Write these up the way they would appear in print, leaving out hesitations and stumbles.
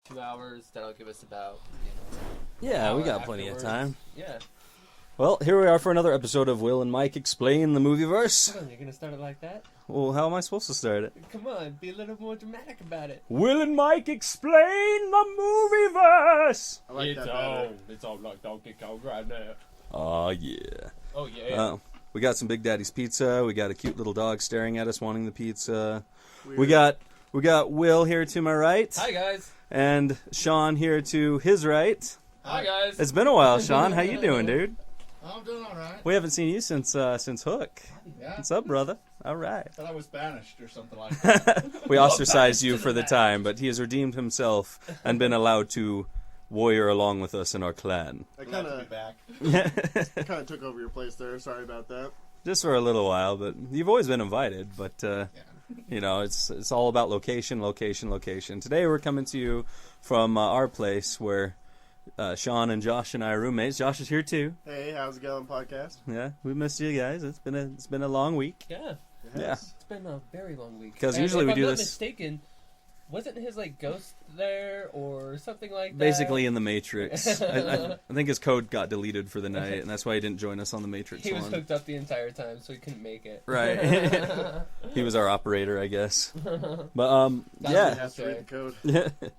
2 hours. That'll give us about, Yeah, we got plenty of time. Yeah. Well, here we are for another episode of Will and Mike Explain the Movieverse. Come on, you're going to start it like that? Well, how am I supposed to start it? Come on, be a little more dramatic about it. Will and Mike Explain the Movieverse! I like that better. It's on like Donkey Kong right now. Oh, yeah. Oh, yeah. We got some Big Daddy's pizza. We got a cute little dog staring at us wanting the pizza. Weird. We got Will here to my right. Hi, guys. And Sean here to his right. Hi, guys. It's been a while, Sean. How you doing, dude? I'm doing all right. We haven't seen you since Hook. Yeah. What's up, brother? All right. I thought I was banished or something like that. We ostracized you for the time, but he has redeemed himself and been allowed to warrior along with us in our clan. I kind of took over your place there. Sorry about that. Just for a little while, but you've always been invited. But you know, it's all about location. Today we're coming to you from our place where Sean and Josh and I are roommates. Josh is here too. Hey, how's it going, podcast? Yeah, we missed you guys. It's been a long week. Yeah. Yeah. It's been a very long week. Because usually we do this. If I'm not mistaken, wasn't his ghost there or something like that? Basically in the Matrix. I think his code got deleted for the night, and that's why he didn't join us on the Matrix He was one. hooked up the entire time, so he couldn't make it. Right. He was our operator, I guess. But yeah. Has to read the code.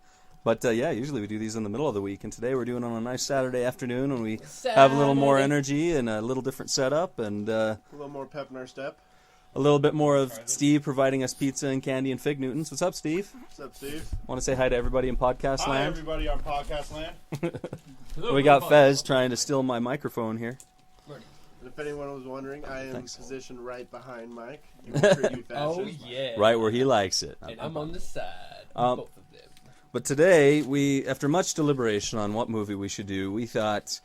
But yeah, usually we do these in the middle of the week, and today we're doing it on a nice Saturday afternoon when we have a little more energy and a little different setup, and a little more pep in our step. a little bit more of Steve providing us pizza and candy and Fig Newtons. What's up, Steve? What's up, Steve? Want to say hi to everybody in podcast Hi, land? everybody on podcast land. We got Fez trying to steal my microphone here. And if anyone was wondering, I am Thanks. positioned right behind Mike. In tribute Oh, fashion. yeah. Right where he likes it. And I'm on the side. Um, Both of them. But today, after much deliberation on what movie we should do, we thought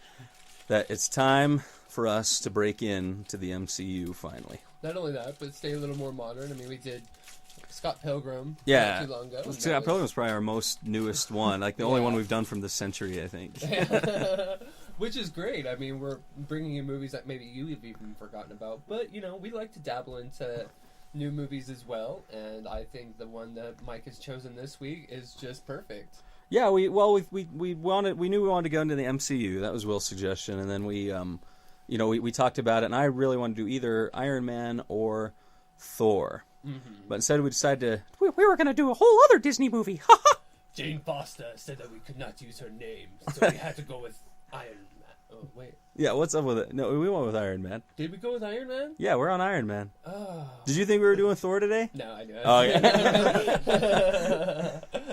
that it's time for us to break in to the MCU finally. Not only that, but stay a little more modern. I mean, we did Scott Pilgrim Yeah. not too long ago. and Scott that Pilgrim was probably our most newest one, like the only Yeah. one we've done from this century, I think. Which is great. I mean, we're bringing in movies that maybe you have even forgotten about. But, we like to dabble into new movies as well. And I think the one that Mike has chosen this week is just perfect. Yeah, we knew we wanted to go into the MCU. That was Will's suggestion, and then we talked about it, and I really wanted to do either Iron Man or Thor. Mm-hmm. But instead we decided we were going to do a whole other Disney movie. Jane Foster said that we could not use her name, so we had to go with Iron Man. Oh, wait. Yeah, what's up with it? No, we went with Iron Man. Did we go with Iron Man? Yeah, we're on Iron Man. Oh. Did you think we were doing Thor today? No, I knew. Oh, yeah.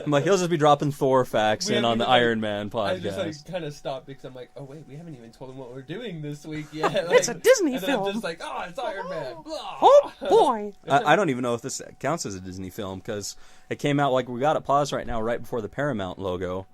I'm like, he'll just be dropping Thor facts in on the Iron Man podcast. I just kind of stopped because I'm like, oh wait, we haven't even told him what we're doing this week yet. It's a Disney and then film. I'm just like, oh, it's Iron Man. Oh boy! I don't even know if this counts as a Disney film because it came out we got it paused right now, right before the Paramount logo,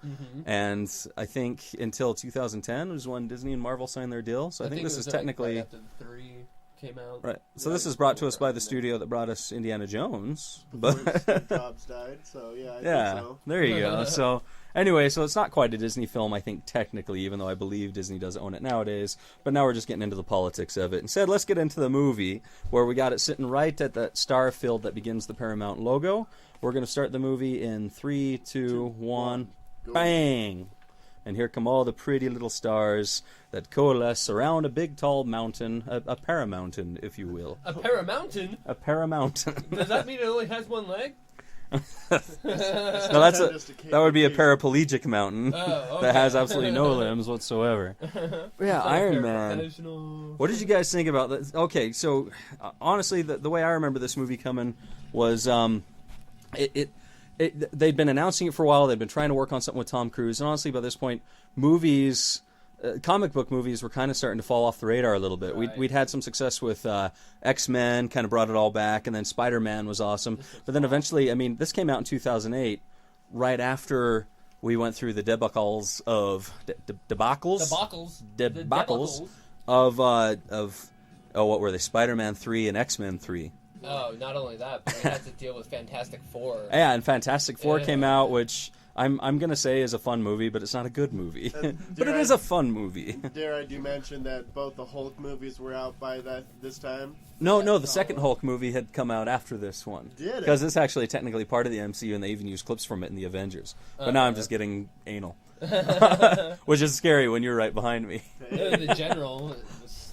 and I think until 2010 was when Disney and Marvel signed their deal. So I think this is technically right after the 3 came out. right. So this is brought to us by the studio that brought us Indiana Jones, but Steve Jobs died, so yeah, I yeah, think so. there you go. So anyway, so it's not quite a Disney film, I think, technically, even though I believe Disney does own it nowadays. But now we're just getting into the politics of it. Instead, let's get into the movie, where we got it sitting right at that star field that begins the Paramount logo. We're going to start the movie in 3, 2, 1, Go. bang! And here come all the pretty little stars that coalesce around a big, tall mountain, a paramountain, if you will. A Paramountain? A paramountain. Does that mean it only has one leg? No, that would be a paraplegic mountain that has absolutely no limbs whatsoever. Yeah, Iron Man. What did you guys think about that? Okay, so honestly, the way I remember this movie coming was they'd been announcing it for a while. They'd been trying to work on something with Tom Cruise, and honestly, by this point, comic book movies were kind of starting to fall off the radar a little bit. Right. We'd had some success with X-Men, kind of brought it all back, and then Spider-Man was awesome. But then eventually, I mean, this came out in 2008, right after we went through the debacles of debacles of what were they? Spider-Man 3 and X-Men 3. Oh, not only that, but we had to deal with Fantastic Four. Yeah, and Fantastic Four came out, which I'm gonna say is a fun movie, but it's not a good movie. But it dare is a fun movie. Dare I do mention that both the Hulk movies were out by this time? No, the second Hulk movie had come out after this one. Did it? Because it's actually technically part of the MCU, and they even use clips from it in the Avengers. But now I'm just getting anal. Which is scary when you're right behind me. The general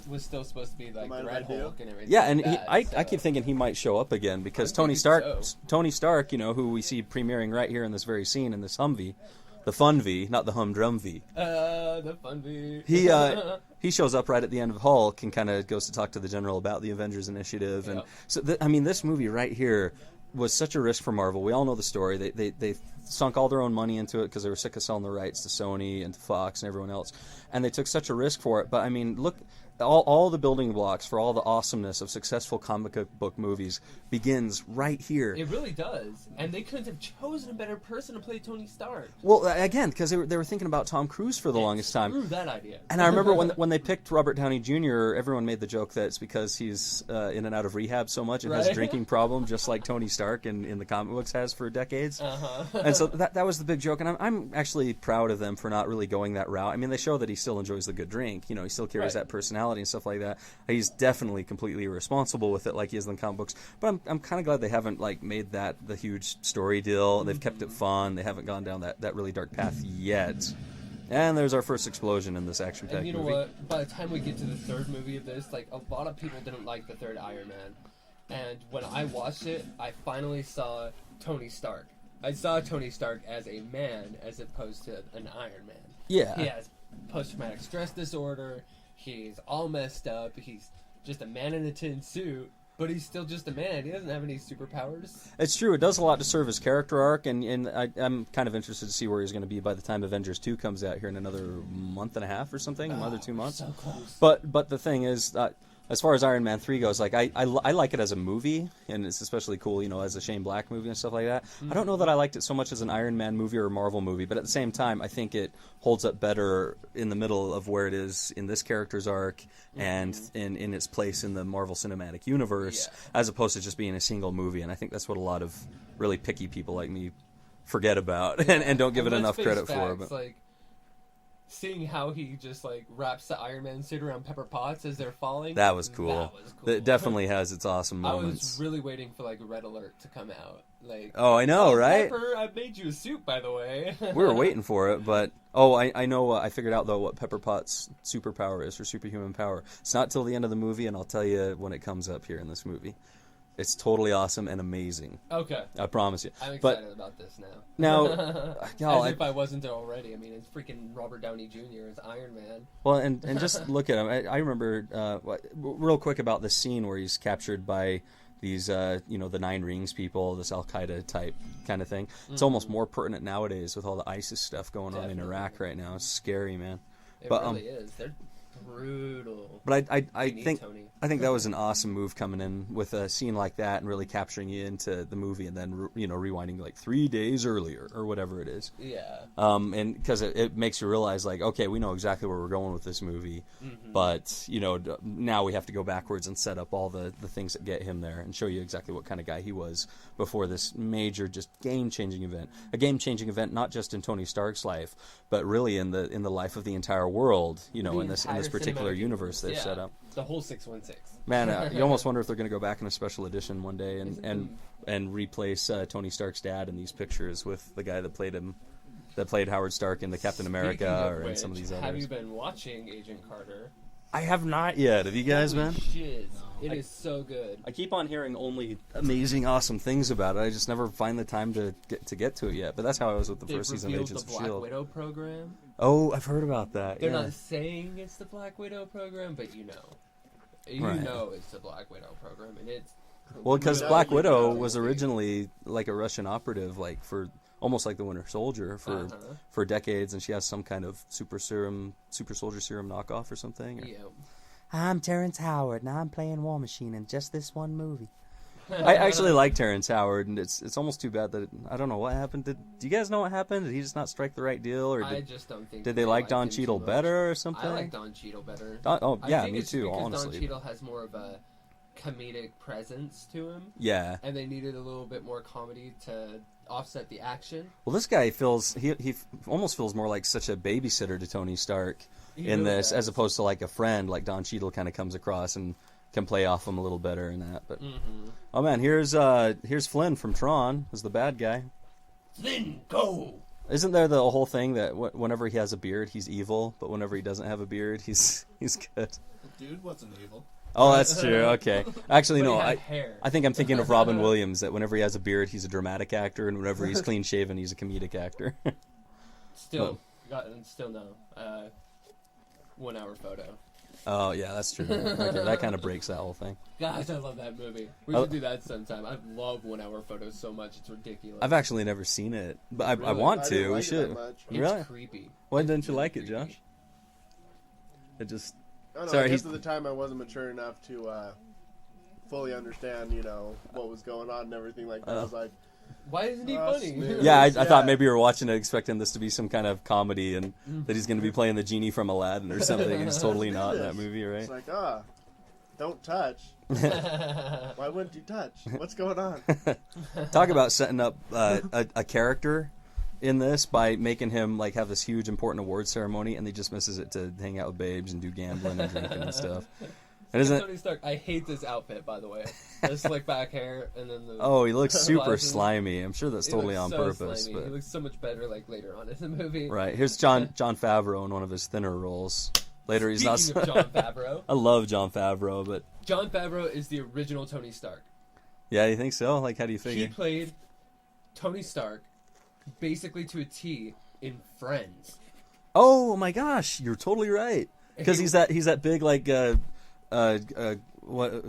was still supposed to be like Mind the if I Red do? Hulk and everything. Yeah, and like that, I keep thinking he might show up again because I'm Tony thinking Stark, who we see premiering right here in this very scene in this Humvee, the Fun V, not the Humdrum V. The fun V. He shows up right at the end of Hulk and kind of goes to talk to the General about the Avengers Initiative, and Yep. so this movie right here was such a risk for Marvel. We all know the story. They sunk all their own money into it because they were sick of selling the rights to Sony and to Fox and everyone else, and they took such a risk for it. But I mean, look. All the building blocks for all the awesomeness of successful comic book movies begins right here. It really does, and they couldn't have chosen a better person to play Tony Stark. Well, again, because they were thinking about Tom Cruise for the longest time. Screw that idea. And I remember when they picked Robert Downey Jr., everyone made the joke that it's because he's in and out of rehab so much and has a Right. drinking problem, just like Tony Stark in the comic books has for decades. Uh-huh. And so that was the big joke, and I'm actually proud of them for not really going that route. I mean, they show that he still enjoys the good drink. He still carries Right. that personality and stuff like that. He's definitely completely irresponsible with it like he is in the comic books. But I'm kind of glad they haven't made that the huge story deal. They've kept it fun. They haven't gone down that really dark path yet. And there's our first explosion in this action-packed And you know movie. what? By the time we get to the third movie of this, a lot of people didn't like the third Iron Man. And when I watched it, I finally saw Tony Stark. I saw Tony Stark as a man as opposed to an Iron Man. Yeah. He has post-traumatic stress disorder. He's all messed up. He's just a man in a tin suit. But he's still just a man. He doesn't have any superpowers. It's true. It does a lot to serve his character arc, and I'm kind of interested to see where he's going to be by the time Avengers 2 comes out here in another month and a half or something, another 2 months. So close. But the thing is, as far as Iron Man 3 goes, I like it as a movie, and it's especially cool, as a Shane Black movie and stuff like that. Mm-hmm. I don't know that I liked it so much as an Iron Man movie or a Marvel movie, but at the same time, I think it holds up better in the middle of where it is in this character's arc and in its place in the Marvel Cinematic Universe, as opposed to just being a single movie. And I think that's what a lot of really picky people like me forget about and don't give it Let's enough face credit facts, for. But seeing how he just wraps the Iron Man suit around Pepper Potts as they're falling. that was cool. That was cool. It definitely has its awesome I moments. was really waiting for Red Alert to come out. Oh, I know, right? Pepper, I made you a suit, by the way. We were waiting for it, but I know. I figured out though what Pepper Potts' superpower is, her superhuman power. It's not till the end of the movie, and I'll tell you when it comes up here in this movie. It's totally awesome and amazing. Okay. I promise you. I'm But excited about this now. now, y'all, As if I wasn't already. I mean, it's freaking Robert Downey Jr. as Iron Man. well, and just look at him. I remember real quick about this scene where he's captured by these, the Nine Rings people, this Al Qaeda type kind of thing. It's almost more pertinent nowadays with all the ISIS stuff going on in Definitely. Iraq right now. It's scary, man. It But, really is. They're brutal. But I We need think Tony. I think that was an awesome move coming in with a scene like that and really capturing you into the movie, and then rewinding 3 days earlier or whatever it is. Yeah. And because it makes you realize okay, we know exactly where we're going with this movie, but now we have to go backwards and set up all the things that get him there and show you exactly what kind of guy he was before this major, just game-changing event. A game-changing event not just in Tony Stark's life, but really in the life of the entire world. In this particular cinematic universe they've yeah. set up. The whole 616. Man, you almost wonder if they're going to go back in a special edition one day and replace Tony Stark's dad in these pictures with the guy that played Howard Stark in the Captain America Speaking of or in which, some of these have others. you been watching Agent Carter? I have not yet. Have you guys Holy been? shit. It is so good. I keep on hearing only amazing, awesome things about it. I just never find the time to get to it yet. But that's how I was with the They've first season of revealed Agents the of Black S.H.I.E.L.D. Widow program. Oh, I've heard about that. They're yeah. not saying it's the Black Widow program, but you know. You Right. know it's the Black Widow program, and it's... Well, because Yeah, Black you Widow know. was originally a Russian operative, for almost like the Winter Soldier for decades, and she has some kind of super soldier serum knockoff or something. Or... Yeah. I'm Terrence Howard, and I'm playing War Machine in just this one movie. I actually like Terrence Howard, and it's almost too bad that I don't know what happened. Do you guys know what happened? Did he just not strike the right deal, or I did, just don't think... did they like liked Don him too Cheadle much. better or something? I like Don Cheadle better. Yeah, I think me it's too, because honestly. Don Cheadle has more of a comedic presence to him, Yeah. and they needed a little bit more comedy to offset the action. Well, this guy feels he almost feels more like such a babysitter to Tony Stark in this, as opposed to like a friend, like Don Cheadle kind of comes across and can play off him a little better in that. But oh man, here's Flynn from Tron as the bad guy. Flynn, go! Isn't there the whole thing that whenever he has a beard, he's evil, but whenever he doesn't have a beard, he's good? Dude wasn't evil. Oh, that's true. Okay. Actually, But no. he had hair. I think I'm thinking of Robin Williams, that whenever he has a beard, he's a dramatic actor, and whenever he's clean shaven, he's a comedic actor. Still no. 1 hour photo. Oh, yeah, that's true. Okay, that kind of breaks that whole thing. Guys, I love that movie. We should do that sometime. I love 1 hour photos so much. It's ridiculous. I've actually never seen it, but I Really? want I to. didn't We like it should. that much. It's Really? creepy. Why didn't you Really like it, creepy. Josh? It just... I don't know, Sorry, I guess he's- at the time I wasn't mature enough to fully understand, what was going on and everything like that. I was like, Why isn't he Oh, funny? snap. Yeah, I Yeah. thought maybe you were watching it expecting this to be some kind of comedy and that he's going to be playing the genie from Aladdin or something. And he's totally not in that movie, it's right? like, don't touch. Why wouldn't you touch? What's going on? Talk about setting up a character in this by making him like have this huge important award ceremony, and he just misses it to hang out with babes and do gambling and drinking and stuff. And isn't Tony Stark, I hate this outfit, by the way. The slick back hair and then the... Oh, he looks super glasses. slimy. I'm sure that's He totally looks on so purpose. slimy. He But looks so much better like later on in the movie. right, here's John Favreau in one of his thinner roles. Later, he's not. Speaking of Jon Favreau, I love John Favreau, but Jon Favreau is the original Tony Stark. yeah, you think so? Like, how do you He figure? played Tony Stark basically to a T in Friends. Oh my gosh, you're totally right. Because he's that big like what?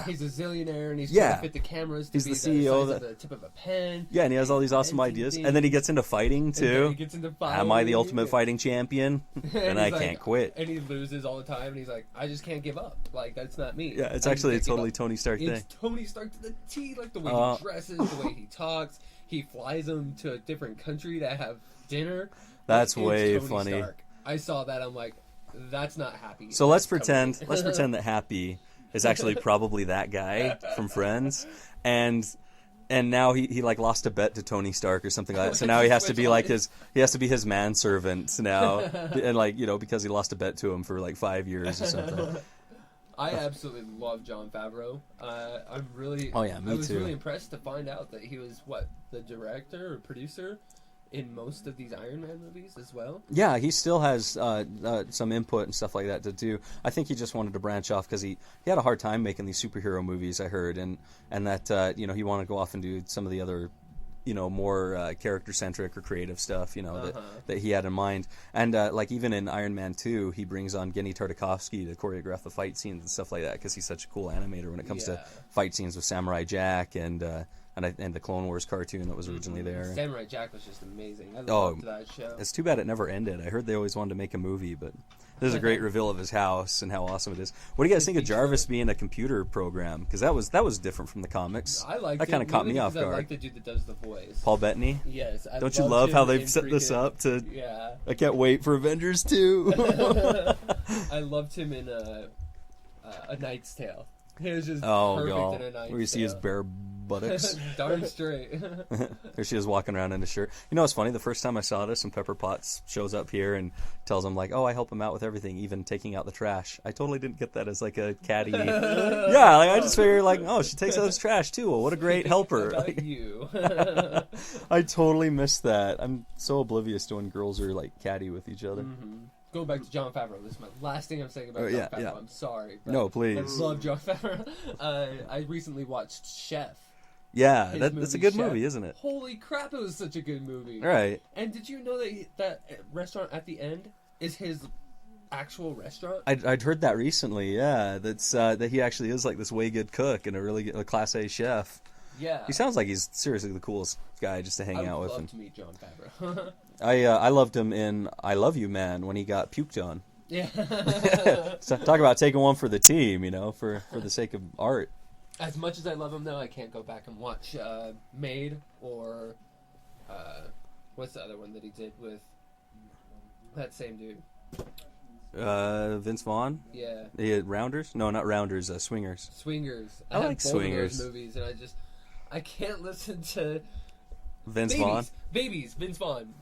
He's a zillionaire and he's Yeah. trying to fit the cameras to He's be the CEO size of that- the tip of a pen. Yeah, and he has all these awesome Inventing ideas, things. and then he gets into fighting And then too. he gets into Am I the fighting. ultimate fighting champion? And I he's like- can't quit. And he loses all the time, and he's like, I just can't give up. Like, that's not me. Yeah, it's I actually a just can't give totally up. Tony Stark It's thing. Tony Stark to the T, like the way Uh, he dresses, the way he talks. He flies them to a different country to have dinner. That's It's way Tony funny. Stark. I saw that, I'm like, that's not Happy. So let's That's pretend Tony. let's pretend that Happy is actually probably that guy from Friends, and now he like lost a bet to Tony Stark or something like that. So now he has to be like his manservant now, and like because he lost a bet to him for like 5 years or something. I absolutely love Jon Favreau. I'm really. Oh, yeah, me I was too. really impressed to find out that he was the director or producer in most of these Iron Man movies as well. Yeah, he still has some input and stuff like that to do. I think he just wanted to branch off because he had a hard time making these superhero movies, I heard, and that he wanted to go off and do some of the other more character centric or creative stuff that he had in mind. And like even in Iron Man 2, he brings on Genndy Tartakovsky to choreograph the fight scenes and stuff like that because he's such a cool animator when it comes to fight scenes with Samurai Jack and the Clone Wars cartoon that was originally there. Samurai Jack was just amazing. I Oh, loved that show. It's too bad it never ended. I heard they always wanted to make a movie, but there's a great reveal of his house and how awesome it is. What do you guys think of Jarvis being a computer program? Because that was different from the comics. I liked that kind of caught mainly me off because I guard. like the dude that does the voice. Paul Bettany. Yes. Don't you love him how they've in set this freaking- up to? Yeah. I can't wait for Avengers 2. I loved him in A Knight's Tale. He was just Oh perfect god, in A Knight's where you see his Tale. bare buttocks. Darn straight. There she is walking around in a shirt. You know what's funny? The first time I saw this, and Pepper Potts shows up here and tells him like, "Oh, I help him out with everything, even taking out the trash." I totally didn't get that as like a catty. Yeah, like I just figured like, "Oh, she takes out his trash too. Well, what a great helper!" About Like, you. I totally missed that. I'm so oblivious to when girls are like catty with each other. Going back to Jon Favreau, this is my last thing I'm saying about Oh, Jon yeah, Favreau. yeah. I'm sorry. But No, please. I love Jon Favreau. I recently watched Chef. Yeah, His that's a movie, good Chef. movie, isn't it? Holy crap, it was such a good movie. Right. And did you know that restaurant at the end is his actual restaurant? I'd heard that recently. Yeah, that he actually is like this way good cook and a class A chef. Yeah. He sounds like he's seriously the coolest guy just to hang I out would with. love And to meet Jon Favreau. I loved him in I Love You Man when he got puked on. Yeah. So, talk about taking one for the team, for the sake of art. As much as I love him, though, I can't go back and watch Maid or what's the other one that he did with that same dude? Vince Vaughn. Yeah. He had Rounders? No, not Rounders. Swingers. Swingers. I have like both Swingers. of those movies, and I can't listen to Vince Vaughn. Babies, Vince Vaughn.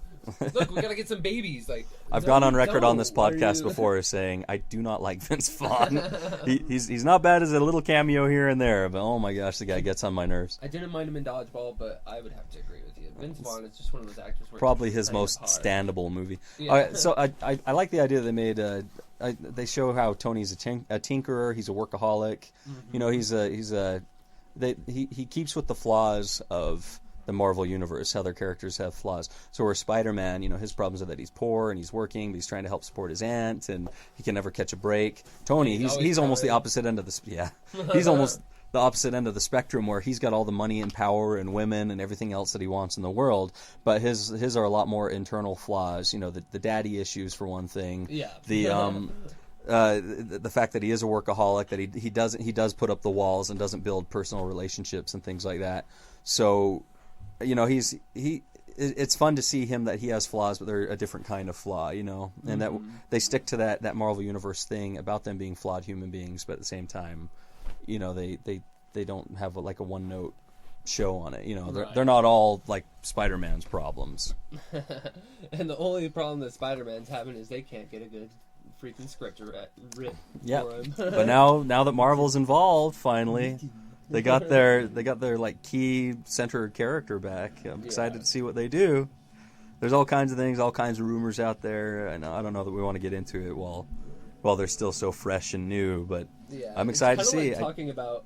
Look, we gotta get some babies. Like I've no, gone on you record on this don't. podcast before as saying I do not like Vince Vaughn. He's not bad as a little cameo here and there, but oh my gosh, the guy gets on my nerves. I didn't mind him in Dodgeball, but I would have to agree with you. Vince Vaughn is just one of those actors. Where Probably his most standable movie. Yeah. All right, so I like the idea they made. They show how Tony's a tinkerer. He's a workaholic. Mm-hmm. You know, he keeps with the flaws of the Marvel universe, how their characters have flaws. So where Spider-Man, you know, his problems are that he's poor and he's working, but he's trying to help support his aunt, and he can never catch a break. Tony, he's almost the opposite end of the he's almost the opposite end of the spectrum, where he's got all the money and power and women and everything else that he wants in the world, but his are a lot more internal flaws. You know, the daddy issues for one thing. Yeah. The fact that he is a workaholic, that he does put up the walls and doesn't build personal relationships and things like that. So, you know, it's fun to see him that he has flaws, but they're a different kind of flaw, you know, and that they stick to that Marvel Universe thing about them being flawed human beings, but at the same time, you know, they don't have a one note show on it. You know, they're not all like Spider-Man's problems. And the only problem that Spider-Man's having is they can't get a good freaking script written for him. But now that Marvel's involved, finally, they got their like key center character back. I'm excited to see what they do. There's all kinds of things, all kinds of rumors out there, and I don't know that we want to get into it while they're still so fresh and new. But I'm excited to see. Like talking about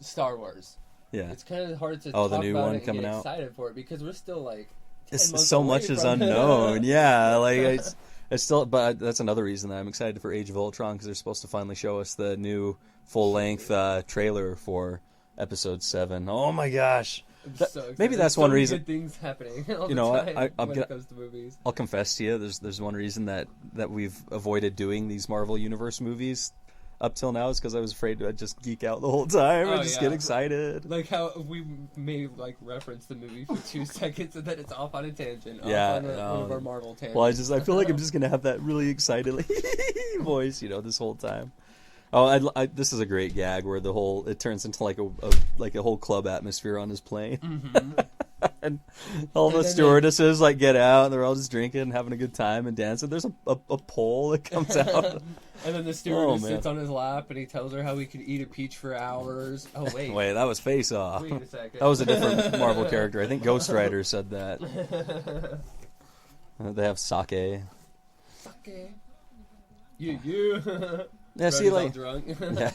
Star Wars. Yeah, it's kind of hard to talk the new about one it coming and get out. Excited for it because we're still like 10 months so away much is from unknown. Yeah, like it's still. But that's another reason that I'm excited for Age of Ultron, because they're supposed to finally show us the new full-length trailer for Episode 7. Oh my gosh! Maybe that's one reason. Good things happening. All you the know, time when it comes to movies. I'll confess to you, there's one reason that we've avoided doing these Marvel Universe movies up till now, is because I was afraid to just geek out the whole time and just get excited. Like how we may reference the movie for 2 seconds and then it's off on a tangent. Yeah, off on one of our Marvel tangents. Well, I feel like I'm just gonna have that really excited voice, you know, this whole time. Oh, this is a great gag where it turns into like a whole club atmosphere on his plane. Mm-hmm. And all the stewardesses get out, and they're all just drinking and having a good time and dancing. There's a pole that comes out. And then the stewardess sits on his lap and he tells her how he can eat a peach for hours. Oh, wait. Wait, that was Face Off. Wait a second. That was a different Marvel character. I think Ghost Rider said that. They have sake. Sake. You. Yeah, see, drunk. Yeah,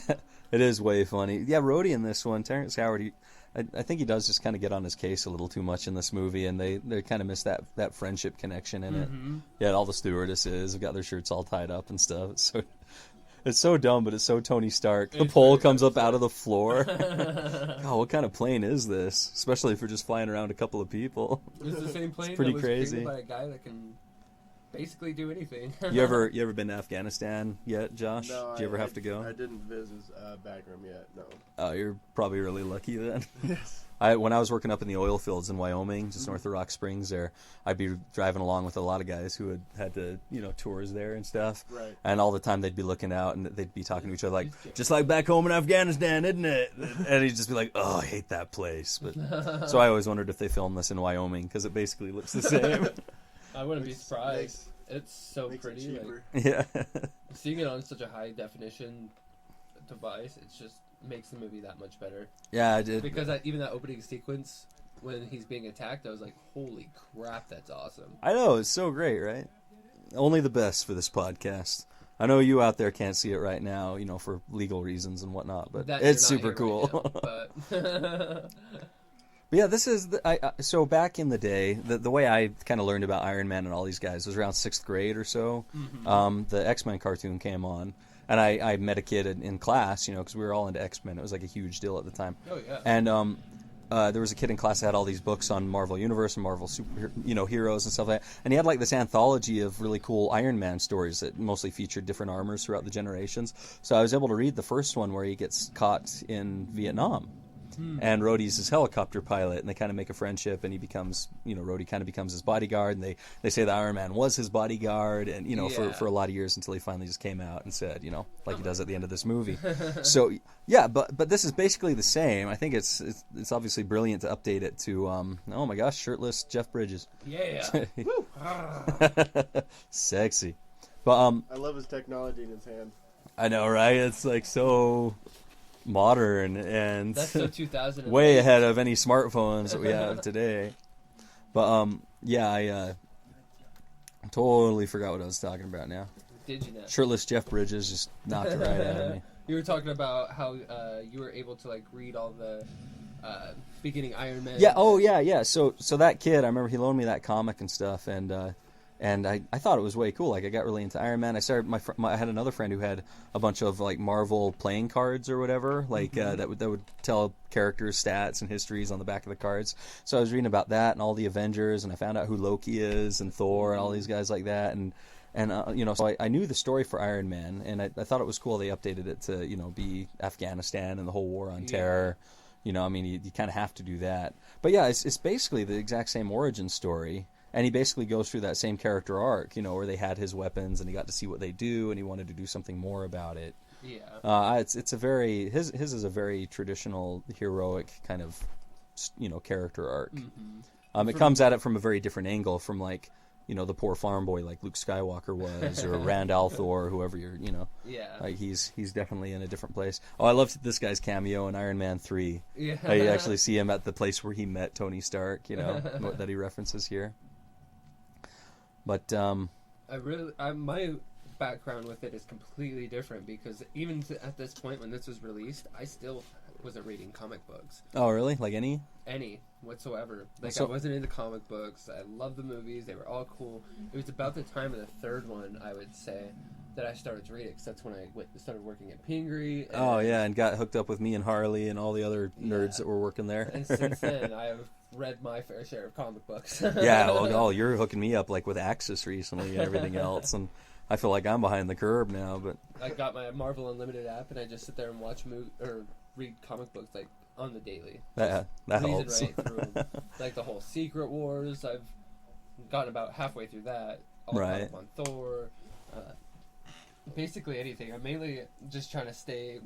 it is way funny. Yeah, Rhodey in this one, Terrence Howard, I think he does just kind of get on his case a little too much in this movie, and they kind of miss that friendship connection in it. Yeah, all the stewardesses have got their shirts all tied up and stuff. It's so dumb, but it's so Tony Stark. The pole comes up out of the floor. God, what kind of plane is this? Especially if you're just flying around a couple of people. It's the same plane it's pretty that was crazy. created by a guy that can basically do anything. You ever been to Afghanistan yet, Josh? No, Did you ever have to go? I didn't visit Bagram yet, no. Oh, you're probably really lucky then. Yes. When I was working up in the oil fields in Wyoming, just north of Rock Springs there, I'd be driving along with a lot of guys who had to, tours there and stuff. Right. And all the time they'd be looking out and they'd be talking to each other like, just like back home in Afghanistan, isn't it? And he'd just be like, oh, I hate that place. But so I always wondered if they filmed this in Wyoming, because it basically looks the same. I wouldn't be surprised. It's so pretty. Yeah. Seeing it on such a high definition device, it just makes the movie that much better. Yeah, I did. Because even that opening sequence when he's being attacked, I was like, holy crap, that's awesome. I know, it's so great, right? Only the best for this podcast. I know you out there can't see it right now, for legal reasons and whatnot, but it's super cool. Right now, but But yeah, this is so back in the day, the way I kind of learned about Iron Man and all these guys was around 6th grade or so. The X-Men cartoon came on, and I met a kid in class, because we were all into X-Men. It was like a huge deal at the time. Oh yeah. And there was a kid in class that had all these books on Marvel Universe and Marvel super, heroes and stuff like that. And he had this anthology of really cool Iron Man stories that mostly featured different armors throughout the generations. So I was able to read the first one where he gets caught in Vietnam. and Rhodey's his helicopter pilot, and they kind of make a friendship, and he becomes, Rhodey kind of becomes his bodyguard, and they say that Iron Man was his bodyguard, and for a lot of years until he finally just came out and said, like he does at the end of this movie. So yeah, but this is basically the same. I think it's obviously brilliant to update it to oh my gosh, shirtless Jeff Bridges. Yeah. Sexy. But I love his technology in his hand. I know, right? It's like so modern and that's so 2000. Way ahead of any smartphones that we have today. But yeah, I totally forgot what I was talking about now. Did you know? Shirtless Jeff Bridges just knocked it right out of me. You were talking about how you were able to like read all the beginning Iron Man. Yeah. Oh yeah. So that kid, I remember he loaned me that comic and stuff, and I thought it was way cool. Like I got really into Iron Man. I started I had another friend who had a bunch of like Marvel playing cards or whatever, like that would tell characters stats and histories on the back of the cards. So I was reading about that and all the Avengers, and I found out who Loki is and Thor and all these guys like that, and so I knew the story for Iron Man, and I thought it was cool they updated it to be Afghanistan and the whole war on terror. You kind of have to do that. But yeah, it's basically the exact same origin story. And he basically goes through that same character arc, where they had his weapons and he got to see what they do and he wanted to do something more about it. Yeah. It's a very his is a very traditional heroic kind of character arc. Mm-hmm. It comes at it from a very different angle from like the poor farm boy like Luke Skywalker was, or Rand al'Thor, or whoever Yeah. Like he's definitely in a different place. Oh, I loved this guy's cameo in Iron Man 3. Yeah. You actually see him at the place where he met Tony Stark. That he references here. But my background with it is completely different because even at this point when this was released, I still wasn't reading comic books. Oh, really? Like any whatsoever. Like I wasn't into comic books. I loved the movies; they were all cool. It was about the time of the third one, I would say, that I started to read it. Cause that's when I started working at Pingree. And got hooked up with me and Harley and all the other nerds that were working there. And since then, I have read my fair share of comic books. Yeah, well, you're hooking me up like with Axis recently and everything else, and I feel like I'm behind the curve now. But I got my Marvel Unlimited app, and I just sit there and watch read comic books like on the daily. That helps. Right through them. Like the whole Secret Wars, I've gotten about halfway through that. All caught up on Thor. Basically anything. I'm mainly just trying to stay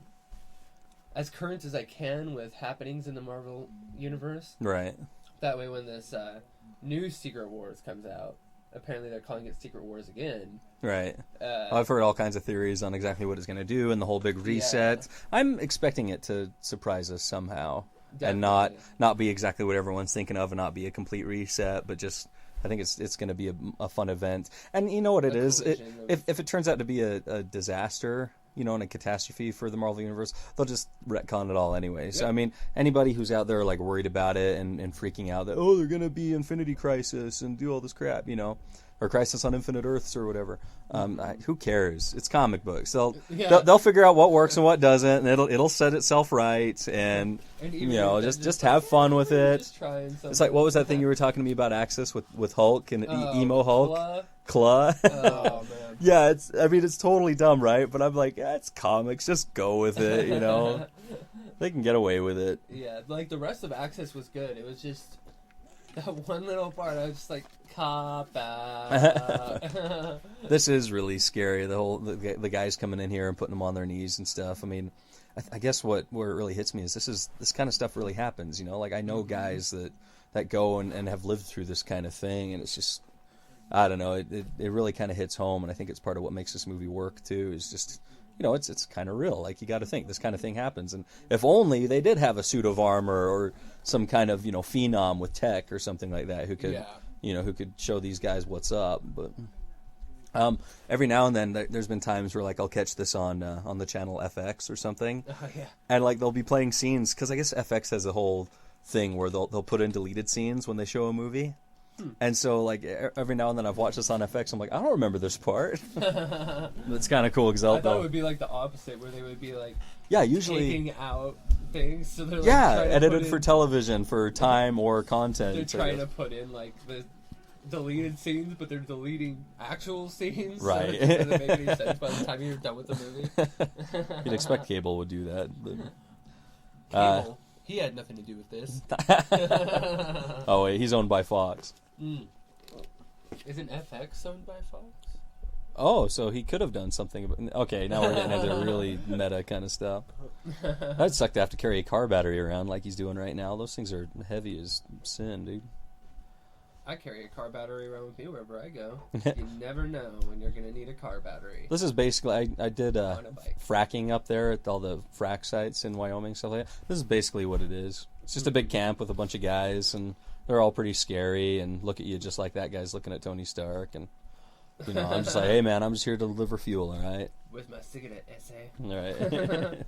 as current as I can with happenings in the Marvel universe. Right. That way when this new Secret Wars comes out, apparently they're calling it Secret Wars again. Right. I've heard all kinds of theories on exactly what it's going to do and the whole big reset. Yeah. I'm expecting it to surprise us somehow. Definitely. And not be exactly what everyone's thinking of and not be a complete reset, but just I think it's going to be a fun event. And you know what it is? If it turns out to be a disaster, and a catastrophe for the Marvel Universe, they'll just retcon it all anyway. Yep. So, I mean, anybody who's out there, like, worried about it and freaking out that, they're going to be Infinity Crisis and do all this crap, or Crisis on Infinite Earths or whatever. Who cares? It's comic books. They'll figure out what works and what doesn't, and it'll set itself right, and just have fun with it. It's like, what was that thing you were talking to me about Axis with Hulk and emo Hulk? Claw. Oh man. Yeah, it's totally dumb, right? But I'm like, it's comics, just go with it, They can get away with it. Yeah, like the rest of Axis was good. It was just that one little part. I was just like, cop out. This is really scary. The guys coming in here and putting them on their knees and stuff. I mean, I guess where it really hits me is this kind of stuff really happens. Like I know guys that go and have lived through this kind of thing, and it's just. I don't know. It really kind of hits home, and I think it's part of what makes this movie work too. Is just it's kind of real. Like you got to think this kind of thing happens, and if only they did have a suit of armor or some kind of phenom with tech or something like that who could who could show these guys what's up. But every now and then there's been times where like I'll catch this on the channel FX or something, and like they'll be playing scenes because I guess FX has a whole thing where they'll put in deleted scenes when they show a movie. And so, like, every now and then I've watched this on FX, I'm like, I don't remember this part. It's kind of cool because I thought it would be like the opposite, where they would be like, usually taking out things. So they're like, edited for television for time or content. They're trying to put in like the deleted scenes, but they're deleting actual scenes. Right. So it doesn't make any sense by the time you're done with the movie. You'd expect cable would do that. But, Cable. He had nothing to do with this. Oh wait, he's owned by Fox. Isn't FX owned by Fox? Oh, so he could have done something. Okay, now we're getting into really meta kind of stuff. That'd suck to have to carry a car battery around like he's doing right now. Those things are heavy as sin, dude. I carry a car battery around with me wherever I go. You never know when you're going to need a car battery. This is basically, I did On a bike. fracking up there at all the frack sites in Wyoming, stuff like that. This is basically what it is. It's just a big camp with a bunch of guys, and they're all pretty scary and look at you just like that guy's looking at Tony Stark. And, you know, I'm just like, hey, man, I'm just here to deliver fuel, all right? With my cigarette essay. All right.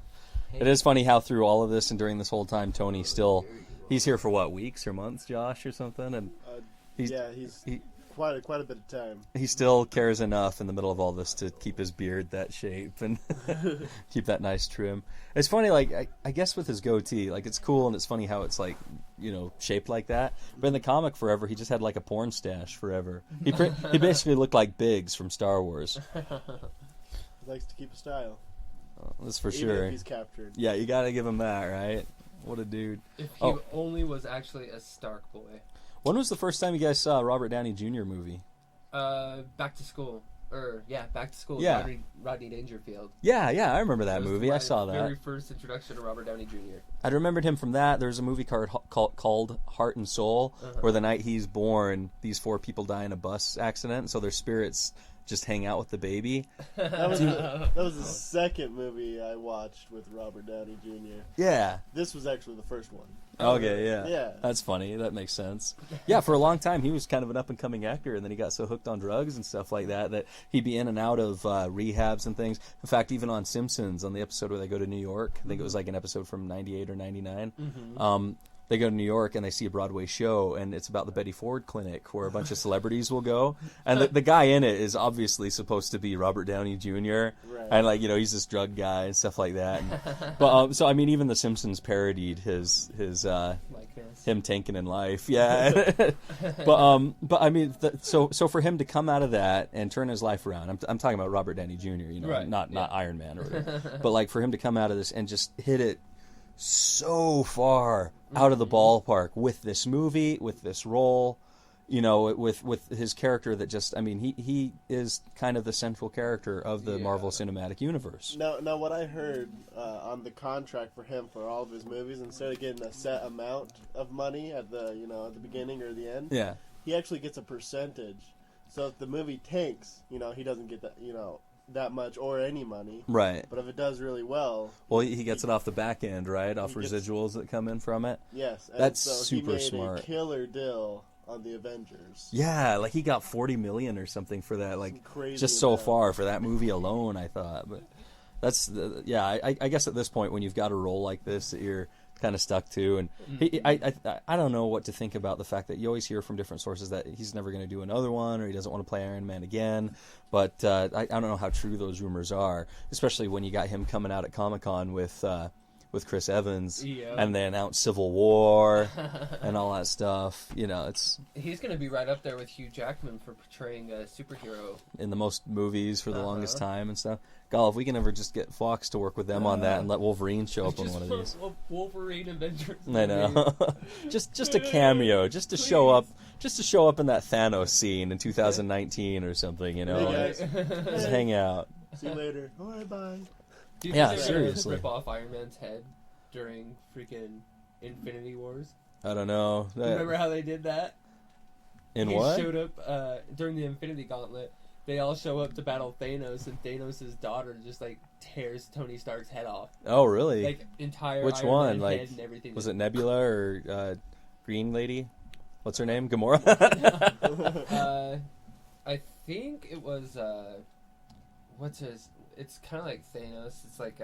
It is funny how through all of this and during this whole time, Tony still, he's here for what, weeks or months, Josh, or something? And he's quite a bit of time. he still cares enough in the middle of all this to keep his beard that shape and keep that nice trim. It's funny, like, I guess with his goatee, like, it's cool and it's funny how it's, like, you know, shaped like that. But in the comic forever, he just had, like, a porn stash forever. He basically looked like Biggs from Star Wars. He likes to keep a style. That's for Even sure. if he's captured. Yeah, you gotta give him that, right? What a dude. If he only was actually a Stark boy. When was the first time you guys saw a Robert Downey Jr. movie? Back to School. Back to School. Yeah. Rodney Dangerfield. Yeah, I remember that That was movie. I my saw that. very first introduction to Robert Downey Jr. I remembered him from that. There's a movie called Heart and Soul, where the night he's born, these 4 people die in a bus accident, so their spirits just hang out with the baby. That was the second movie I watched with Robert Downey Jr. Yeah. This was actually the first one. Okay, yeah. Yeah. That's funny. That makes sense. Yeah, for a long time, he was kind of an up-and-coming actor, and then he got so hooked on drugs and stuff like that he'd be in and out of rehabs and things. In fact, even on Simpsons, on the episode where they go to New York, I think it was like an episode from 98 or 99, they go to New York and they see a Broadway show, and it's about the Betty Ford Clinic where a bunch of celebrities will go. And the guy in it is obviously supposed to be Robert Downey Jr. Right. And, like, you know, he's this drug guy and stuff like that. But so, I mean, even The Simpsons parodied his Likeness. him tanking in life. Yeah. but I mean, so for him to come out of that and turn his life around, I'm talking about Robert Downey Jr., you know, Right, not Iron Man or whatever. But, like, for him to come out of this and just hit it so far out of the ballpark with this movie, with this role, you know, with his character that just, I mean, he is kind of the central character of the Marvel Cinematic Universe. Now, what I heard on the contract for him for all of his movies, instead of getting a set amount of money at the beginning or the end, Yeah. he actually gets a percentage. So if the movie tanks, you know, he doesn't get that much or any money. Right. But if it does really well, He gets it off the back end, right? Off residuals that come in from it. yes, and That's so super he made smart. a killer deal on the Avengers. Yeah, like he got $40 million or something for that, like Crazy just so amount. far for that movie alone. I thought, but that's I guess at this point when you've got a role like this that you're kind of stuck to, and I don't know what to think about the fact that you always hear from different sources that he's never going to do another one or he doesn't want to play Iron Man again. But I don't know how true those rumors are, especially when you got him coming out at Comic-Con with Chris Evans, and they announced Civil War and all that stuff. You know, He's going to be right up there with Hugh Jackman for portraying a superhero in the most movies for the longest time and stuff. God, if we can ever just get Fox to work with them on that and let Wolverine show up on one of these. Wolverine Avengers. I know. just a cameo, just to show up in that Thanos scene in 2019 or something, you know. Hey, guys. Just hang out. See you later. All right, bye. Do you think Yeah, they're gonna seriously. rip off Iron Man's head during freaking Infinity Wars? I don't know. Remember how they did that? In He what? showed up during the Infinity Gauntlet. They all show up to battle Thanos, and Thanos' daughter just like tears Tony Stark's head off. Oh, really? Like entire Which Iron one? Man Like, head and everything. was it Nebula or Green Lady? What's her name? Gamora? I think it was what's his? It's kind of like Thanos. It's like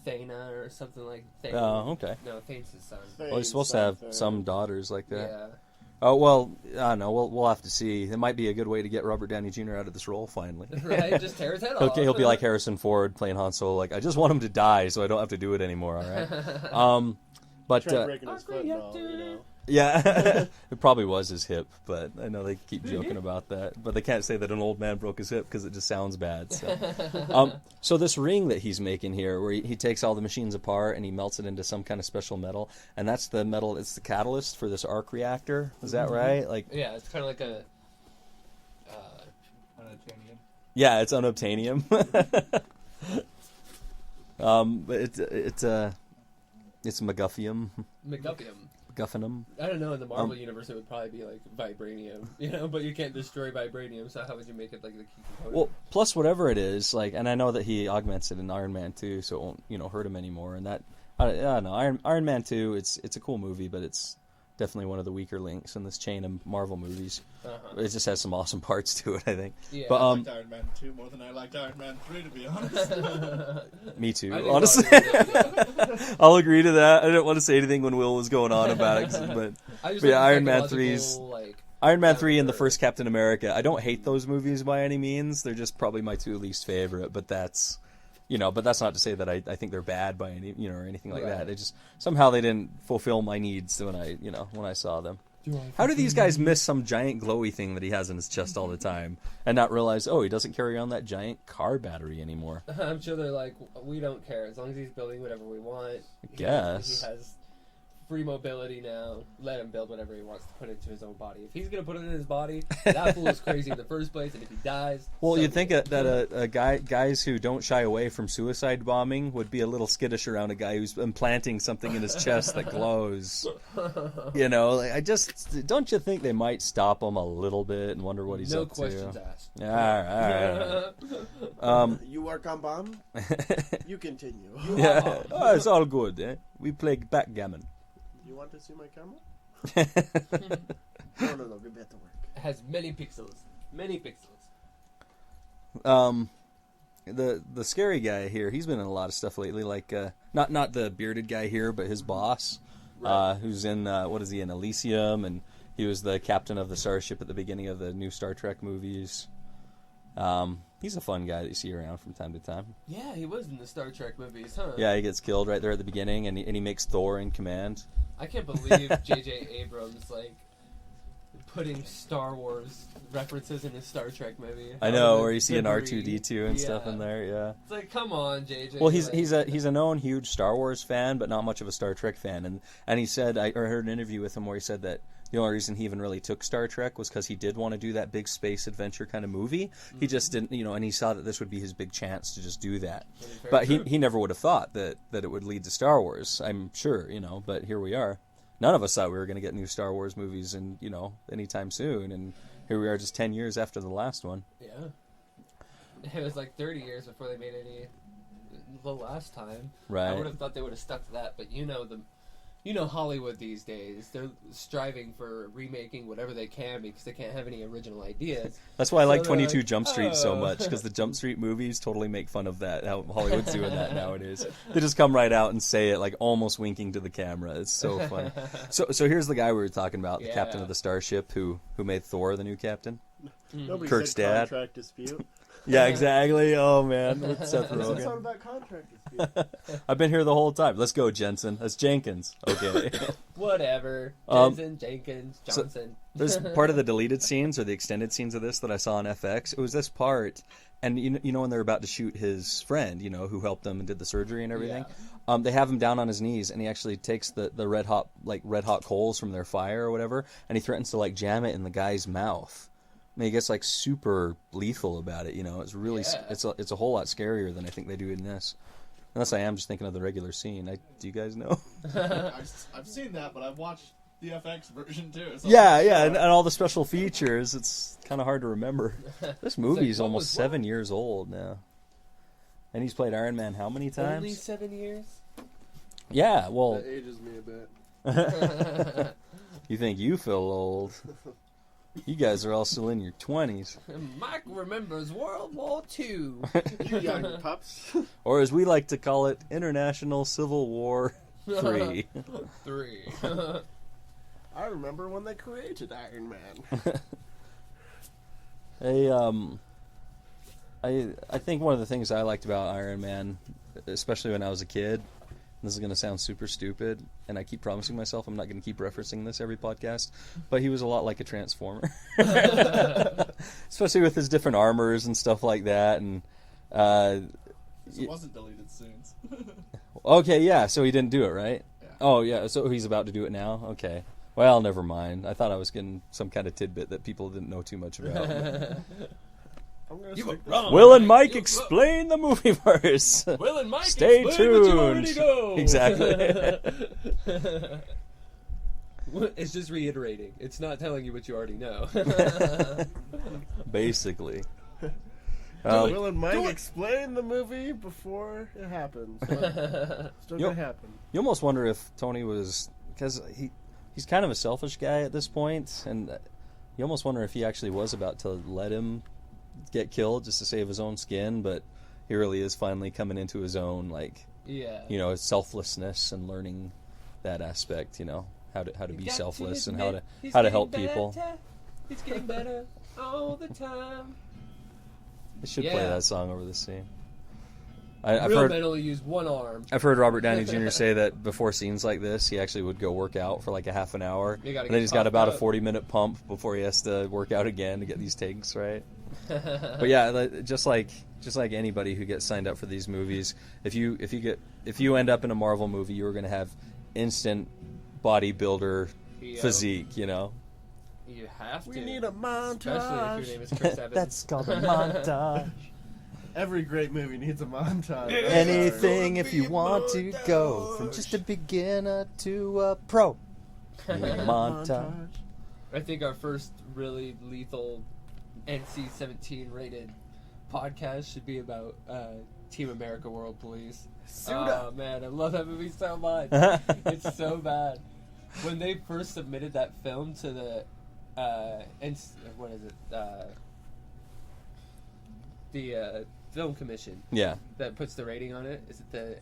Thana or something like Thana. Oh, okay. No, Thane's his son. Well, he's supposed to have some daughters like that. Yeah. Oh, well, I don't know. We'll have to see. It might be a good way to get Robert Downey Jr. out of this role finally. Right, just tear his head off. Okay, he'll be like Harrison Ford playing Han Solo. Like, I just want him to die so I don't have to do it anymore, all right? But Try breaking his foot and all, you know. Yeah, it probably was his hip, but I know they keep joking about that. But they can't say that an old man broke his hip because it just sounds bad. So this ring that he's making here, where he takes all the machines apart and he melts it into some kind of special metal, and that's the metal. It's the catalyst for this arc reactor. Is that right? Like, yeah, it's kind of like a. Unobtainium. Yeah, it's unobtainium. But it's MacGuffium. MacGuffium. I don't know. In the Marvel universe, it would probably be like vibranium, but you can't destroy vibranium. So how would you make it like the key component? Well, plus whatever it is, like, and I know that he augments it in Iron Man 2, so it won't hurt him anymore. And that I don't know. Iron Man 2, it's a cool movie, but it's definitely one of the weaker links in this chain of Marvel movies. It just has some awesome parts to it, I think. Yeah. But I liked Iron Man 2 more than I liked Iron Man 3, to be honest. Me too, honestly. I'll agree to that. I didn't want to say anything when Will was going on about it, but yeah, Iron Man 3's... Iron Man 3 and the first Captain America. I don't hate those movies by any means. They're just probably my two least favorite, but that's... but that's not to say that I think they're bad by any, or anything like that. They just, somehow they didn't fulfill my needs when I saw them. How do these guys miss some giant glowy thing that he has in his chest all the time and not realize, he doesn't carry on that giant car battery anymore? I'm sure they're like, we don't care. As long as he's building whatever we want. I guess. He has free mobility now. Let him build whatever he wants to put into his own body. If he's going to put it in his body, that fool is crazy in the first place, and if he dies... Well, you'd think that guys who don't shy away from suicide bombing would be a little skittish around a guy who's implanting something in his chest that glows. Don't you think they might stop him a little bit and wonder what he's up to? No questions asked. Yeah, all right. You work on bomb? You continue. Yeah, it's all good. Eh? We play backgammon. You want to see my camera? No, get back to work. It has many pixels. Many pixels. The scary guy here, he's been in a lot of stuff lately, like not the bearded guy here, but his boss, who's in what is he in, Elysium, and he was the captain of the starship at the beginning of the new Star Trek movies. He's a fun guy that you see around from time to time. Yeah, he was in the Star Trek movies, huh? Yeah, he gets killed right there at the beginning, and he makes Thor in command. I can't believe J.J. Abrams, putting Star Wars references in his Star Trek movie. I know, where you see an R2-D2 and stuff in there, yeah. It's like, come on, J.J. Well, he's a known huge Star Wars fan, but not much of a Star Trek fan. And he said, I heard an interview with him where he said that the only reason he even really took Star Trek was because he did want to do that big space adventure kind of movie. Mm-hmm. He just didn't, and he saw that this would be his big chance to just do that. But he never would have thought that it would lead to Star Wars, I'm sure, but here we are. None of us thought we were going to get new Star Wars movies in, anytime soon, and here we are just 10 years after the last one. Yeah. It was 30 years before they made the last time. Right. I would have thought they would have stuck to that, but Hollywood these days, they're striving for remaking whatever they can because they can't have any original ideas. That's why I like 22 Jump Street so much, because the Jump Street movies totally make fun of that, how Hollywood's doing that nowadays. They just come right out and say it, almost winking to the camera. It's so funny. So here's the guy we were talking about, the captain of the starship who made Thor the new captain. Nobody Kirk's said dad. Contract dispute. Yeah, exactly. Oh, man. With Seth It's not Rogen. about contract dispute. I've been here the whole time. Let's go, Jensen. That's Jenkins. Okay. Whatever. Jensen, Jenkins, Johnson. So, there's part of the deleted scenes or the extended scenes of this that I saw on FX. It was this part, and when they're about to shoot his friend, who helped them and did the surgery and everything. Yeah. They have him down on his knees, and he actually takes the red hot coals from their fire or whatever, and he threatens to jam it in the guy's mouth. And he gets super lethal about it. It's really it's a whole lot scarier than I think they do in this. Unless I am just thinking of the regular scene. Do you guys know? I've seen that, but I've watched the FX version too. So Yeah, and all the special features. It's kind of hard to remember. This movie's almost 7 years old now. And he's played Iron Man how many times? Only 7 years? Yeah, well... That ages me a bit. You think you feel old. You guys are all still in your 20s. Mike remembers World War II. You young pups. Or as we like to call it, International Civil War 3. 3. I remember when they created Iron Man. I think one of the things I liked about Iron Man, especially when I was a kid, This is going to sound super stupid, and I keep promising myself I'm not going to keep referencing this every podcast, but he was a lot like a Transformer. Especially with his different armors and stuff like that. And It wasn't deleted scenes. okay, yeah, so he didn't do it, right? Yeah. Oh, yeah, so he's about to do it now? Okay. Well, never mind. I thought I was getting some kind of tidbit that people didn't know too much about. I'm gonna You were stick this- wrong. Will and Mike You- explain the movieverse. Will and Mike, Stay explain what you tuned. already know. Exactly. It's just reiterating. It's not telling you what you already know. Basically. Will and Mike do it. explain the movie before it happens. But still Yo- gonna happen. You almost wonder if Tony was... Because he's kind of a selfish guy at this point, and you almost wonder if he actually was about to let him get killed just to save his own skin, but he really is finally coming into his own, like, Yeah. you know, his selflessness and learning that aspect, you know, how to be selfless and how to help people. He's getting better all the time. I should play Yeah. that song over the scene. I've Real heard men only use one arm. I've heard Robert Downey Jr. say that before scenes like this, he actually would go work out for like a half an hour, You gotta and then get he's got about a pumped up. 40-minute pump before he has to work out again to get these takes right. But yeah, just like anybody who gets signed up for these movies, if you end up in a Marvel movie, you're going to have instant bodybuilder Yo. physique, you know. You have to. We need a Especially if montage. your name is Chris Evans. That's called a montage. Every great movie needs a montage. Anything if you want to go from just a beginner to a pro. You need a montage. I think our first really lethal NC-17 rated podcast should be about Team America World Police. Oh man, I love that movie so much. It's so bad. When they first submitted that film to the what is it? The film commission Yeah. that puts the rating on it. Is it the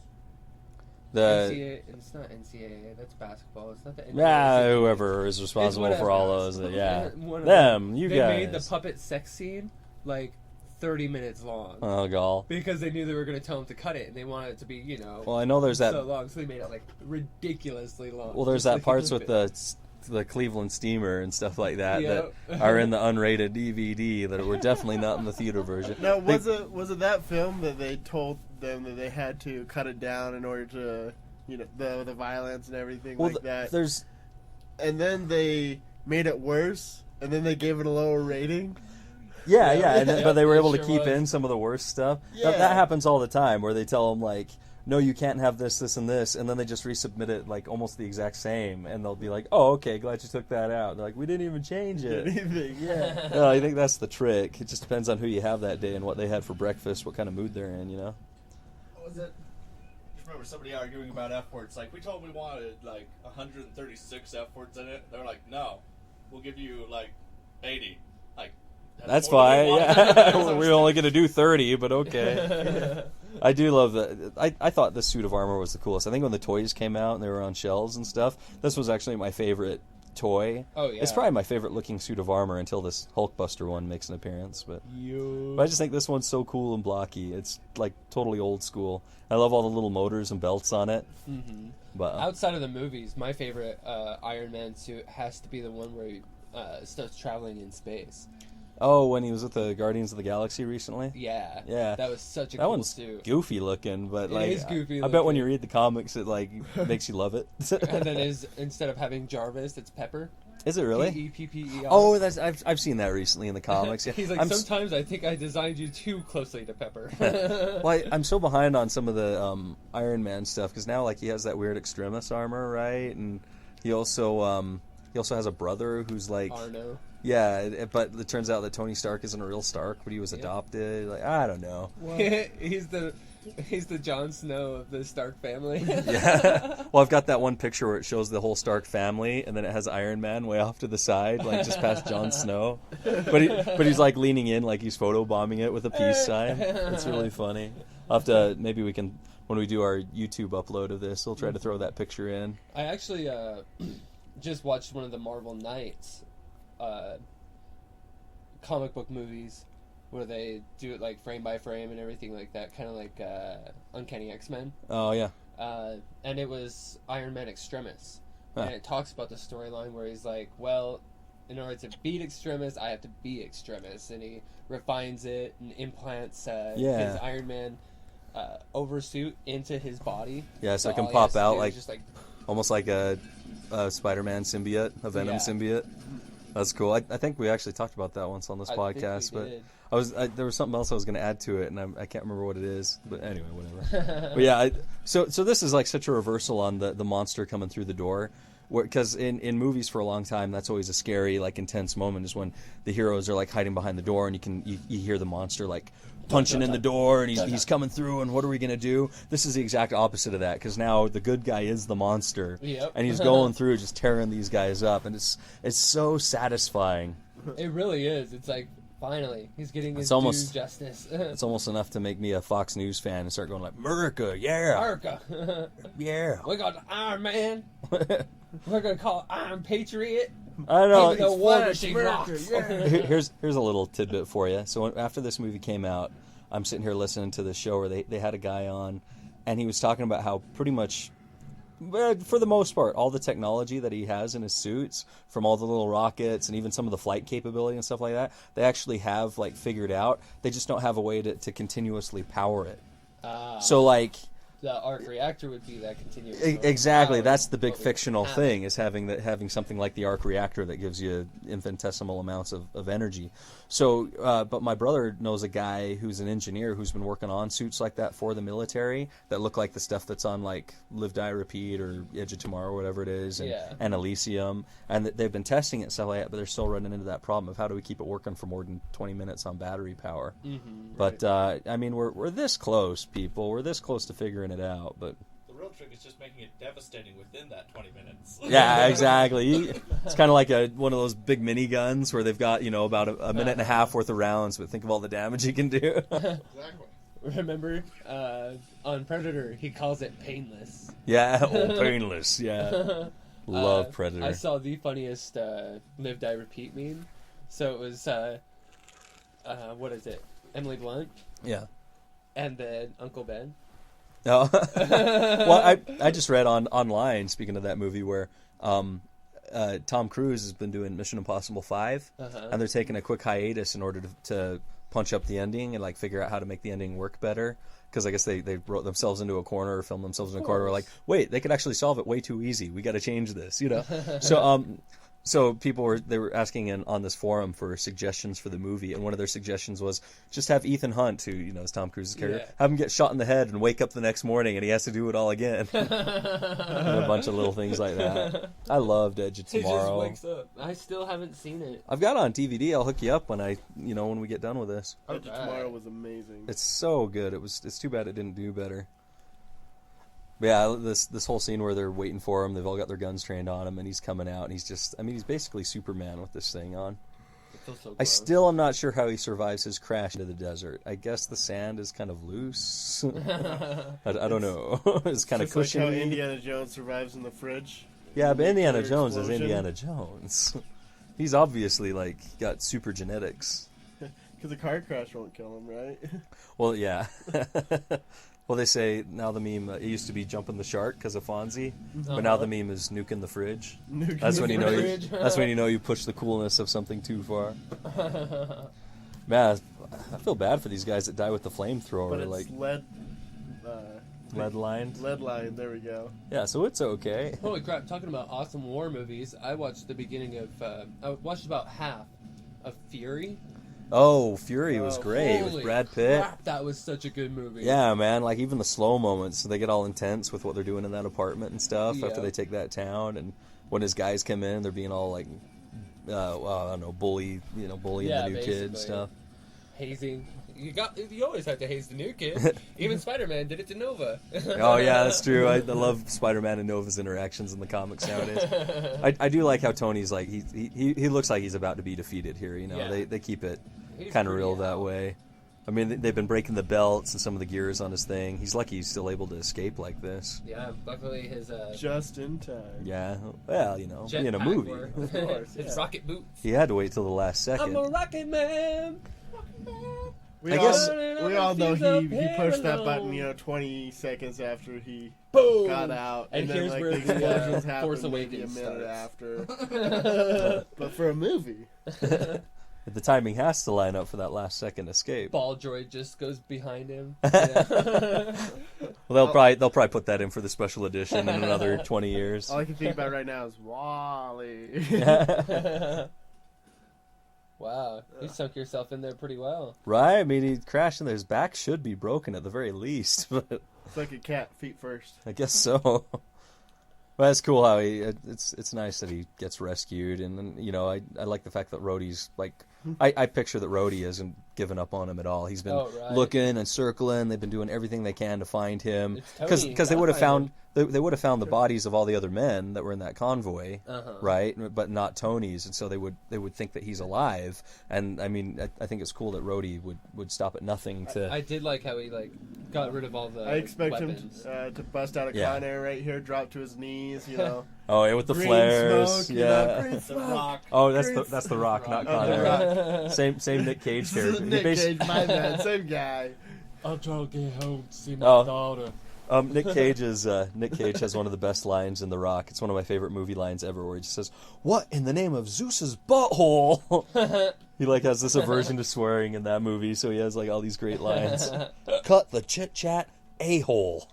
The NCAA? It's not NCAA. That's basketball. It's not the NCAA. yeah, whoever is responsible It's for all whatever. those. Yeah, One of them. You they guys. made the puppet sex scene like 30 minutes long Oh, gall. because they knew they were going to tell them to cut it, and they wanted it to be, you know, Well, I know there's that. so long, so they made it like ridiculously long. Well, there's Just that like a parts little with bit. the Cleveland Steamer and stuff like that Yep. that are in the unrated DVD that were definitely not in the theater version. Now, They- was it that film that they told them that they had to cut it down in order to, you know, the violence and everything well, like that? there's And then they made it worse, and then they gave it a lower rating. yeah, Yeah. and but they were It able to sure keep was. in some of the worst stuff. Yeah. That happens all the time where they tell them like, no, you can't have this, this, and this, and then they just resubmit it like almost the exact same, and they'll be like, oh, okay, glad you took that out. They're like, we didn't even change it. Anything, yeah. No, I think that's the trick. It just depends on who you have that day and what they had for breakfast, what kind of mood they're in, you know? What was it? I just remember somebody arguing about F words. Like, we told them we wanted like 136 F words in it. They were like, no, we'll give you like 80. Like, That's more than fine, we wanted. yeah. We're only going to do 30, but okay. I do love that. I thought this suit of armor was the coolest. I think when the toys came out and they were on shelves and stuff, this was actually my favorite toy. Oh, yeah. It's probably my favorite looking suit of armor until this Hulkbuster one makes an appearance. But I just think this one's so cool and blocky. It's like totally old school. I love all the little motors and belts on it. Mhm. But Outside of the movies, my favorite Iron Man suit has to be the one where he starts traveling in space. oh, when he was with the Guardians of the Galaxy recently. Yeah. Yeah. That was such a That cool one's suit. goofy looking, but It like is goofy I bet when looking. you read the comics, it like makes you love it. And then instead of having Jarvis, it's Pepper. Is it really? P-E-P-P-E-R. Oh, that's I've seen that recently in the comics. Yeah. He's like, I'm sometimes I think I designed you too closely to Pepper. I'm so behind on some of the Iron Man stuff because now like he has that weird Extremis armor, right? And he also has a brother who's like Arno. yeah, but it turns out that Tony Stark isn't a real Stark, but he was Yep. adopted. Like I don't know. He's the Jon Snow of the Stark family. Yeah. Well, I've got that one picture where it shows the whole Stark family, and then it has Iron Man way off to the side, like just past Jon Snow. But he's like leaning in, like he's photobombing it with a peace sign. It's really funny. I'll have to maybe we can when we do our YouTube upload of this, we'll try to throw that picture in. I actually just watched one of the Marvel Knights comic book movies where they do it like frame by frame and everything like that, kind of like Uncanny X-Men. Oh yeah. and it was Iron Man Extremis. Huh. And it talks about the storyline where he's like, well, in order to beat Extremis, I have to be Extremis. And he refines it and implants his Iron Man oversuit into his body. Yeah, so it can all he has pop to out do like, is just like almost like a Spider-Man symbiote, a Venom symbiote. That's cool. I think we actually talked about that once on this podcast, but there was something else I was going to add to it, and I can't remember what it is. But anyway, whatever. But yeah, so this is like such a reversal on the monster coming through the door, because in movies for a long time that's always a scary, like, intense moment is when the heroes are like hiding behind the door, and you hear the monster like punching in the door, and he's coming through, and what are we going to do? This is the exact opposite of that, because now the good guy is the monster, and he's going through just tearing these guys up, and it's so satisfying. It really is. It's like, finally, he's getting his due justice. It's almost enough to make me a Fox News fan and start going like, America, yeah! America! Yeah! We got the Iron Man! We're going to call it Iron Patriot! I know. The war machine rocks. Here's a little tidbit for you. So after this movie came out, I'm sitting here listening to the show where they had a guy on, and he was talking about how pretty much, for the most part, all the technology that he has in his suits, from all the little rockets and even some of the flight capability and stuff like that, they actually have like figured out. They just don't have a way to continuously power it. So like, the arc reactor would be that continuous. Exactly, that's the big fictional thing, is having something like the arc reactor that gives you infinitesimal amounts of energy. So, but my brother knows a guy who's an engineer who's been working on suits like that for the military that look like the stuff that's on like Live, Die, Repeat or Edge of Tomorrow, or whatever it is, and Elysium, and they've been testing it and stuff like that, but they're still running into that problem of how do we keep it working for more than 20 minutes on battery power. But I mean, we're this close, people. We're this close to figuring it out, but the real trick is just making it devastating within that 20 minutes. Yeah, exactly. It's kind of like one of those big mini guns where they've got, about a minute and a half worth of rounds, but think of all the damage you can do. Exactly. Remember, on Predator, he calls it painless. Yeah, painless. Yeah, love Predator. I saw the funniest Live, Die, Repeat meme. So it was what is it? Emily Blunt. Yeah. And then Uncle Ben. Oh. Well, I just read online, speaking of that movie, where Tom Cruise has been doing Mission Impossible 5, and they're taking a quick hiatus in order to punch up the ending and like figure out how to make the ending work better. Because I guess they wrote themselves into a corner or filmed themselves in a corner. We're like, wait, they could actually solve it way too easy. We got to change this, So people were asking on this forum for suggestions for the movie, and one of their suggestions was just have Ethan Hunt, who is Tom Cruise's character, have him get shot in the head and wake up the next morning, and he has to do it all again. And a bunch of little things like that. I loved Edge of Tomorrow. He just wakes up. I still haven't seen it. I've got it on DVD. I'll hook you up when when we get done with this. Edge of Tomorrow was amazing. It's so good. It's too bad it didn't do better. But yeah, this whole scene where they're waiting for him, they've all got their guns trained on him, and he's coming out, and he's basically Superman with this thing on. It feels so gross. I still am not sure how he survives his crash into the desert. I guess the sand is kind of loose. I don't know. It's kind of cushiony. Like how Indiana Jones survives in the fridge. Yeah, but Indiana Jones is Indiana Jones. He's obviously got super genetics. Because a car crash won't kill him, right? Well, yeah. Well, they say now the meme, it used to be jumping the shark because of Fonzie, but now the meme is nuking the fridge. That's when you know you push the coolness of something too far. Man, I feel bad for these guys that die with the flamethrower. But it's lead lined. Lead lined, there we go. Yeah, so it's okay. Holy crap, talking about awesome war movies, I watched the beginning of, I watched about half of Fury. Oh, Fury was great with Brad Pitt. Crap, that was such a good movie. Yeah, man, even the slow moments, they get all intense with what they're doing in that apartment and stuff after they take that town, and when his guys come in, they're being all I don't know, bullying the new kid and stuff. Hazing. You always have to haze the new kid. Even Spider-Man did it to Nova. Oh yeah, that's true. I love Spider-Man and Nova's interactions in the comics nowadays. I do like how Tony's he looks like he's about to be defeated here. They keep it kind of real that way. I mean, they've been breaking the belts and some of the gears on his thing. He's lucky he's still able to escape like this. Yeah, luckily his just in time. Yeah, well, in a movie, of course, his rocket boots. He had to wait till the last second. I'm a rocket man. We I all, guess- we all know he pushed that button, 20 seconds after he Boom! got out, And then here's like where the the explosions Force happened maybe a Awakens minute starts. after. But for a movie, The timing has to line up for that last second escape. Ball droid just goes behind him. Yeah. Well, they'll probably put that in for the special edition in another 20 years. all I can think about right now is Wally. Wow, you sunk yourself in there pretty well. Right? I mean, he crashed and his back should be broken at the very least, but It's like a cat, feet first. I guess so. But it's cool how it's nice that he gets rescued, and I like the fact that Rhodey's like, I picture that Rhodey hasn't given up on him at all. He's been looking and circling. They've been doing everything they can to find him, because they would have found they would have found the bodies of all the other men that were in that convoy, right? But not Tony's, and so they would think that he's alive. And I mean, I think it's cool that Rhodey would stop at nothing to. I did like how he got rid of all the. I expect weapons. him to bust out a Con Air right here, drop to his knees, Oh, yeah, with the green flares, smoke, yeah. green smoke. Rock. Oh, that's the Rock, not Con The Air. Rock. Same Nick Cage This is character. Nick Cage, my bad, same guy. I'm trying to get home to see my Oh. daughter. Nick Cage has one of the best lines in The Rock. It's one of my favorite movie lines ever, where he just says, "What in the name of Zeus's butthole?" He has this aversion to swearing in that movie, so he has all these great lines. Cut the chit chat, a-hole.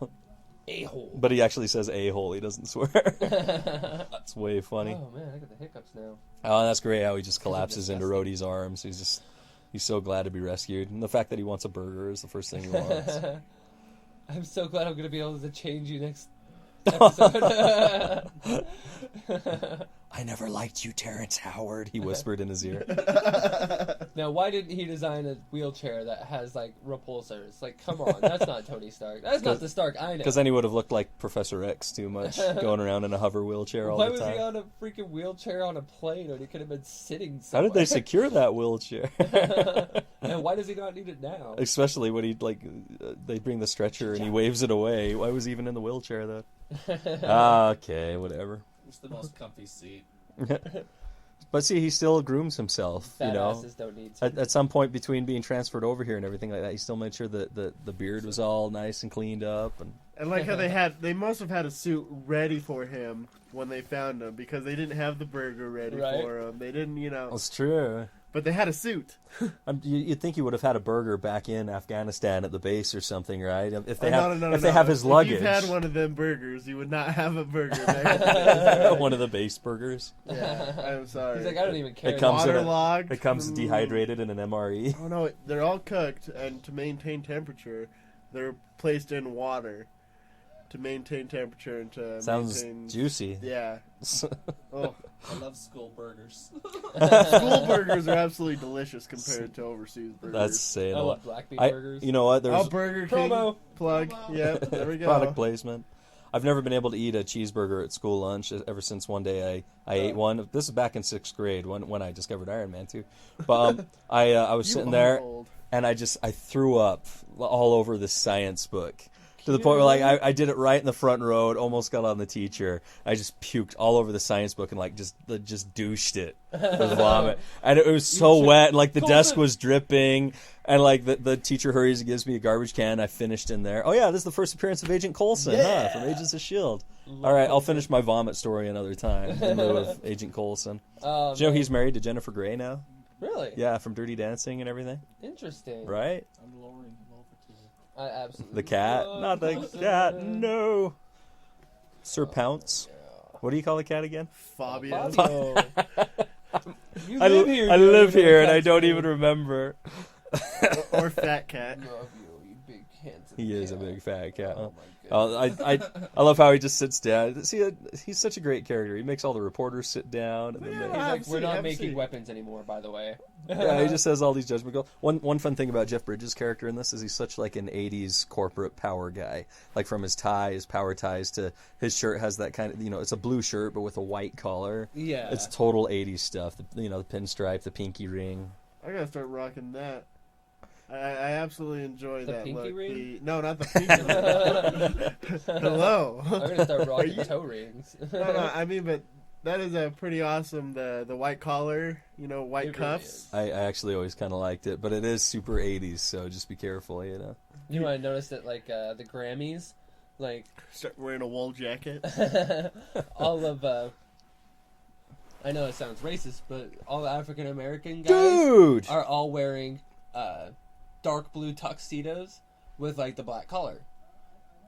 A-hole. But he actually says a-hole. He doesn't swear. That's way funny. Oh man, I got the hiccups now. Oh, that's great how he just collapses into Rhodey's arms. He's so glad to be rescued, and the fact that he wants a burger is the first thing he wants. I'm so glad I'm going to be able to change you next episode. I never liked you, Terrence Howard, he whispered in his ear. Now, why didn't he design a wheelchair that has repulsors? Come on, that's not Tony Stark. That's not the Stark I know. Because then he would have looked like Professor X too much, going around in a hover wheelchair all Why the time. was he on a freaking wheelchair on a plane when he could have been sitting How somewhere? did they secure that wheelchair? And why does he not need it now? Especially when they bring the stretcher and he waves it away. Why was he even in the wheelchair then? Okay, whatever. It's the most comfy seat. But see, he still grooms himself, Badasses don't need to. At some point between being transferred over here and everything like that, he still made sure that the beard was all nice and cleaned up. And like how they must have had a suit ready for him when they found him, because they didn't have the burger ready for him. They didn't, That's true. But they had a suit. You'd think he would have had a burger back in Afghanistan at the base or something, right? If they No, they have his luggage, If you've had one of them burgers, you would not have a burger back one of the base burgers. Yeah, I'm sorry. He's like, I don't even care. It comes in Waterlogged. It comes dehydrated in an MRE. Oh no, they're all cooked, and to maintain temperature, they're placed in water to maintain temperature and to Sounds maintain... juicy. Yeah. Oh, I love school burgers. school burgers are absolutely delicious compared to overseas burgers. That's saying I a lot. love black bean burgers. You know what? There's Burger King Promo. plug. Yep, there we go. product placement. I've never been able to eat a cheeseburger at school lunch ever since one day I ate one. This is back in 6th grade when I discovered Iron Man too. But I was sitting there and I threw up all over this science book. To the point where I did it right in the front row. It almost got on the teacher. I just puked all over the science book and just douched it with vomit. And it was so wet. And the desk was dripping. And the teacher hurries and gives me a garbage can. I finished in there. Oh yeah, this is the first appearance of Agent Coulson, from Agents of S.H.I.E.L.D. All right, I'll finish my vomit story another time in lieu of Agent Coulson. Do you know he's married to Jennifer Grey now? Really? Yeah, from Dirty Dancing and everything. Interesting. Right? I'm lowering him over to you. I absolutely. The cat, not the cat. No. Sir Pounce. What do you call the cat again? Fabio. Fabio. You I live here. live you know here and I cat's don't name. even remember. or Fat Cat. Love you big handsome. He is a cat. big fat cat. Oh my goodness. I love how he just sits down. See, he's such a great character. He makes all the reporters sit down, and then He's they, like, we're not Have making seen. weapons anymore, by the way. yeah, he just says all these judgment calls. One fun thing about Jeff Bridges' character in this is he's such an '80s corporate power guy. From his tie, his power ties to his shirt has that kind of it's a blue shirt but with a white collar. Yeah. It's total '80s stuff. The pinstripe, the pinky ring. I gotta start rocking that. I absolutely enjoy The that pinky look. ring? No, not the pinky ring. Hello. I'm gonna start Are rocking you- toe rings. No, I mean, but That is a pretty awesome. The white collar, white It really cuffs. is. I actually always kind of liked it, but it is super 80s, so just be careful, you know. You know, I noticed that like the Grammys, like Start wearing a wool jacket. all of I know it sounds racist, but all the African American guys Dude! are all wearing dark blue tuxedos with like the black collar.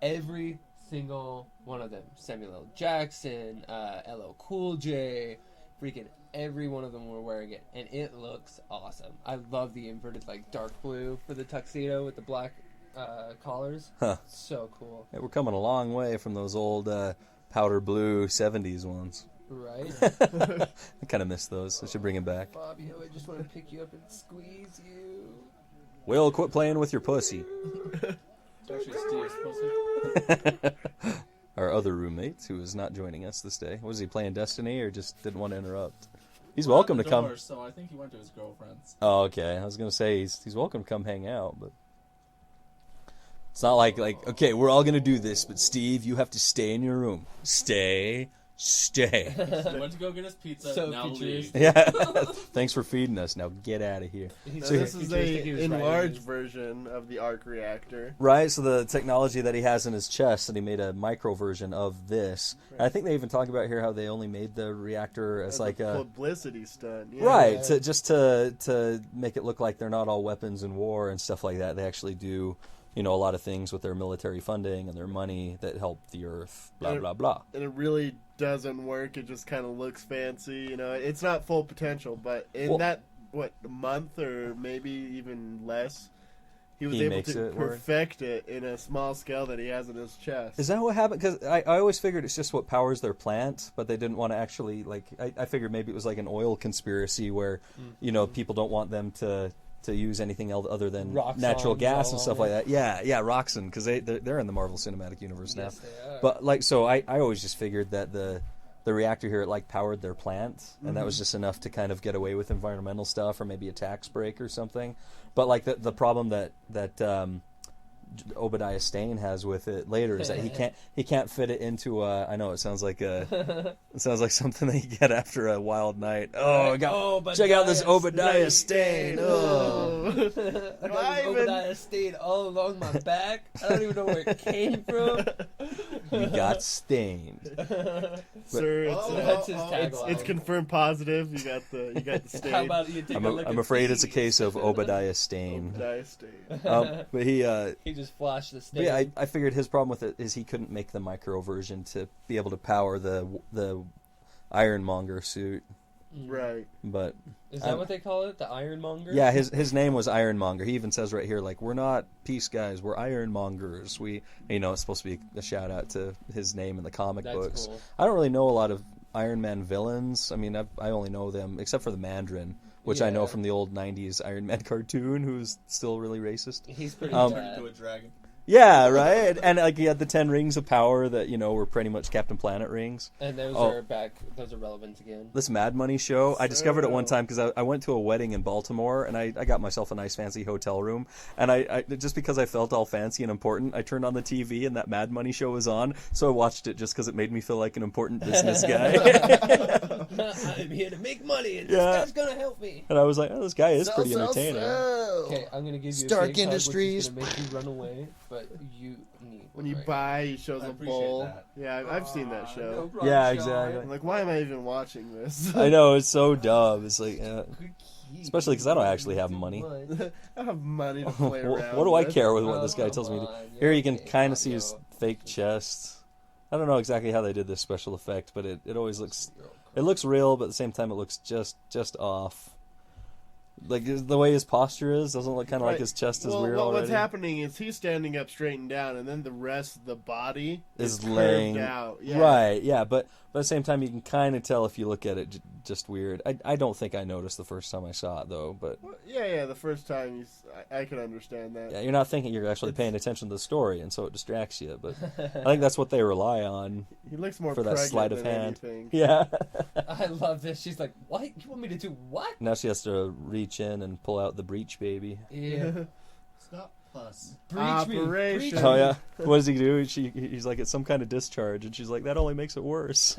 Every single one of them. Samuel L. Jackson, LL Cool J, freaking every one of them were wearing it, and it looks awesome. I love the inverted like dark blue for the tuxedo with the black collars. Huh. So cool. Hey, we're coming a long way from those old powder blue 70s ones. Right? I kind of miss those. I should bring them back. Bobby, I just want to pick you up and squeeze you. Will, quit playing with your pussy. It's actually Steve's pussy. Our other roommate, who is not joining us this day. Was he playing Destiny or just didn't want to interrupt? He's We're welcome at to the come. door, So I think he went to his girlfriend's. Oh, okay. I was gonna say he's welcome to come hang out, but it's not like okay, we're all gonna do this, but Steve, you have to stay in your room. Stay. He went to go get his pizza. So now leave. futuristic. Yeah. Thanks for feeding us. Now get out of here. Now, So this is futuristic, he a was writing enlarged his- version of the arc reactor. Right, so the technology that he has in his chest, and he made a micro version of this. And I think they even talk about here how they only made the reactor as like a a publicity stunt. Yeah. right Yeah. to make it look like they're not all weapons in war and stuff like that. They actually do, a lot of things with their military funding and their money that help the Earth. Blah Yeah. blah blah. And it really doesn't work. It just kind of looks fancy. It's not full potential, but in Well- a month or maybe even less, he was He able makes to it work. perfect it in a small scale that he has in his chest. Is that what happened? Because I always figured it's just what powers their plant, but they didn't want to actually I figured maybe it was like an oil conspiracy where people don't want them to use anything else other than Roxxon's natural gas and all stuff on like that. Yeah, Roxxon, because they're in the Marvel Cinematic Universe now. Yes, they are. But so I always just figured that the reactor here it powered their plant, and that was just enough to kind of get away with environmental stuff or maybe a tax break or something. But the problem that Obadiah Stane has with it later is that he can't fit it into I know it sounds like something that you get after a wild night. Check out this Obadiah Stane. Oh. I got Obadiah Stane all along my back. I don't even know where it came from. You got stained. Sir, That's his tagline. it's confirmed positive. You got the stain. How about you take a look I'm at afraid it's a these? case of Obadiah Stane. Obadiah stain. But he He just flashed the but stain. yeah, I figured his problem with it is he couldn't make the micro version to be able to power the Ironmonger suit. Right. But Is that what they call it? The Ironmonger? yeah, his name was Ironmonger. He even says right here, we're not peace guys, we're Ironmongers. It's supposed to be a shout out to his name in the comic That's books. cool. I don't really know a lot of Iron Man villains. I mean, I only know them except for the Mandarin, which I know Yeah. from the old '90s Iron Man cartoon, who's still really racist. He's pretty Um, Turned bad. into a dragon. Yeah, right. And he had the 10 rings of power that were pretty much Captain Planet rings. And those Oh. are back. Those are relevant again. This Mad Money show, I discovered it one So- time because I went to a wedding in Baltimore and I got myself a nice fancy hotel room, and I just because I felt all fancy and important, I turned on the TV and that Mad Money show was on, so I watched it just because it made me feel like an important business guy. I'm here to make money, and Yeah. this guy's gonna help me. And I was like, oh, this guy is Sell, pretty sell, entertaining. sell. Okay, I'm gonna give you Stark a big Industries. hug, which is gonna make you run away, but you need. When you right. buy, he shows I a appreciate bowl. that. Yeah, I've seen that No show. problem, Yeah, Sean. exactly. I'm like, why am I even watching this? I know, it's so dumb. It's like, Cookie. especially 'cause I don't actually have money. I don't have money to play around. what do I with. care with what Oh, this guy tells me to do? come on, Here you're you can okay, kind of see Fabio. his fake chest. I don't know exactly how they did this special effect, but it always looks it looks real, but at the same time it looks just off. Like the way his posture is doesn't look kind of like Right. his chest is Well, weird what's already. happening is he's standing up straight and down, and then the rest of the body Is curved laying out. Yeah. Right, yeah, but at the same time you can kind of tell if you look at it just weird. I don't think I noticed the first time I saw it though, but Well, yeah. The first time, I can understand that. yeah, you're not thinking you're actually paying attention to the story, and so it distracts you. But I think that's what they rely on. He looks more For that pregnant sleight of than hand. anything. Yeah. I love this. She's like, "What? You want me to do what?" Now she has to reach in and pull out the breech baby. Yeah. Stop fuss. Breach me. Operation. Breach Oh me. yeah. What does he do? He's like, it's some kind of discharge, and she's like, that only makes it worse.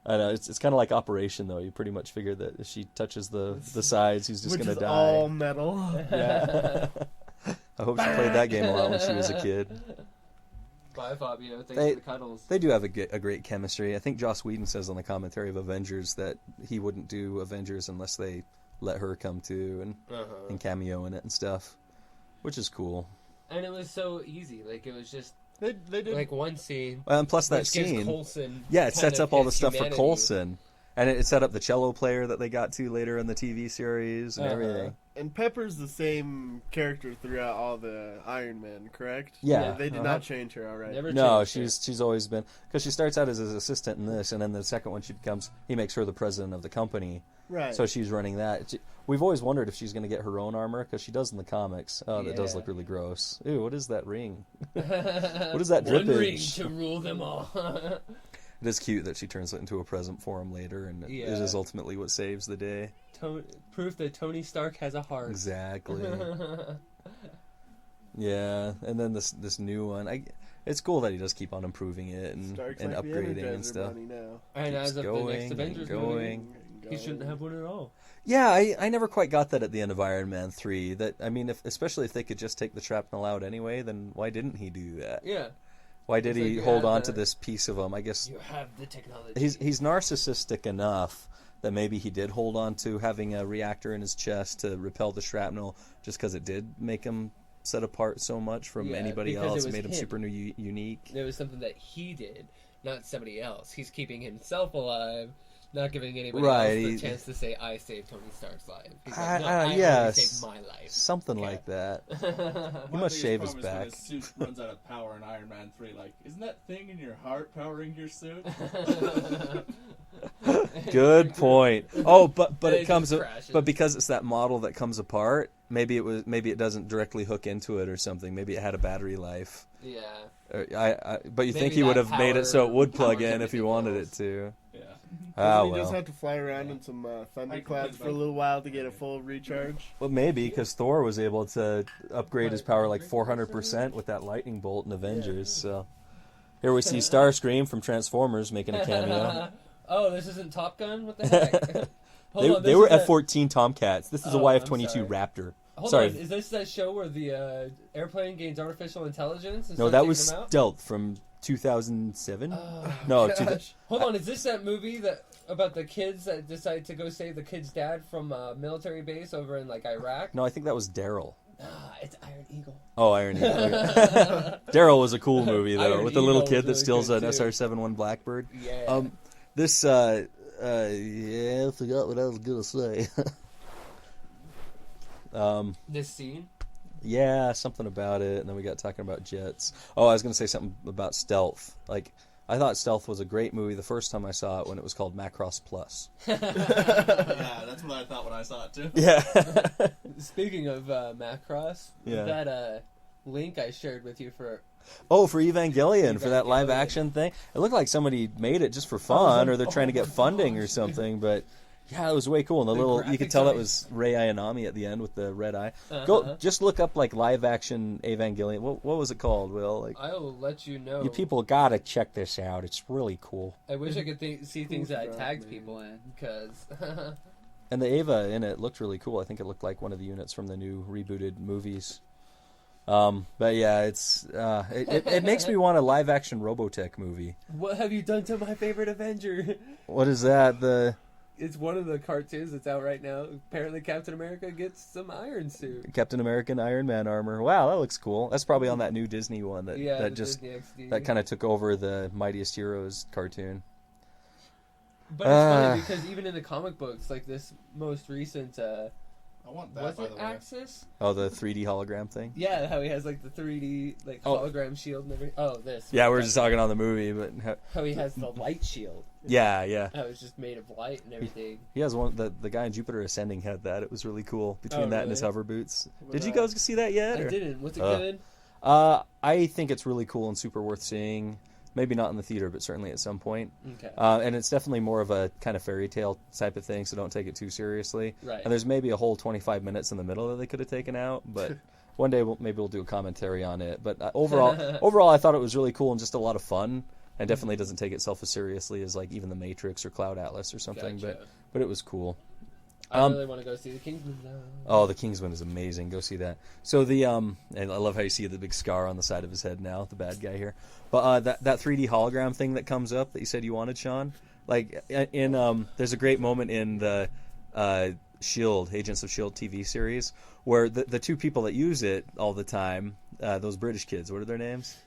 I know it's kind of like Operation though. You pretty much figure that if she touches the sides, he's just Which gonna is die. all metal. Yeah. I hope she played that game a lot when she was a kid. Bye, Fabio. Thanks They- for the cuddles. They do have a great chemistry. I think Joss Whedon says on the commentary of Avengers that he wouldn't do Avengers unless they let her come too and cameo in it and stuff, which is cool. And it was so easy. Like, it was just They did. like one scene. And plus that Which gives scene, Coulson yeah, it kind sets of up all the his stuff humanity. for Coulson, and it set up the cello player that they got to later in the TV series and everything. And Pepper's the same character throughout all the Iron Man, correct? Yeah. They did not change her, all right. Never No, changed it. she's always been, because she starts out as his assistant in this, and then the second one he makes her the president of the company. Right. So she's running that. We've always wondered if she's going to get her own armor, because she does in the comics. Oh, that does Yeah. look really gross. Ew, what is that ring? What is that drippage? One ring to rule them all. It is cute that she turns it into a present for him later, and it is ultimately what saves the day. Proof that Tony Stark has a heart. Exactly. Yeah, and then this new one. It's cool that he does keep on improving it and Stark's and like the upgrading Energizer and stuff. Bunny now. And Keeps as of the going next and Avengers going. movie, he shouldn't have one at all. Yeah, I never quite got that at the end of Iron Man 3. That I mean, especially if they could just take the shrapnel out anyway, then why didn't he do that? Yeah. Why did It's he like, hold yeah, on to the- this piece of him? I guess You have the technology. he's narcissistic enough that maybe he did hold on to having a reactor in his chest to repel the shrapnel, just because it did make him set apart so much from Yeah, anybody because it else. It was made him him. super unique. It was something that he did, not somebody else. He's keeping himself alive, not giving anybody Right, else he- the chance to say, I saved Tony Stark's life. He's I- like, no, I- I yeah, only s- saved my life. Something like that. He My must biggest shave his problem is when back. his suit runs out of power in Iron Man 3. Like, isn't that thing in your heart powering your suit? Good point. Oh, but It it comes, just crashes. but because it's that model that comes apart, maybe it doesn't directly hook into it or something. Maybe it had a battery life. Yeah. But you think Maybe he would that have made it so it would plug powers in if he everything wanted else. it to. Yeah. Ah, Doesn't he just well. have to fly around in some thunderclouds for a like- little while to get a full recharge? Well, maybe because Thor was able to upgrade his power like 400% with that lightning bolt in Avengers. So here we see Starscream from Transformers making a cameo. Oh, this isn't Top Gun? What the heck? Hold on, They this were is a- F-14 Tomcats. This is a Oh, I'm YF-22 sorry. Raptor. Hold Sorry. on, is this that show where the airplane gains artificial intelligence? And No, starts that taking was them out? Stealth from 2007. Oh, No, gosh. Hold on, is this that movie that about the kids that decide to go save the kid's dad from a military base over in like Iraq? No, I think that was Daryl. Ah, it's Iron Eagle. Oh, Iron Eagle. Daryl was a cool movie though, Iron with the little Eagle kid was that really steals good, an too. SR-71 Blackbird. Yeah. This yeah, I forgot what I was gonna say. This scene. Yeah, something about it, and then we got talking about jets. Oh, I was gonna say something about Stealth. Like, I thought Stealth was a great movie the first time I saw it when it was called Macross Plus. Yeah, that's what I thought when I saw it too. Yeah. Speaking of Macross, Yeah. that link I shared with you for Oh, for Evangelion, for that live Evangelion. action thing. It looked like somebody made it just for fun, or they're trying to get funding or something. But yeah, it was way cool. And the little, you could graphics tell on that it. was Rei Ayanami at the end with the red eye. Go, just look up like live action Evangelion. What was it called, Will? Like, I will let you know. you people gotta check this out. It's really cool. I wish I could see things that I crap, tagged man. people in because And the Ava in it looked really cool. I think it looked like one of the units from the new rebooted movies. But yeah, it makes me want a live action Robotech movie. what have you done to my favorite Avenger? What is that? It's one of the cartoons that's out right now. Apparently, Captain America gets some iron suit. Captain American Iron Man armor. Wow, that looks cool. That's probably on that new Disney one that Yeah, that the just Disney XD. that kind of took over the Mightiest Heroes cartoon. But it's funny because even in the comic books, like this most recent, I want that, was by it the way. Axis? Oh, the 3D hologram thing. Yeah, how he has like the 3D like Oh. hologram shield and everything. Oh, this. Yeah, we're just talking on the movie, but How he has the light shield. yeah. How it's just made of light and everything. He has one. The guy in Jupiter Ascending had that. It was really cool. Between Oh, that and his really? hover boots. Did you guys see that yet? I or- didn't. Was it Uh, good? I think it's really cool and super worth seeing. Maybe not in the theater, but certainly at some point. Okay. And it's definitely more of a kind of fairy tale type of thing, so don't take it too seriously. Right. And there's maybe a whole 25 minutes in the middle that they could have taken out, but one day maybe we'll do a commentary on it. But overall, I thought it was really cool and just a lot of fun. and definitely doesn't take itself as seriously as like even the Matrix or Cloud Atlas or something. Gotcha. But it was cool. I really want to go see the Kingsman now. Oh, the Kingsman is amazing. Go see that. So the and I love how you see the big scar on the side of his head now, the bad guy here. But that 3D hologram thing that comes up that you said you wanted, Sean, like in there's a great moment in the Shield, Agents of Shield TV series where the two people that use it all the time, those British kids, what are their names?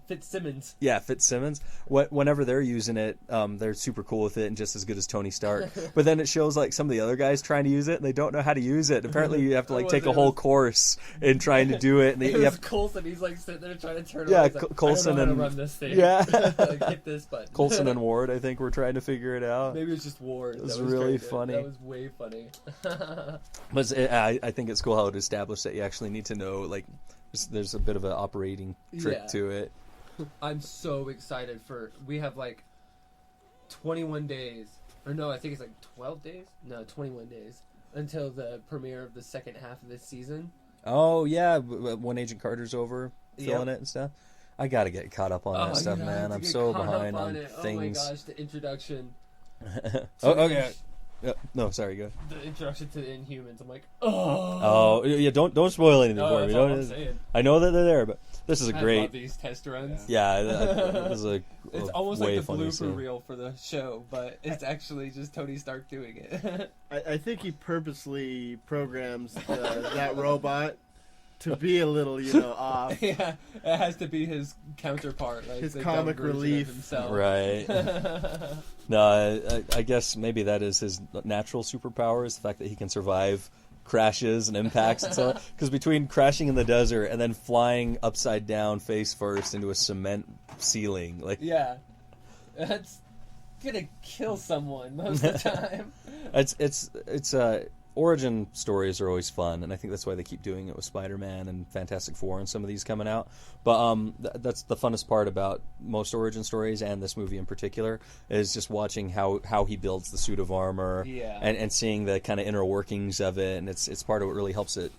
Fitzsimmons. Yeah, Fitzsimmons. Whenever they're using it, they're super cool with it and just as good as Tony Stark. But then it shows like some of the other guys trying to use it and they don't know how to use it. Apparently, you have to like take a whole course in trying to do it. And It was Coulson. He's like sitting there trying to turn. Yeah, He's like, Coulson I don't know and how to run this thing. yeah, like, hit this button. Coulson and Ward, I think, were trying to figure it out. Maybe it was just Ward. It was That really great, funny. That was way funny. But I think it's cool how it established that you actually need to know like there's a bit of an operating trick to it. I'm so excited we have like 21 days, or no, I think it's like 12 days? No, 21 days until the premiere of the second half of this season. Oh, yeah, when Agent Carter's over filling it and stuff. I gotta get caught up on that stuff, man. I'm so behind on things. Oh my gosh, the introduction. Okay. No, sorry, go. The introduction to the Inhumans, I'm like, oh yeah, don't spoil anything for me. That's all I'm saying. I know that they're there, but this is a I great. love these test runs. Yeah, this is It's almost way like the funny blooper scene. reel for the show, but it's actually just Tony Stark doing it. I think he purposely programs that robot to be a little, off. Yeah, it has to be his counterpart, like His the comic dumb version of relief. himself. Right. No, I guess maybe that is his natural superpower, is the fact that he can survive crashes and impacts and so on. Because between crashing in the desert and then flying upside down face first into a cement ceiling, like Yeah, that's gonna kill someone most of the time. it's origin stories are always fun, and I think that's why they keep doing it with Spider-Man and Fantastic Four and some of these coming out. But that's the funnest part about most origin stories, and this movie in particular, is just watching how he builds the suit of armor, Yeah. and seeing the kind of inner workings of it, and it's part of what really helps it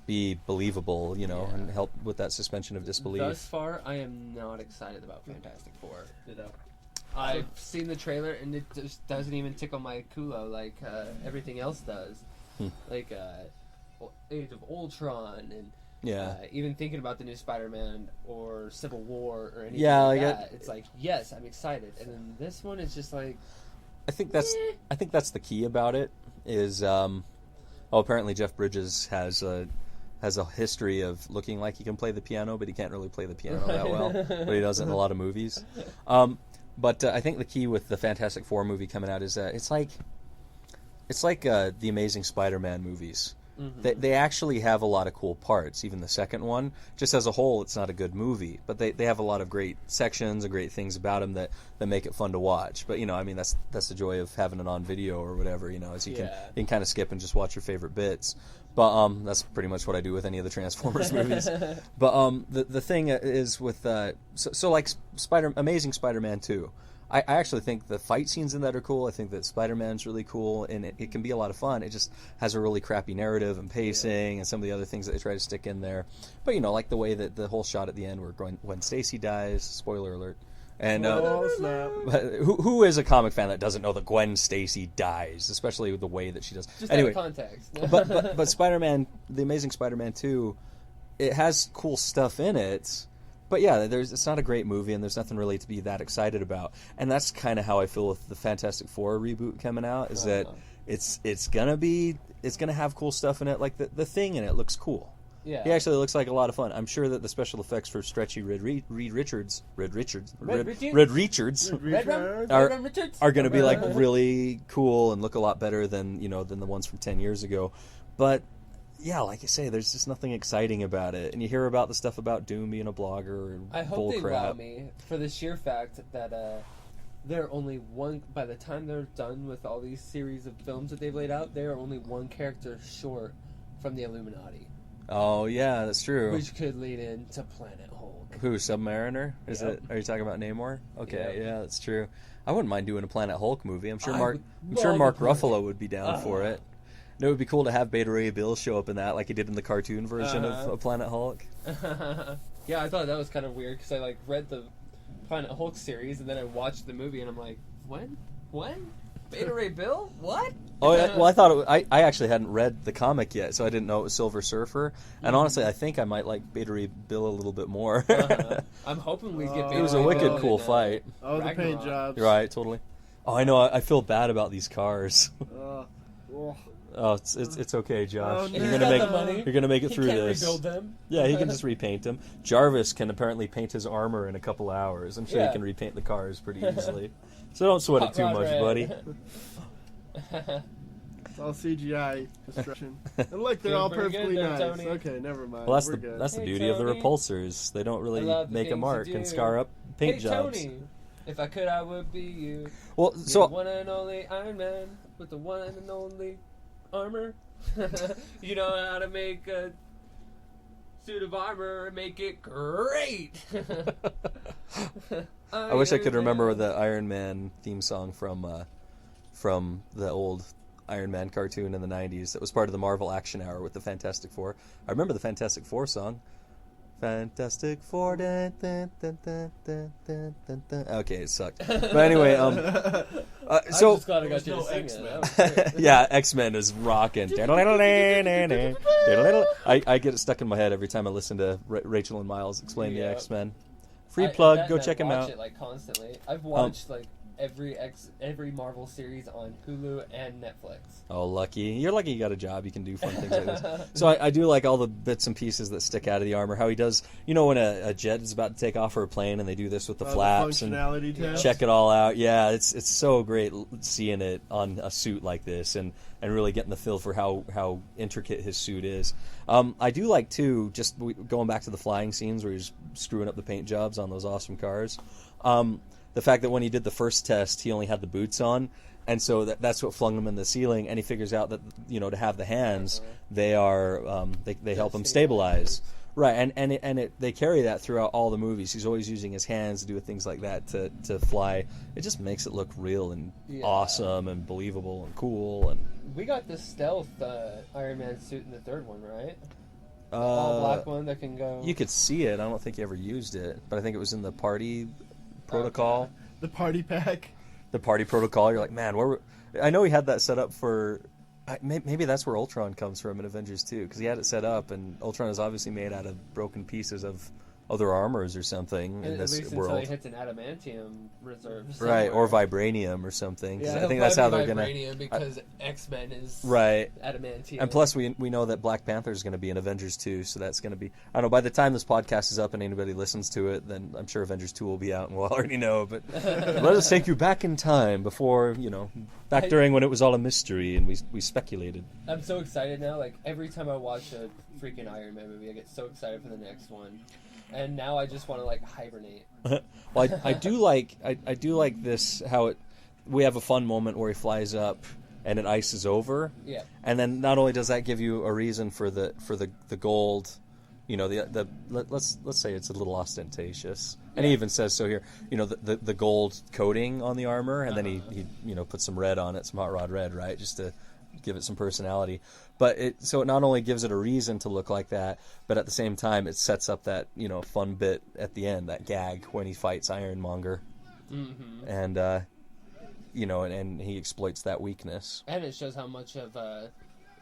be believable, and help with that suspension of disbelief. Thus far, I am not excited about Fantastic Four. Ditto. I've seen the trailer, and it just doesn't even tickle my culo like everything else does. Like Age of Ultron, and even thinking about the new Spider-Man or Civil War or anything like that. It's like, yes, I'm excited. And then this one is just like... I think that's the key about it, is apparently Jeff Bridges has a history of looking like he can play the piano, but he can't really play the piano that well. But he does it in a lot of movies. But I think the key with the Fantastic Four movie coming out is that it's like the Amazing Spider-Man movies. Mm-hmm. They actually have a lot of cool parts. Even the second one, just as a whole, it's not a good movie, but they have a lot of great sections and great things about them that make it fun to watch. But that's the joy of having it on video or whatever. Is you can kind of skip and just watch your favorite bits. But that's pretty much what I do with any of the Transformers movies. But the thing is with so like Amazing Spider-Man 2. I actually think the fight scenes in that are cool. I think that Spider-Man's really cool, and it can be a lot of fun. It just has a really crappy narrative and pacing and some of the other things that they try to stick in there. But, like the way that the whole shot at the end where Gwen Stacy dies, spoiler alert. And Snap. but who is a comic fan that doesn't know that Gwen Stacy dies, especially with the way that she does? Just anyway, out of context. but Spider-Man, the Amazing Spider-Man 2, it has cool stuff in it. But yeah, it's not a great movie, and there's nothing really to be that excited about. And that's kind of how I feel with the Fantastic Four reboot coming out. Is that it's gonna have cool stuff in it, like the Thing in it looks cool. Yeah, he actually looks like a lot of fun. I'm sure that the special effects for stretchy Red Richards are going to be like really cool and look a lot better than the ones from 10 years ago. But yeah, like I say, there's just nothing exciting about it. And you hear about the stuff about Doom being a blogger and I hope bull they crap. wow me for the sheer fact that they're only one. By the time they're done with all these series of films that they've laid out, they are only one character short from the Illuminati. Oh yeah, that's true. Which could lead into Planet Hulk. Who, Submariner? Is Yep. it? Are you talking about Namor? Okay, Yep. yeah, that's true. I wouldn't mind doing a Planet Hulk movie. I'm sure I Mark would love Mark a Planet- Ruffalo would be down for it. And it would be cool to have Beta Ray Bill show up in that, like he did in the cartoon version of Planet Hulk. Yeah, I thought that was kind of weird because I read the Planet Hulk series, and then I watched the movie, and I'm like, when? Beta Ray Bill? What? Oh, yeah, well, I thought I actually hadn't read the comic yet, so I didn't know it was Silver Surfer. And honestly, I think I might like Beta Ray Bill a little bit more. I'm hoping we get. It was a Ray wicked Bill cool in, fight. Oh, the paint Ragnarok. jobs. You're right, totally. Oh, I know. I feel bad about these cars. Oh. Oh, it's okay, Josh. Oh, no. You're He's gonna got the money. make it He through can't this. rebuild them. Yeah, he can just repaint them. Jarvis can apparently paint his armor in a couple hours. I'm sure Yeah. he can repaint the cars pretty easily. So don't sweat it Hot too rod much, red. buddy. It's all CGI destruction. And look, they're Doing all pretty perfectly good there, nice. Tony. Okay, never mind. Well, We're good. that's the Hey, beauty of the Tony. repulsors. They don't I really love the make a things mark you and do. scar up paint Hey, jobs. Tony, if I could, I would be you. Well, You're so the one and only Iron Man with the one and only armor. You know how to make a suit of armor and make it great. I wish I could Iron remember Man. the Iron Man theme song from the old Iron Man cartoon in the 90s. That was part of the Marvel Action Hour with the Fantastic Four. I remember the Fantastic Four song. Fantastic Four. Dun, dun, dun, dun, dun, dun, dun, dun. Okay, it sucked. But anyway, I'm so just glad I got There you was to no sing X-Men. it. That was great. yeah, X-Men is rocking. I get it stuck in my head every time I listen to Rachel and Miles explain the Yeah. X-Men. Free plug, that go and I check them watch out. It, like, constantly. I've watched like every Marvel series on Hulu and Netflix. Oh, lucky. You're lucky you got a job. You can do fun things like this. So I do like all the bits and pieces that stick out of the armor. How he does, you know, when a jet is about to take off for a plane and they do this with the flaps and functionality test. check it all out. Yeah, it's so great seeing it on a suit like this and really getting the feel for how intricate his suit is. I do like, too, just going back to the flying scenes where he's screwing up the paint jobs on those awesome cars. The fact that when he did the first test, he only had the boots on, and so that's what flung him in the ceiling. And he figures out that, you know, to have the hands, they are they help him stabilize, right? And they carry that throughout all the movies. He's always using his hands to do things like that to fly. It just makes it look real and awesome and believable and cool. And We got the stealth Iron Man suit in the third one, right? The all black one that can go. you could see it. I don't think he ever used it, but I think it was in the party protocol. The party pack. The party protocol. You're like, man, I know he had that set up for. Maybe that's where Ultron comes from in Avengers 2, because he had it set up, and Ultron is obviously made out of broken pieces of other armors or something in At this least until he world, hits an adamantium reserve. right? Or somewhere. vibranium or something. 'Cause Yeah, I he'll think that's how probably they're be gonna. vibranium because X-Men is Right. adamantium. And plus, we know that Black Panther is going to be in Avengers 2, so that's going to be... I don't know, by the time this podcast is up and anybody listens to it, then I'm sure Avengers 2 will be out and we'll already know, but let us take you back in time before, you know, back during when it was all a mystery and we speculated. I'm so excited now. Like every time I watch a freaking Iron Man movie, I get so excited for the next one. And now I just want to like hibernate. Well, I do like this, how we have a fun moment where he flies up and it ices over. Yeah. And then not only does that give you a reason for the gold, you know, let's say it's a little ostentatious. And he even says so here, you know, the gold coating on the armor, and then he you know, puts some red on it, some hot rod red, right, just to give it some personality. But it not only gives it a reason to look like that, but at the same time it sets up that, you know, fun bit at the end, that gag when he fights Ironmonger. Mm-hmm. And you know, and he exploits that weakness. And it shows how much of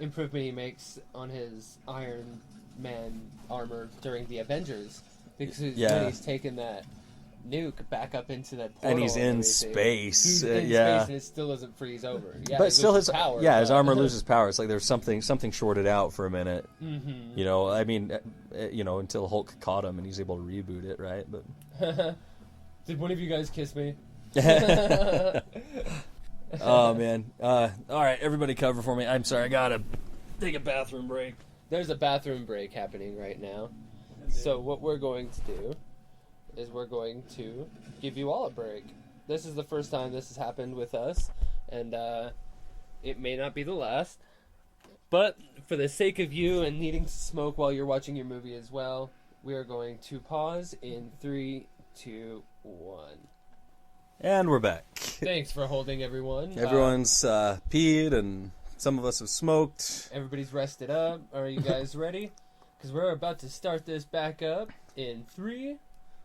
improvement he makes on his Iron Man armor during the Avengers, because when he's taken that nuke back up into that portal And he's in everything, space. He's in yeah. space and it still doesn't freeze over. Yeah, But he still, loses his power. his but- armor loses power. It's like there's something shorted out for a minute. Mm-hmm. You know, I mean, you know, until Hulk caught him and he's able to reboot it, right? But Did one of you guys kiss me? oh man! All right, everybody, cover for me. I'm sorry, I gotta take a bathroom break. There's a bathroom break happening right now. So what we're going to do is we're going to give you all a break. This is the first time this has happened with us, and it may not be the last. But for the sake of you and needing to smoke while you're watching your movie as well, we are going to pause in 3, 2, 1. And we're back. Thanks for holding, everyone. Everyone's peed, and some of us have smoked. Everybody's rested up. Are you guys ready? Because we're about to start this back up in 3,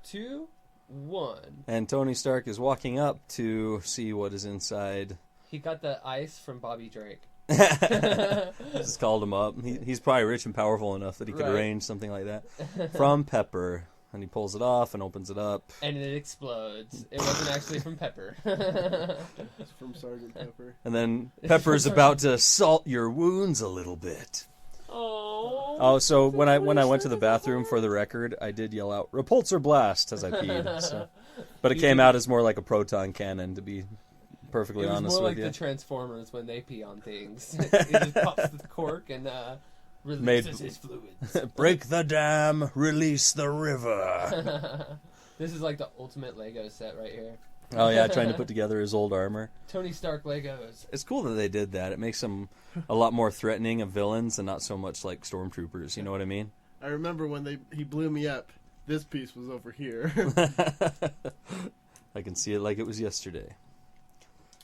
2, one. And Tony Stark is walking up to see what is inside. He got the ice from Bobby Drake. Just called him up. He's probably rich and powerful enough that he could arrange something like that. From Pepper. And he pulls it off and opens it up. And it explodes. It wasn't actually from Pepper. It's from Sergeant Pepper. And then Pepper's about to salt your wounds a little bit. Oh, so when I went to the bathroom, for the record, I did yell out "Repulsor Blast" as I peed. So. But it came out as more like a proton cannon, to be perfectly honest with you. It was more like the Transformers when they pee on things. It just pops the cork and releases his fluids. Break the dam, release the river. This is like the ultimate Lego set right here. Oh yeah, trying to put together his old armor. Tony Stark Legos. It's cool that they did that. It makes them a lot more threatening of villains and not so much like stormtroopers. You know what I mean? I remember when he blew me up. This piece was over here. I can see it like it was yesterday.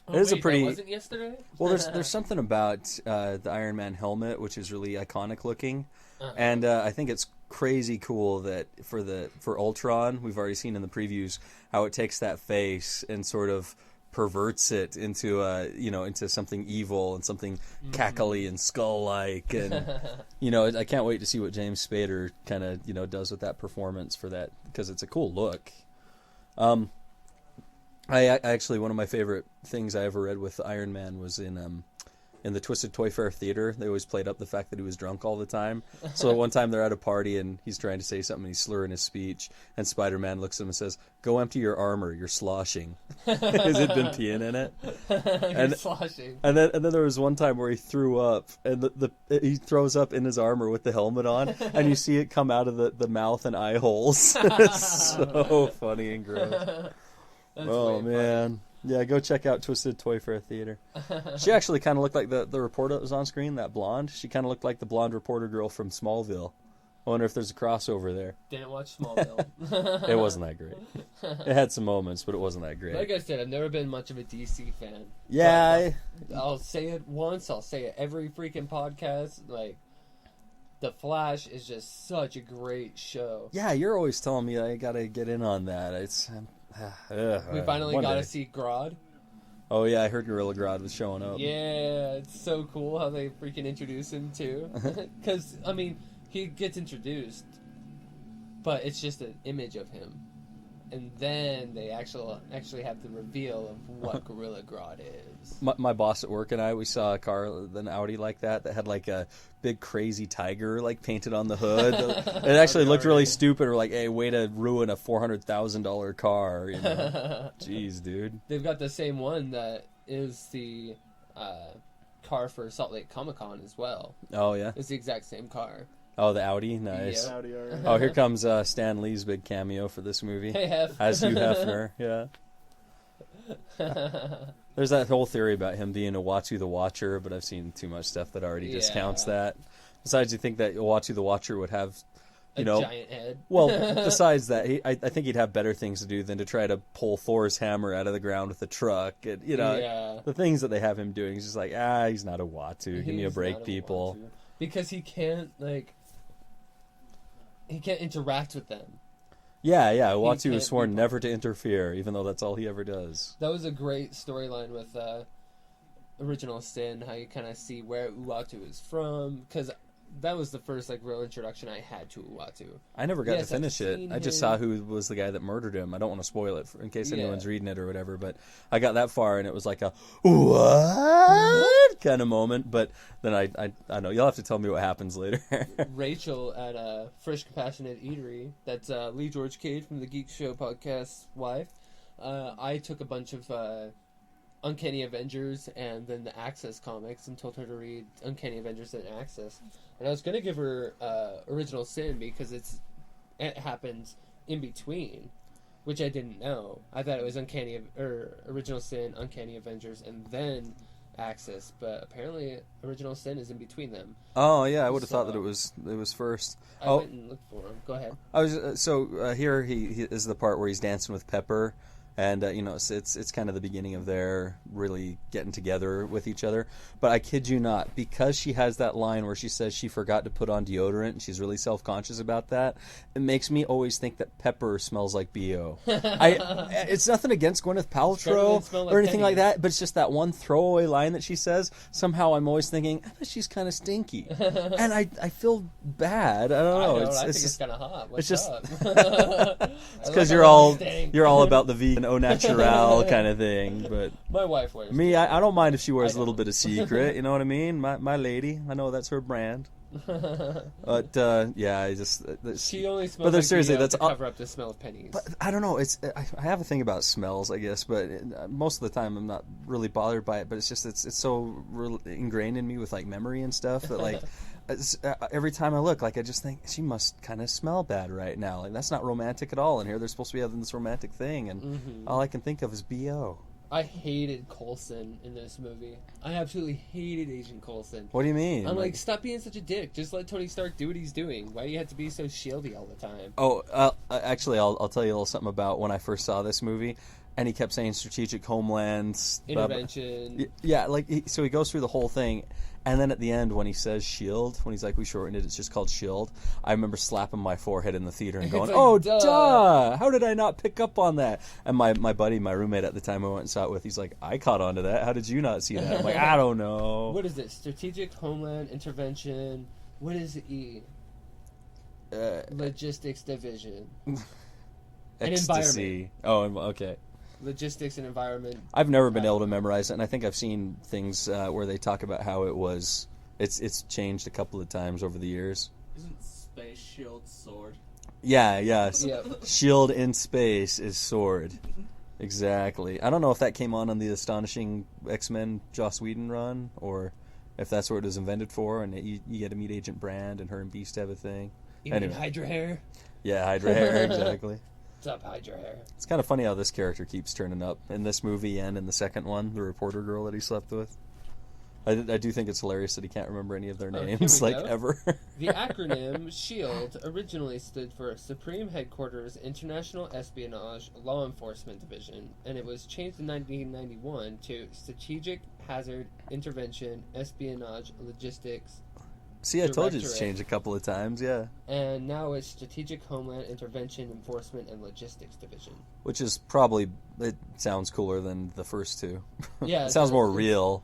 Oh, it is wait, a pretty. That wasn't yesterday? Well, there's something about the Iron Man helmet which is really iconic looking, Uh-huh. and I think it's crazy cool that for Ultron, we've already seen in the previews how it takes that face and sort of perverts it into into something evil and something cackly and skull-like, and I can't wait to see what James Spader kind of does with that performance for that, because it's a cool look. I actually, one of my favorite things I ever read with Iron Man was in the Twisted Toy Fair Theater. They always played up the fact that he was drunk all the time. So one time they're at a party and he's trying to say something and he's slurring his speech, and Spider-Man looks at him and says, "Go empty your armor, you're sloshing." Because he'd been peeing in it. You're sloshing. And then there was one time where he threw up, and he throws up in his armor with the helmet on, and you see it come out of the mouth and eye holes. It's so funny and gross. Oh man, yeah, go check out Twisted Toy Fair Theater. She actually kind of looked like the reporter that was on screen, that blonde. She kind of looked like the blonde reporter girl from Smallville. I wonder if there's a crossover there. Didn't watch Smallville. It wasn't that great. It had some moments, but it wasn't that great. Like I said, I've never been much of a DC fan. Yeah, I'll say it once. I'll say it every freaking podcast. Like, The Flash is just such a great show. yeah, you're always telling me I gotta get in on that. It's We finally one got day. to see Grodd. Oh yeah, I heard Gorilla Grodd was showing up. Yeah, it's so cool how they freaking introduce him too. Because I mean, he gets introduced, but it's just an image of him, and then they actually have the reveal of what Gorilla Grodd is. My boss at work and I, we saw a car, an Audi like that had like a big crazy tiger like painted on the hood. It actually looked really stupid. We're like, hey, way to ruin a $400,000 car. Jeez, dude. They've got the same one that is the car for Salt Lake Comic-Con as well. Oh yeah. It's the exact same car. Oh, the Audi, nice. Yep. Howdy, alright. Oh, here comes Stan Lee's big cameo for this movie. Hey, Hef. As Hugh Hefner, yeah. There's that whole theory about him being Uatu the Watcher, but I've seen too much stuff that already discounts that. Besides, you think that Uatu the Watcher would have, a giant head. Well, besides that, I think he'd have better things to do than to try to pull Thor's hammer out of the ground with a truck. And, Yeah. the things that they have him doing is just like, he's not a Uatu. Give me a He's break, not a people. Uatu. Because he can't interact with them. Yeah. Uatu can't was sworn be- never to interfere, even though that's all he ever does. That was a great storyline with Original Sin, how you kind of see where Uatu is from, because that was the first real introduction I had to Uatu. I never got to Yes, I've finish it. seen I just him. saw who was the guy that murdered him. I don't want to spoil it in case Yeah. anyone's reading it or whatever, but I got that far and it was like a what kind of moment. But then I know you'll have to tell me what happens later. Rachel at Fresh Compassionate Eatery, that's Lee George Cage from the Geek Show podcast's wife. I took a bunch of Uncanny Avengers and then the Access comics and told her to read Uncanny Avengers and Access. And I was going to give her Original Sin because it happens in between, which I didn't know. I thought it was Original Sin, Uncanny Avengers, and then Access, but apparently Original Sin is in between them. Oh yeah, I would have So- thought that it was first. I went and looked for him. Go ahead. I was here. He is the part where he's dancing with Pepper, And it's kind of the beginning of their really getting together with each other. But I kid you not, because she has that line where she says she forgot to put on deodorant and she's really self-conscious about that, it makes me always think that Pepper smells like BO. It's nothing against Gwyneth Paltrow or anything like that, but it's just that one throwaway line that she says. Somehow I'm always thinking, I bet she's kind of stinky, and I feel bad. I don't know. I think it's kind of hot. What's it's just up? it's because you're all about the vegan au naturel kind of thing. But my wife wears me. I don't mind if she wears a little bit of Secret. You know what I mean? My lady. I know that's her brand. But I just she only smells. But like seriously, to that's cover up the smell of pennies. But I don't know. I have a thing about smells, I guess, but most of the time I'm not really bothered by it. But it's just it's so ingrained in me with like memory and stuff that like every time I look, like I just think she must kind of smell bad right now. Like that's not romantic at all. And here they're supposed to be having this romantic thing, and all I can think of is BO. I hated Coulson in this movie. I absolutely hated Agent Coulson. What do you mean? I'm like, stop being such a dick. Just let Tony Stark do what he's doing. Why do you have to be so shieldy all the time? Oh, actually, I'll tell you a little something about when I first saw this movie. And he kept saying strategic homelands. Intervention. Yeah, so he goes through the whole thing. And then at the end, when he says shield, when he's like, we shortened it, it's just called shield. I remember slapping my forehead in the theater and going, like, duh! How did I not pick up on that? And my buddy, my roommate at the time I went and saw it with, he's like, I caught on to that. How did you not see that? I'm like, I don't know. What is it? Strategic homeland intervention. What is the E? Logistics division. Ecstasy. Oh, okay. Logistics and environment. I've never been able to memorize it, and I think I've seen things where they talk about how it's changed a couple of times over the years. Isn't space shield sword? Yeah. Yep. Shield in space is sword. Exactly. I don't know if that came on the Astonishing X-Men Joss Whedon run, or if that's what it was invented for, and you get to meet Agent Brand, and her and Beast have a thing. You mean Hydra hair? Yeah, Hydra hair, exactly. What's up, Hydra hair? It's kind of funny how this character keeps turning up in this movie and in the second one, the reporter girl that he slept with. I do think it's hilarious that he can't remember any of their names, ever. The acronym SHIELD originally stood for Supreme Headquarters International Espionage Law Enforcement Division, and it was changed in 1991 to Strategic Hazard Intervention Espionage Logistics. See, I told you it's changed a couple of times, yeah. And now it's Strategic Homeland Intervention Enforcement and Logistics Division. Which is probably, it sounds cooler than the first two. Yeah. It sounds more real.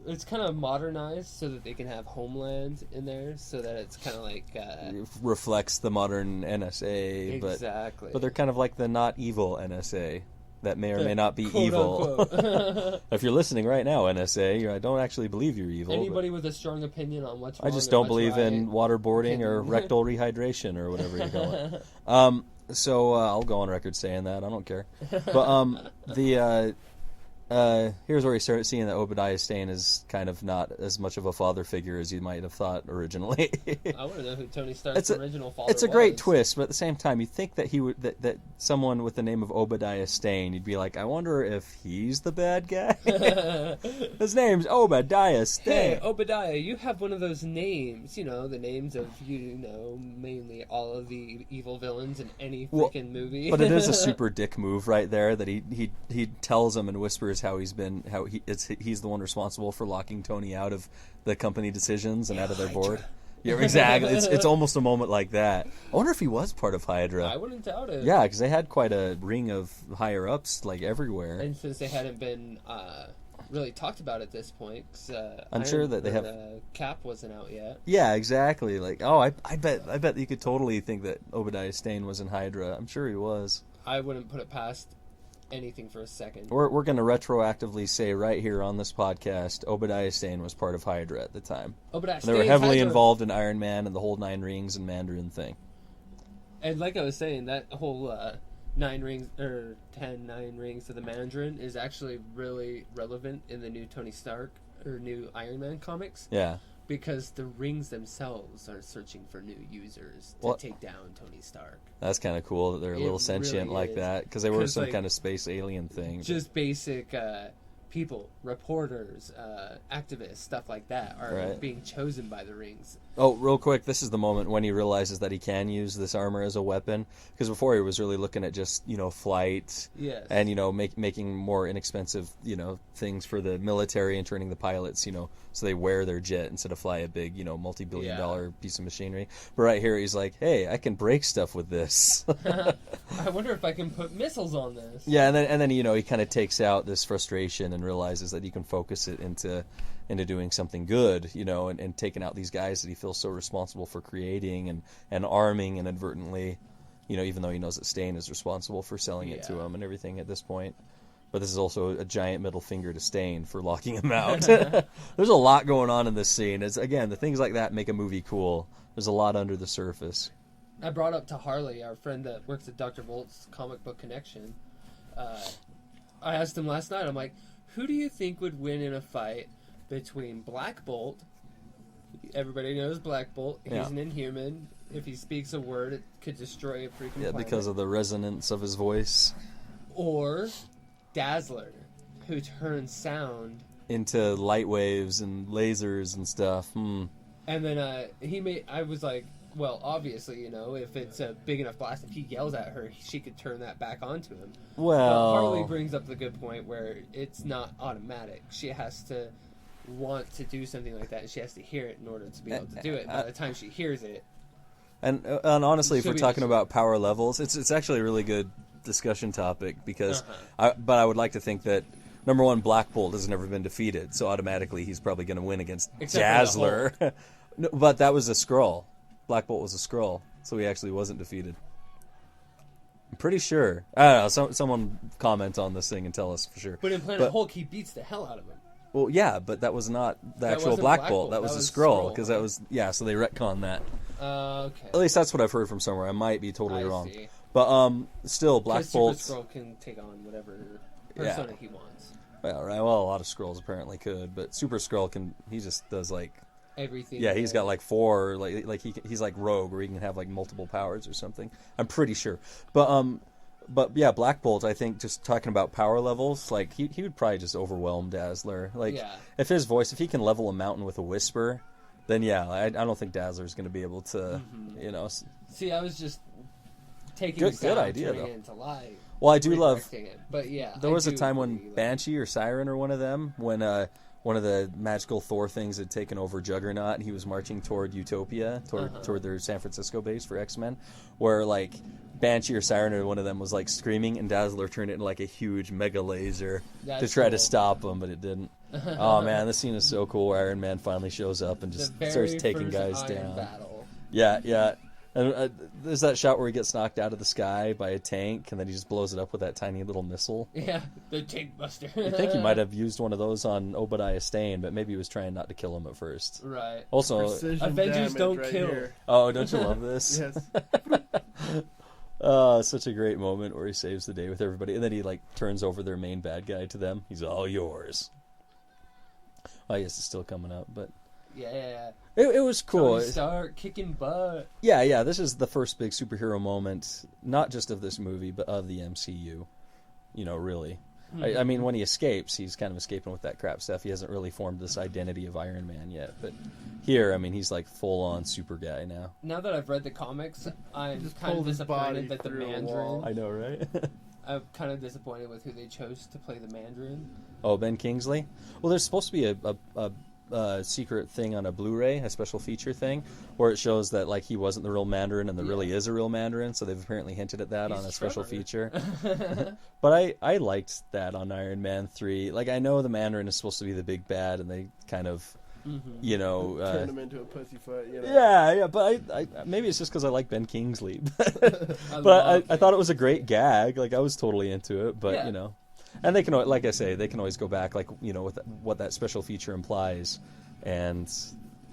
It's kind of modernized so that they can have Homeland in there, so that it's kind of like... it reflects the modern NSA, exactly. but they're kind of like the not evil NSA. That may or may not be quote, evil. If you're listening right now, NSA, I don't actually believe you're evil. Anybody with a strong opinion on what's wrong, I just don't believe in waterboarding or rectal rehydration or whatever you're going. So I'll go on record saying that. I don't care. But here's where you start seeing that Obadiah Stane is kind of not as much of a father figure as you might have thought originally. I want to know who Tony Stark's original father was. It's a great twist, but at the same time, you'd think that he would that someone with the name of Obadiah Stane, you'd be like, I wonder if he's the bad guy. His name's Obadiah Stane. Hey, Obadiah, you have one of those names, the names of mainly all of the evil villains in any freaking movie. But it is a super dick move right there that he tells him and whispers how he's the one responsible for locking Tony out of the company decisions and out of their board. Yeah, exactly. It's almost a moment like that. I wonder if he was part of Hydra. I wouldn't doubt it. Yeah, because they had quite a ring of higher ups everywhere. And since they hadn't been really talked about at this point, I'm sure that they have. Cap wasn't out yet. Yeah, exactly. I bet you could totally think that Obadiah Stane was in Hydra. I'm sure he was. I wouldn't put it past anything for a second. We're going to retroactively say right here on this podcast, Obadiah Stane was part of Hydra at the time. They were heavily involved in Iron Man and the whole 9 rings and Mandarin thing. And like I was saying, that whole 9 rings or 9 rings to the Mandarin is actually really relevant in the new Tony Stark or new Iron Man comics. Yeah. Because the rings themselves are searching for new users to take down Tony Stark. That's kind of cool that they're a little sentient really like that, because they were some kind of space alien thing. Just basic people, reporters, activists, stuff like that are Right. being chosen by the rings. Oh, real quick, this is the moment when he realizes that he can use this armor as a weapon. Because before he was really looking at just, flight Yes. and, making more inexpensive, things for the military and turning the pilots, so they wear their jet instead of fly a big, multi-billion dollar piece of machinery. But right here, he's like, hey, I can break stuff with this. I wonder if I can put missiles on this. Yeah, and then he kind of takes out this frustration and realizes that he can focus it into doing something good, and taking out these guys that he feels so responsible for creating and arming inadvertently, even though he knows that Stain is responsible for selling it to him and everything at this point. But this is also a giant middle finger to Stain for locking him out. There's a lot going on in this scene. It's, again, the things like that make a movie cool. There's a lot under the surface. I brought up to Harley, our friend that works at Dr. Volt's Comic Book Connection. I asked him last night, I'm like, who do you think would win in a fight between Black Bolt? Everybody knows Black Bolt. He's an Inhuman. If he speaks a word, it could destroy a freaking planet. Because of the resonance of his voice. Or Dazzler, who turns sound into light waves and lasers and stuff. And then I was like, well, obviously, if it's a big enough blast, if he yells at her, she could turn that back onto him. Well, but Harley brings up the good point where it's not automatic. She has to want to do something like that, and she has to hear it in order to be able to do it. By the time she hears it, and honestly, if she'll we're be talking destroyed. about power levels, it's actually a really good discussion topic because, but I would like to think that. Number one, Black Bolt has never been defeated, so automatically he's probably going to win against Except Dazzler. No, but that was a Skrull. Black Bolt was a Skrull, so he actually wasn't defeated. I'm pretty sure. I don't know. Someone comment on this thing and tell us for sure. But in Planet Hulk, he beats the hell out of him. Well, yeah, but that was not the That actual wasn't Black Black Bolt. Bolt. That was That a was Skrull, Skrull. because that was so they retconned that. Okay. At least that's what I've heard from somewhere. I might be totally I wrong. see. But still, Black 'Cause Bolt. Super Skrull can take on whatever persona he wants. Well, right. Well, a lot of Skrulls apparently could, but Super Skrull can. He just does like. Everything. Yeah, he's got like 4. He's like Rogue, where he can have like multiple powers or something. I'm pretty sure. But yeah, Black Bolt. I think just talking about power levels, like he would probably just overwhelm Dazzler. Like if if he can level a mountain with a whisper, then I don't think Dazzler's going to be able to. See, I was just taking Good sound, idea, turning though. it into light. Well, I do love. Redirecting it. But There was a time agree, when Banshee or Siren or one of them, when one of the magical Thor things had taken over Juggernaut, and he was marching toward Utopia, toward their San Francisco base for X-Men, where like Banshee or Siren or one of them was like screaming, and Dazzler turned it into like a huge mega laser to try to stop him, but it didn't. Oh man, this scene is so cool. Where Iron Man finally shows up and just starts taking guys down. Battle. Yeah. And there's that shot where he gets knocked out of the sky by a tank, and then he just blows it up with that tiny little missile. Yeah, the tank buster. I think he might have used one of those on Obadiah Stane, but maybe he was trying not to kill him at first. Right. Also, Precision Avengers damage don't right kill. here. oh, don't you love this? Yes. Such a great moment where he saves the day with everybody, and then he like turns over their main bad guy to them. He's all yours. I guess it's still coming up, but Yeah. it was cool. Tony Stark kicking butt. Yeah. This is the first big superhero moment, not just of this movie, but of the MCU. Really. I mean, when he escapes, he's kind of escaping with that crap stuff. He hasn't really formed this identity of Iron Man yet. But here, I mean, he's like full-on super guy now. Now that I've read the comics, I'm Just kind of pulled his body disappointed that the through a wall. Mandarin. I know, right? I'm kind of disappointed with who they chose to play the Mandarin. Oh, Ben Kingsley? Well, there's supposed to be a secret thing on a Blu-ray, a special feature thing, where it shows that like he wasn't the real Mandarin and there really is a real Mandarin. So they've apparently hinted at that on a special feature. But I liked that on Iron Man 3. Like I know the Mandarin is supposed to be the big bad, and they kind of, Turn him into a pussyfoot. Yeah, but I maybe it's just because I like Ben Kingsley. I But I thought it was a great gag. Like I was totally into it. But Yeah. and they can, like I say, they can always go back, like with what that special feature implies, and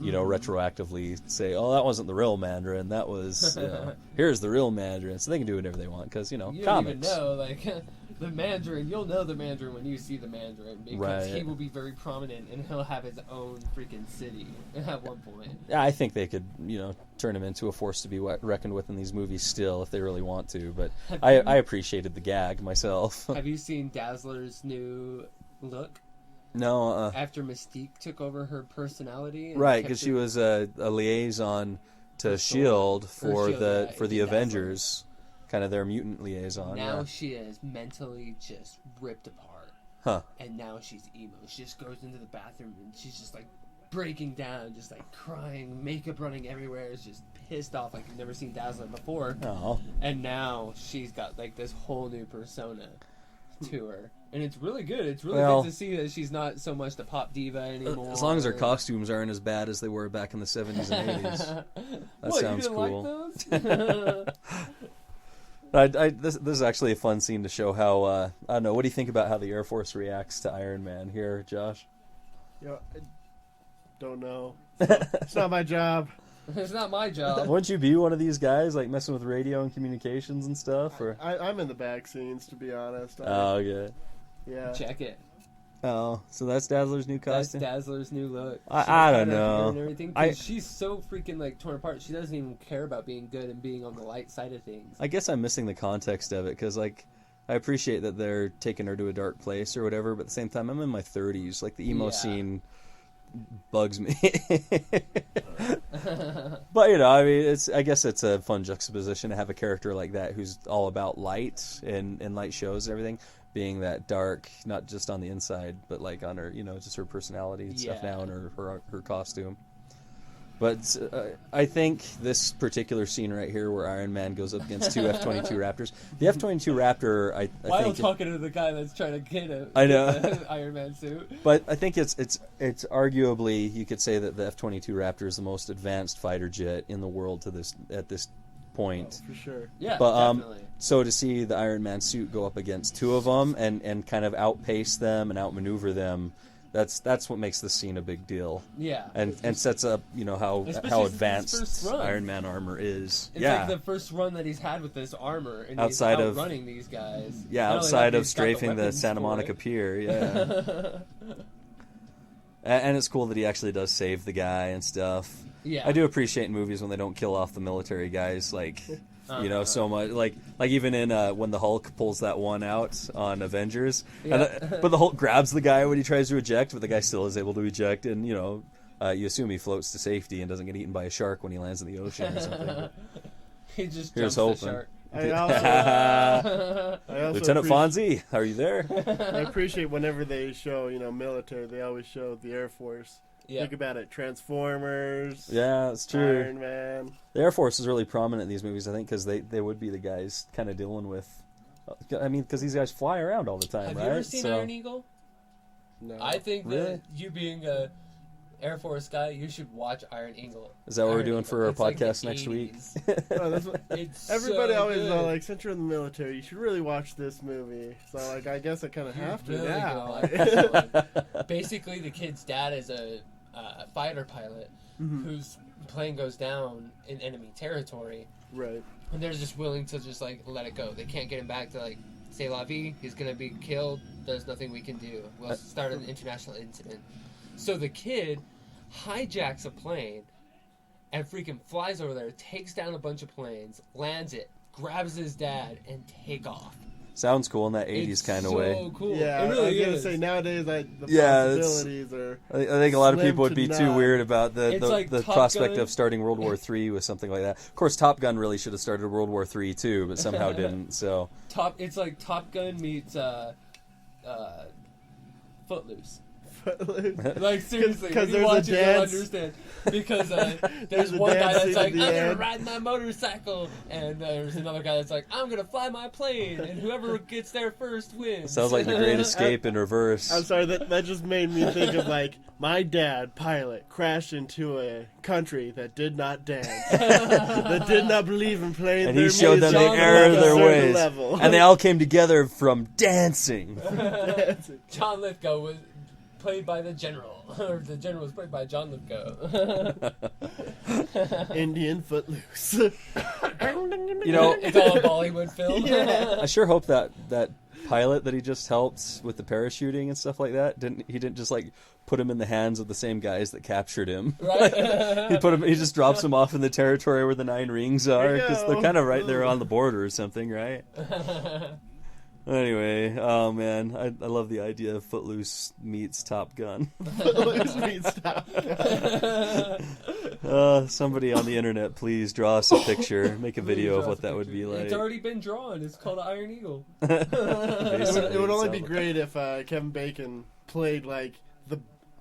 retroactively say, oh, that wasn't the real Mandarin. That was here's the real Mandarin. So they can do whatever they want because You don't comics. even know, like, the Mandarin. You'll know the Mandarin when you see the Mandarin because Right. he will be very prominent and he'll have his own freaking city at one point. Yeah, I think they could, turn him into a force to be reckoned with in these movies still if they really want to. But I appreciated the gag myself. Have you seen Dazzler's new look? No, After Mystique took over her personality. And right, kept because it- she was a liaison to For SHIELD Or for SHIELD, the yeah, for the Agent Dazzler. Avengers, kind of their mutant liaison. Now Yeah. she is mentally just ripped apart. Huh. And now she's emo. She just goes into the bathroom and she's just like breaking down, just like crying, makeup running everywhere. Is just pissed off like you've never seen Dazzler before. Oh. And now she's got like this whole new persona to her. And it's really good. It's really Well- good to see that she's not so much the pop diva anymore. As long as her costumes aren't as bad as they were back in the 70s and 80s. That What, sounds you cool. didn't like those? This is actually a fun scene to show how, I don't know, what do you think about how the Air Force reacts to Iron Man here, Josh? You know, I don't know. It's not my job. It's not my job. Wouldn't you be one of these guys, like, messing with radio and communications and stuff? Or I'm in the back scenes, to be honest. Oh, okay. Yeah. Check it. Oh, so that's Dazzler's new That's costume? Dazzler's new look. I don't She cut her hair know. and everything, 'cause she's so freaking like torn apart. She doesn't even care about being good and being on the light side of things. I guess I'm missing the context of it, because, like, I appreciate that they're taking her to a dark place or whatever, but at the same time, I'm in my 30s. Like, the emo Yeah. scene bugs me. But, you know, I mean, I guess it's a fun juxtaposition to have a character like that who's all about light and light shows and everything, being that dark, not just on the inside, but, like, on her, you know, just her personality and stuff Yeah. now and her costume. But I think this particular scene right here, where Iron Man goes up against two F-22 Raptors, the F-22 Raptor, I While think, talking to the guy that's trying to get I know. the Iron Man suit. but I think it's arguably, you could say that the F-22 Raptor is the most advanced fighter jet in the world at this point. For sure. Yeah, But definitely. so to see the Iron Man suit go up against two of them and kind of outpace them and outmaneuver them, that's what makes this scene a big deal. Yeah. And sets up, you know, how Especially since it's his advanced first run. Iron Man armor is. It's yeah. like the first run that he's had with this armor, and Outside he's of- outrunning these guys. Yeah, Not only outside that, of he's got the strafing the weapons Santa for Monica it. Pier, yeah. And it's cool that he actually does save the guy and stuff. Yeah. I do appreciate in movies when they don't kill off the military guys, like, you know, so much. Like even in when the Hulk pulls that one out on Avengers, but the Hulk grabs the guy when he tries to eject, but the guy still is able to eject, and, you know, you assume he floats to safety and doesn't get eaten by a shark when he lands in the ocean or something. He just Here's jumps the hoping. shark. I also Lieutenant appreciate- Fonzie, are you there? I appreciate whenever they show, you know, military, they always show the Air Force. Yeah. Think about it. Transformers. Yeah, it's true. Iron Man. The Air Force is really prominent in these movies, I think, because they would be the guys kind of dealing with. I mean, because these guys fly around all the time, Have right? you ever seen Iron Eagle? No. I think Really? that you being a Air Force guy, you should watch Iron Eagle. Is that what we're Iron doing Eagle. for our It's like the podcast next week? 80s. Oh, that's what, It's everybody so always good. know, like, since you're in the military, you should really watch this movie. So, like, I guess I kind of have to Really now. gonna like this one. Basically, the kid's dad is a fighter pilot whose plane goes down in enemy territory, Right. and they're just willing to just like let it go. They can't get him back to like say la vie. He's gonna be killed. There's nothing we can do. We'll start an international incident. So the kid hijacks a plane and freaking flies over there, takes down a bunch of planes, lands it, grabs his dad, and take off. Sounds cool in that 80s It's kind of so way. cool. Yeah, it really I was going to is. say, nowadays, like, the Yeah, it's- possibilities are... I think a lot of Slim people would to be too none. weird about It's like the Top prospect Gun. of starting World War III with something like that. Of course, Top Gun really should have started World War III too, but somehow didn't. So It's like Top Gun meets Footloose. Like seriously, 'Cause when you there's a watch it, you'll dance. understand. Because there's There's a one guy dance that's scene like, at I'm the gonna end. ride my motorcycle, and there's another guy that's like, I'm gonna fly my plane, and whoever gets there first wins. sounds like The Great Escape in reverse. I'm sorry, that just made me think of, like, my dad, pilot, crashed into a country that did not dance. That did not believe in playing And their he showed them the music error at of a their certain ways, level. and they all came together from dancing. John Lithgow was played by the general, or the general was played by John Lithgow. Indian Footloose. You know, It's all a Bollywood film. I sure hope that pilot that he just helped with the parachuting and stuff like that didn't just like put him in the hands of the same guys that captured him. Right? He just drops him off in the territory where the 9 rings are, There you because go. they're kind of right there on the border or something, right? Anyway, oh man, I love the idea of Footloose meets Top Gun. Somebody on the internet, please draw us a picture, make a video of what that would be like. It's already been drawn. It's called Iron Eagle. It would only be great if Kevin Bacon played like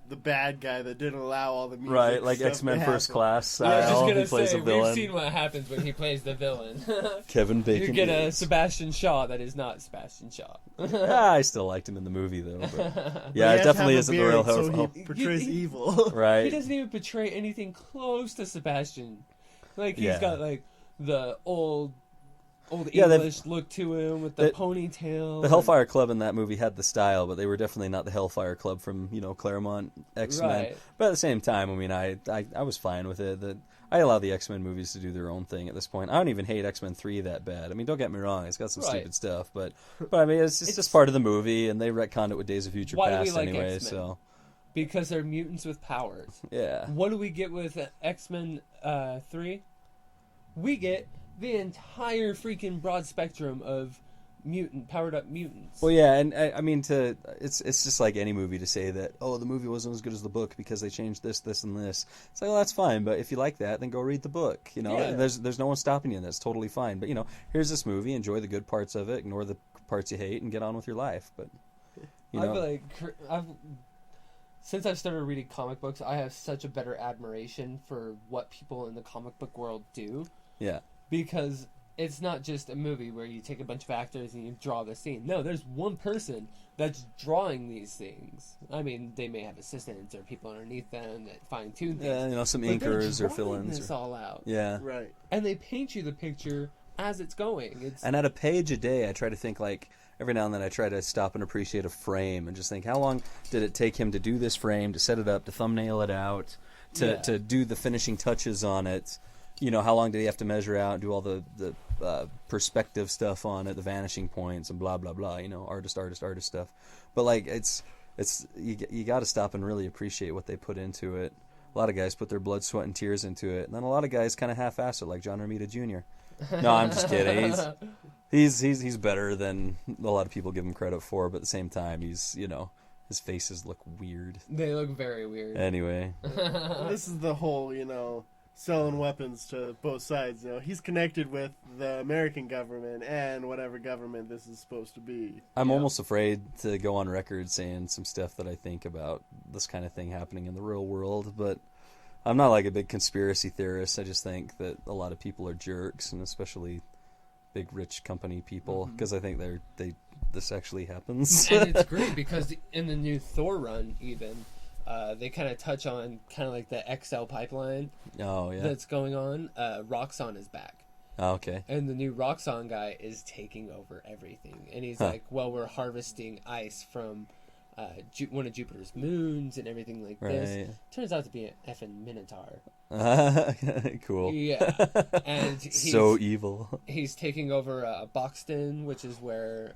the bad guy that didn't allow all the music. Right, like stuff X-Men to First happen. Class I was just style. gonna He plays say, a villain. we've seen what happens when he plays the villain. Kevin Bacon. You get a is. Sebastian Shaw that is not Sebastian Shaw. I still liked him in the movie though. But But yeah, he it has to definitely have a isn't the real beard, host. so he portrays He- evil. He Right. doesn't even portray anything close to Sebastian. Like, he's Yeah. got, like, the old Yeah, they've- English look to him with the ponytail. The Hellfire Club in that movie had the style, but they were definitely not the Hellfire Club from Claremont X-Men. Right. But at the same time, I mean, I was fine with it. I allow the X-Men movies to do their own thing at this point. I don't even hate X-Men 3 that bad. I mean, don't get me wrong, it's got some Right. stupid stuff, but I mean, it's just part of the movie, and they retconned it with Days of Future Why do we Past like anyway. X-Men? So Because they're mutants with powers. yeah, What do we get with X-Men 3? We get the entire freaking broad spectrum of powered up mutants. well, yeah, and I mean, it's just like any movie to say that the movie wasn't as good as the book because they changed this, and this. It's like, well, that's fine, but if you like that, then go read the book. Yeah. There's no one stopping you, and that's totally fine. But here's this movie, enjoy the good parts of it, ignore the parts you hate, and get on with your life. But since I've started reading comic books, I have such a better admiration for what people in the comic book world do. yeah. Because it's not just a movie where you take a bunch of actors and you draw the scene. No, there's one person that's drawing these things. I mean, they may have assistants or people underneath them that fine-tune things. Yeah, some but they're inkers or drawing fill-ins. this all out. Yeah. Right. And they paint you the picture as it's going. And at a page a day, I try to think, like, every now and then I try to stop and appreciate a frame and just think, how long did it take him to do this frame, to set it up, to thumbnail it out, to do the finishing touches on it? How long did he have to measure out, do all the perspective stuff on it, the vanishing points, and blah, blah, blah, artist stuff. But, like, it's you got to stop and really appreciate what they put into it. A lot of guys put their blood, sweat, and tears into it. And then a lot of guys kind of half-ass it, like John Romita Jr. No, I'm just kidding. He's better than a lot of people give him credit for, but at the same time, he's, his faces look weird. They look very weird. Anyway. This is the whole, selling weapons to both sides. He's connected with the American government and whatever government this is supposed to be. I'm almost afraid to go on record saying some stuff that I think about this kind of thing happening in the real world, but I'm not like a big conspiracy theorist. I just think that a lot of people are jerks, and especially big rich company people, because I think this actually happens. And it's great because in the new Thor run, even, they kind of touch on kind of like the XL pipeline that's going on. Roxxon is back. Oh, okay. And the new Roxxon guy is taking over everything. And he's like, well, we're harvesting ice from one of Jupiter's moons and everything like this. Turns out to be an effing Minotaur. Cool. Yeah. And he's so evil. He's taking over Boxton, which is where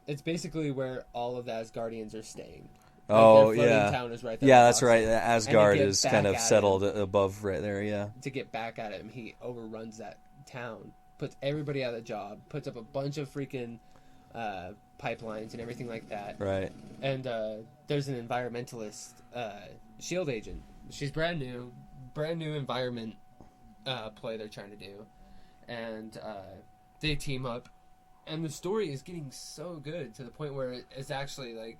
it's basically where all of the Asgardians are staying. Oh, their floating yeah. town is right there. Yeah, in that's right. Boxton. Asgard And to get is back kind of at settled him- above right there, yeah. To get back at him, he overruns that town, puts everybody out of the job, puts up a bunch of freaking pipelines and everything like that. Right. And there's an environmentalist shield agent. She's brand new environment play they're trying to do. And they team up. And the story is getting so good to the point where it's actually like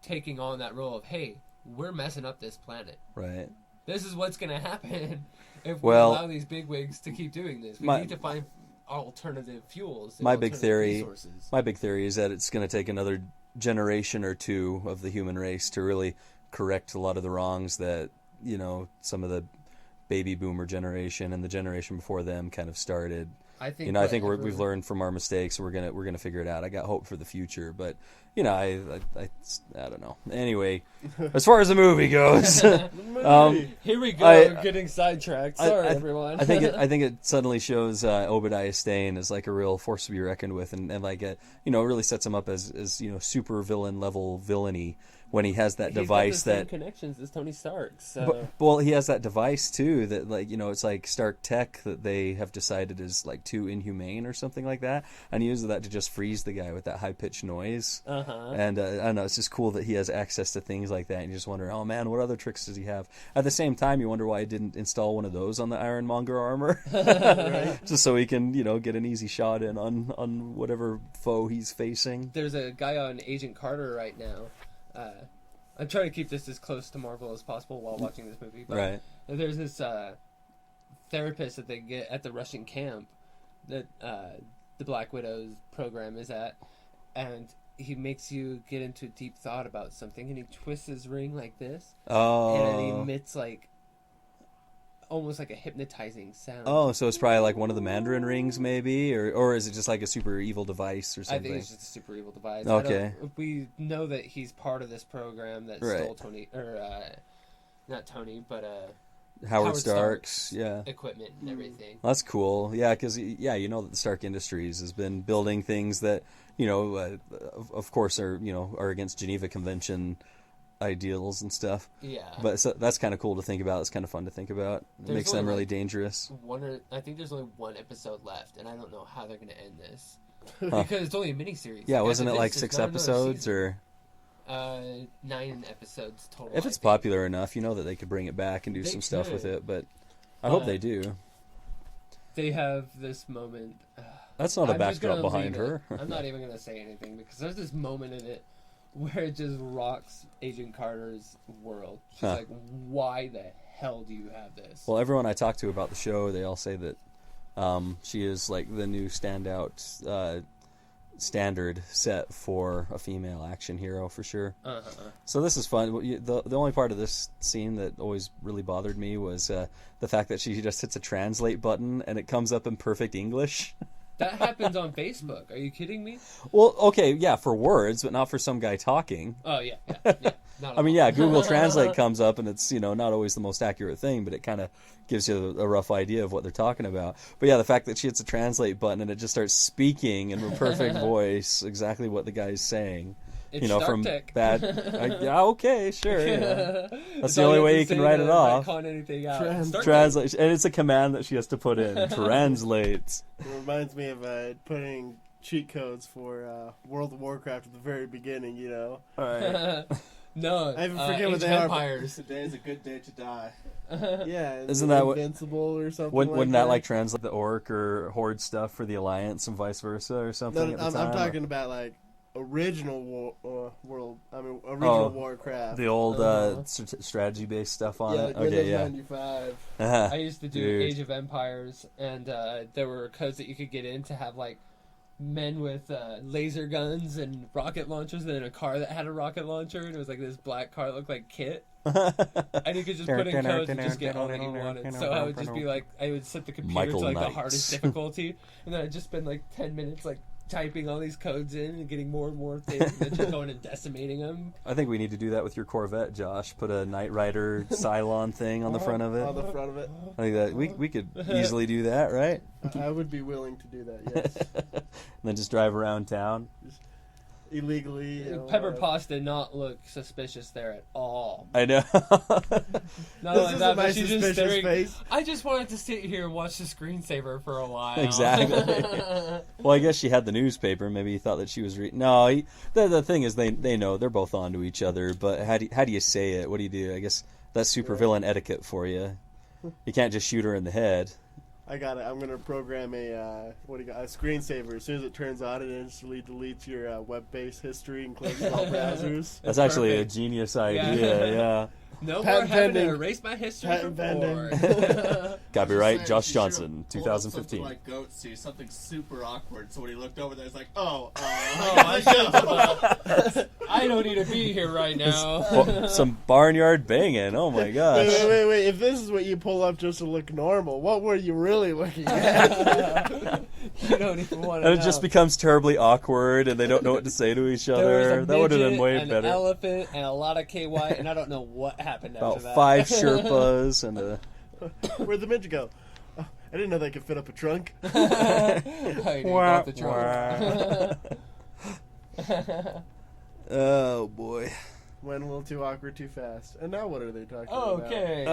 taking on that role of, hey, we're messing up this planet. Right. This is what's going to happen if we Well, allow these bigwigs to keep doing this. We my- need to find alternative fuels. And My big alternative theory resources. is that it's going to take another generation or two of the human race to really correct a lot of the wrongs that, some of the baby boomer generation and the generation before them kind of started. I think we've learned from our mistakes. We're gonna figure it out. I got hope for the future, but I don't know. Anyway, as far as the movie goes, Here we go. I- getting sidetracked. Sorry, everyone. I think it suddenly shows Obadiah Stane as like a real force to be reckoned with, and like really sets him up as super villain level villainy, when he has that He's device got the same that. connections as Tony Stark. So Well, he has that device too that, like, it's like Stark tech that they have decided is like too inhumane or something like that, and he uses that to just freeze the guy with that high pitched noise. And I don't know, it's just cool that he has access to things like that, and you just wonder, oh man, what other tricks does he have? At the same time, you wonder why he didn't install one of those on the Ironmonger armor, just so he can get an easy shot in on whatever foe he's facing. there's a guy on Agent Carter right now. I'm trying to keep this as close to Marvel as possible while watching this movie. But Right. there's this therapist that they get at the Russian camp that the Black Widow's program is at, and he makes you get into deep thought about something, and he twists his ring like this, and it emits like almost like a hypnotizing sound. Oh, so it's probably like one of the Mandarin rings, maybe, or is it just like a super evil device or I something? think it's just a super evil device. Okay. We know that he's part of this program that Right. stole Tony, or not Tony, but Howard Stark's, yeah. equipment and everything. That's cool. Yeah, because that the Stark Industries has been building things that of course are against Geneva Convention ideals and stuff. Yeah. But so that's kind of cool to think about. It's kind of fun to think about. It There's makes them only, really like, dangerous. I think there's only one episode left, and I don't know how they're going to end this because it's only a miniseries. Yeah, Like, wasn't it after like this, 6 there's not another episodes season. or? 9 episodes total. If I it's think. popular enough, that they could bring it back and do They some stuff with could. it. But I hope they do. They have this moment. That's not a I'm just backdrop gonna behind leave it. her. I'm not even going to say anything because there's this moment in it where it just rocks Agent Carter's world. She's Huh. like, why the hell do you have this? Well, everyone I talk to about the show, they all say that she is like the new standout standard set for a female action hero for sure. So this is fun. The only part of this scene that always really bothered me was the fact that she just hits a translate button and it comes up in perfect English. That happens on Facebook. Are you kidding me? Well, okay, yeah, for words, but not for some guy talking. Oh, yeah. Not I mean, yeah, Google Translate comes up, and it's not always the most accurate thing, but it kind of gives you a rough idea of what they're talking about. But yeah, the fact that she hits a translate button and it just starts speaking in her perfect voice exactly what the guy's saying. It's Stark from Tech. bad. Yeah, okay, sure. Yeah. That's the all only have way to you can say write to it off. retcon anything out. Stark Tech. Translate, and it's a command that she has to put in. Translate. It reminds me of putting cheat codes for World of Warcraft at the very beginning, All right. No, I forget Age what of they are, Empires. Today is a good day to die. Yeah, Isn't that what- Invincible or something? Wouldn't that like translate the orc or horde stuff for the Alliance and vice versa or something? No, at the I'm time? talking about like original original Warcraft. The old strategy-based stuff on yeah, it. Windows Okay, yeah. 95. I used to do Dude. Age of Empires, and there were codes that you could get in to have like men with laser guns and rocket launchers, and then a car that had a rocket launcher, and it was like this black car that looked like Kit. And you could just put in codes and just get all that you wanted. So I would just be like, I would set the computer Michael to like Knight. the hardest difficulty, and then I'd just spend like 10 minutes like typing all these codes in and getting more and more things, and then just going and decimating them. I think we need to do that with your Corvette, Josh. Put a Knight Rider Cylon thing on the front of it. On the front of it. I think that we could easily do that, right? I would be willing to do that, yes. And then just drive around town. Illegally. Pepper Potts did not look suspicious there at all. I know. Not This only isn't that, my but she's just suspicious staring. face. I just wanted to sit here and watch the screensaver for a while. Exactly. Well, I guess she had the newspaper. Maybe he thought that she was reading. No, the thing is, they know they're both onto each other. But how do you say it? What do you do? I guess that's supervillain etiquette for you. You can't just shoot her in the head. I got it. I'm gonna program a screensaver. As soon as it turns on, it instantly deletes your web-based history and closes all browsers. That's actually a Perfect. genius idea. Yeah. No more Patent having to pending. erase my history Patent from board. Copyright Saying, Josh she should've Johnson, pulled up 2015. Something like Goatsy, something super awkward. So when he looked over there, he's like, "Oh, I should I don't need to be here right now. Some barnyard banging. Oh my gosh. Wait. If this is what you pull up just to look normal, what were you really looking at? You don't even want to And know. it just becomes terribly awkward, and they don't know what to say to each There other. was a That would have been midget, way an better. elephant, and a lot of KY, and I don't know what happened About after that. 5 Sherpas and a. Where'd the midget go? Oh, I didn't know they could fit up a trunk. I didn't got the trunk. Oh boy. Went a little too awkward too fast. And now what are they talking Okay.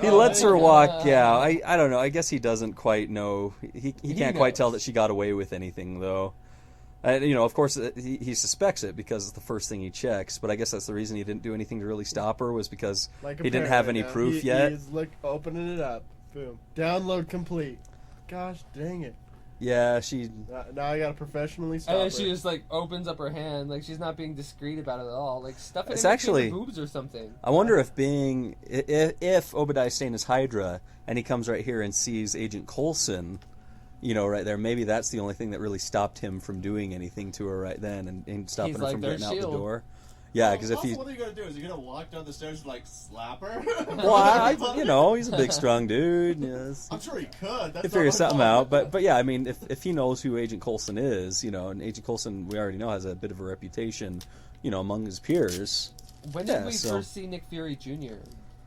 He He lets her walk. Yeah, I don't know. I guess he doesn't quite know. He can't quite tell that she got away with anything, though. Of course, he suspects it because it's the first thing he checks. But I guess that's the reason he didn't do anything to really stop her, was because he didn't have any proof yet. He's opening it up. Boom. Download complete. Gosh dang it. Yeah, she... Now I gotta professionally stop And her. then she just, like, opens up her hand. Like, she's not being discreet about it at all. Like, stuff it It's in actually... between her boobs or something. I wonder if Obadiah Stane is Hydra, and he comes right here and sees Agent Coulson, right there, maybe that's the only thing that really stopped him from doing anything to her right then, and stopping her from getting out the door. Yeah, because if he... What are you going to do? Is he going to walk down the stairs and, like, slap her? Well, he's a big, strong dude. Yes. I'm sure he could. That's He'd figure something out. But yeah, I mean, if he knows who Agent Coulson is, and Agent Coulson, we already know, has a bit of a reputation, among his peers. When did we first see Nick Fury Jr.?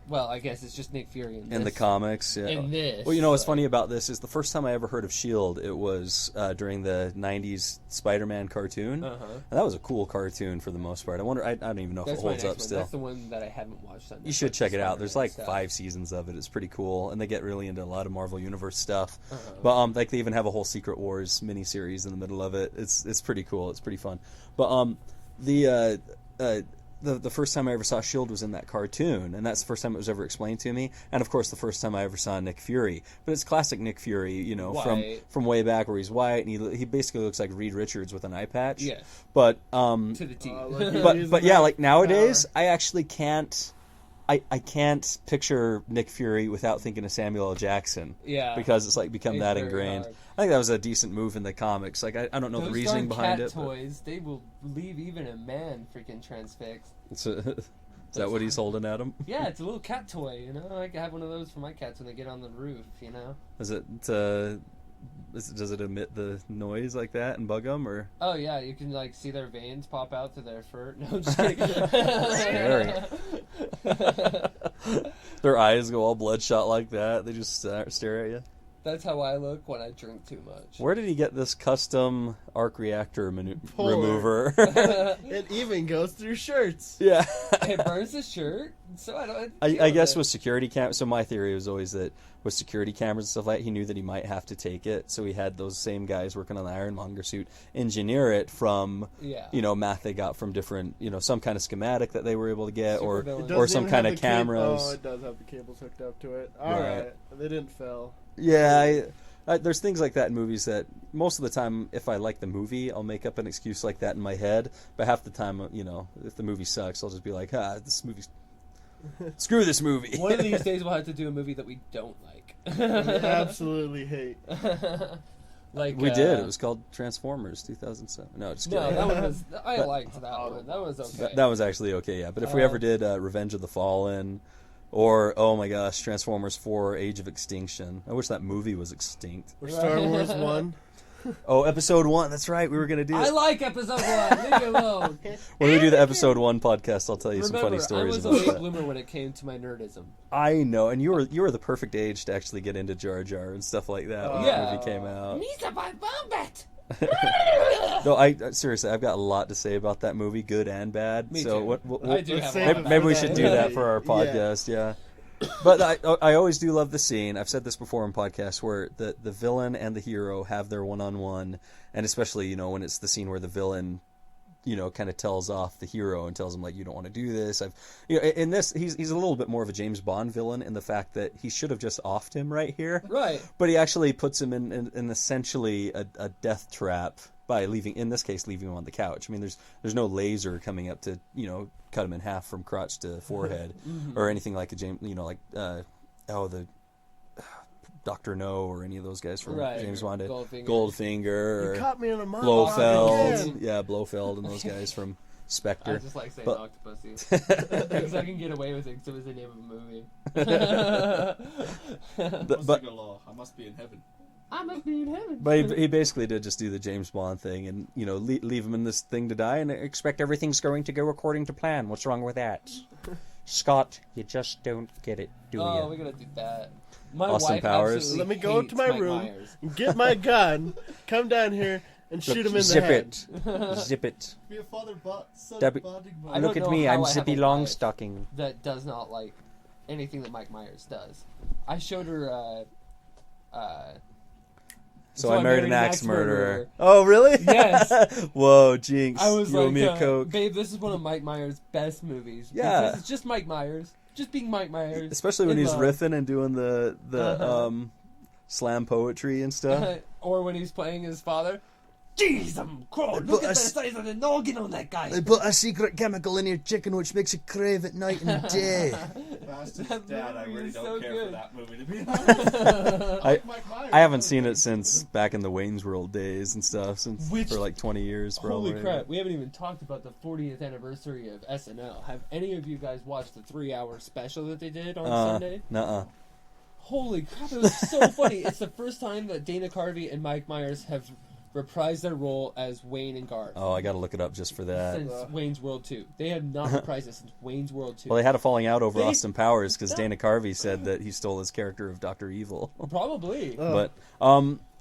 Well, I guess it's just Nick Fury in the comics. Yeah. In this. Well, what's funny about this is the first time I ever heard of S.H.I.E.L.D., it was during the 90s Spider-Man cartoon. Uh-huh. And that was a cool cartoon for the most part. I wonder, I don't even know if it holds up still. That's the one that I haven't watched. You should check it out. There's like 5 seasons of it. It's pretty cool. And they get really into a lot of Marvel Universe stuff. Uh-huh. But they even have a whole Secret Wars miniseries in the middle of it. It's pretty cool. It's pretty fun. But the first time I ever saw S.H.I.E.L.D. was in that cartoon, and that's the first time it was ever explained to me. And of course, the first time I ever saw Nick Fury. But it's classic Nick Fury, from way back, where he's white and he basically looks like Reed Richards with an eye patch. Yes. But to the T. but yeah, like nowadays, I actually can't. I can't picture Nick Fury without thinking of Samuel L. Jackson. Yeah. Because it's like become It's that very ingrained. hard. I think that was a decent move in the comics. Like I don't know the reasoning behind it. Those toys, they will leave even a man freaking transfixed. Is that what he's holding at him? Yeah, it's a little cat toy, I can have one of those for my cats when they get on the roof, Is it does it emit the noise like that and bug them, or? Oh yeah, you can like see their veins pop out through their fur. No, I'm just kidding. Scary. Their eyes go all bloodshot like that. They just stare at you. That's how I look when I drink too much. Where did he get this custom arc reactor remover? It even goes through shirts. Yeah. It burns the shirt, so I don't. I guess with security cam. So my theory was always that with security cameras and stuff like that, he knew that he might have to take it. So he had those same guys working on the Ironmonger suit engineer it from, math they got from different, some kind of schematic that they were able to get, or some kind of cameras. Oh, it does have the cables hooked up to it. All right. They didn't fail. Yeah, there's things like that in movies that most of the time, if I like the movie, I'll make up an excuse like that in my head. But half the time, if the movie sucks, I'll just be like, this movie's... Screw this movie. One of these days we'll have to do a movie that we don't like. We absolutely hate. Like we did. It was called Transformers 2007. No, just kidding. No, that one was... I liked that one. That was okay. That was actually okay, yeah. But if we ever did Revenge of the Fallen... Or, oh my gosh, Transformers 4 Age of Extinction. I wish that movie was extinct. Or Star Wars 1. Oh, Episode 1, that's right, we were going to do it. I like Episode 1, leave me alone. When we do the Episode 1 podcast, I'll tell you some funny stories about that. I was a late bloomer when it came to my nerdism. I know, and you were the perfect age to actually get into Jar Jar and stuff like that when the movie came out. Misa by Bombet! No, seriously, I've got a lot to say about that movie, good and bad. Me so too. I do have maybe we should do that for our podcast. Yeah. But I always do love the scene. I've said this before in podcasts where the villain and the hero have their one-on-one, and especially when it's the scene where the villain kind of tells off the hero and tells him like, you don't want to do this. In this he's a little bit more of a James Bond villain in the fact that he should have just offed him right here. Right. But he actually puts him in essentially a death trap by leaving him on the couch. I mean, there's no laser coming up to cut him in half from crotch to forehead or anything like a James the Dr. No or any of those guys from James Bond. Goldfinger. You caught me in a Blofeld. Yeah, Blofeld and those guys from Spectre. I just like saying Octopussy. Because I can get away with it because it was the name of a movie. I must be in heaven. I must be in heaven. But he basically did just do the James Bond thing and, leave him in this thing to die and expect everything's going to go according to plan. What's wrong with that? Scott, you just don't get it, do you? Oh, we're going to do that. My Austin wife Powers. absolutely Let me go hates to my Mike room, Myers. get my gun, come down here, and shoot him in the Zip head. it. Zip it. Be a father, son That be- bonding I moment. don't Look at know me, how I'm I have Zippy a wife Longstocking. that does not like anything that Mike Myers does. I showed her. So I married an axe murderer. murderer. Oh, really? Yes. Whoa, Jinx. I was you owe like, me a Coke. babe, this is one of Mike Myers' best movies. Yeah. Because it's just Mike Myers. Just being Mike Myers. Especially when in he's love. riffing and doing the Uh-huh. slam poetry and stuff. Or when he's playing his father. Jeez, I'm cold. But Look at I the s- size of the noggin on that guy. They put a secret chemical in your chicken which makes you crave at night and day. Fastest That Dad, I movie really is don't so care good. for that movie, to be honest. I- Mike Myers. I haven't seen it since back in the Wayne's World days and stuff, Which- for like 20 years probably. Holy crap, we haven't even talked about the 40th anniversary of SNL. Have any of you guys watched the 3-hour special that they did on Sunday? Nuh-uh. Holy crap, it was so funny. It's the first time that Dana Carvey and Mike Myers have reprised their role as Wayne and Garth Oh, I gotta look it up just for that. since Wayne's World 2. They have not reprised it since Wayne's World 2. Well, they had a falling out over They- Austin Powers because Dana Carvey said that he stole his character of Dr. Evil. Probably. Oh.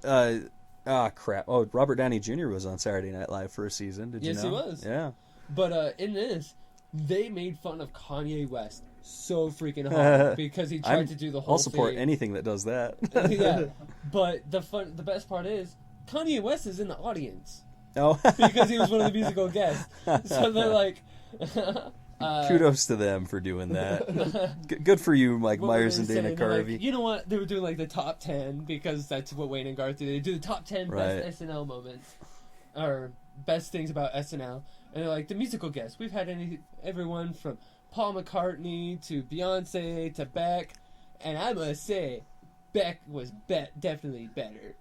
But, crap. Oh, Robert Downey Jr. was on Saturday Night Live for a season. Did Yes, you he know? was. Yeah. But in this, they made fun of Kanye West so freaking hard because he tried to do the whole I'll support thing. anything that does that. Yeah, but the best part is Kanye West is in the audience Oh, because he was one of the musical guests. So they're like, kudos to them for doing that. Good for you, Mike what were Myers they and Dana saying? They're like, Carvey. you know what? They were doing like the top 10 because that's what Wayne and Garth do. They do the top 10 Right. best SNL moments or best things about SNL, and they're like the musical guests. We've had everyone from Paul McCartney to Beyonce to Beck, and I must say, Beck was definitely better.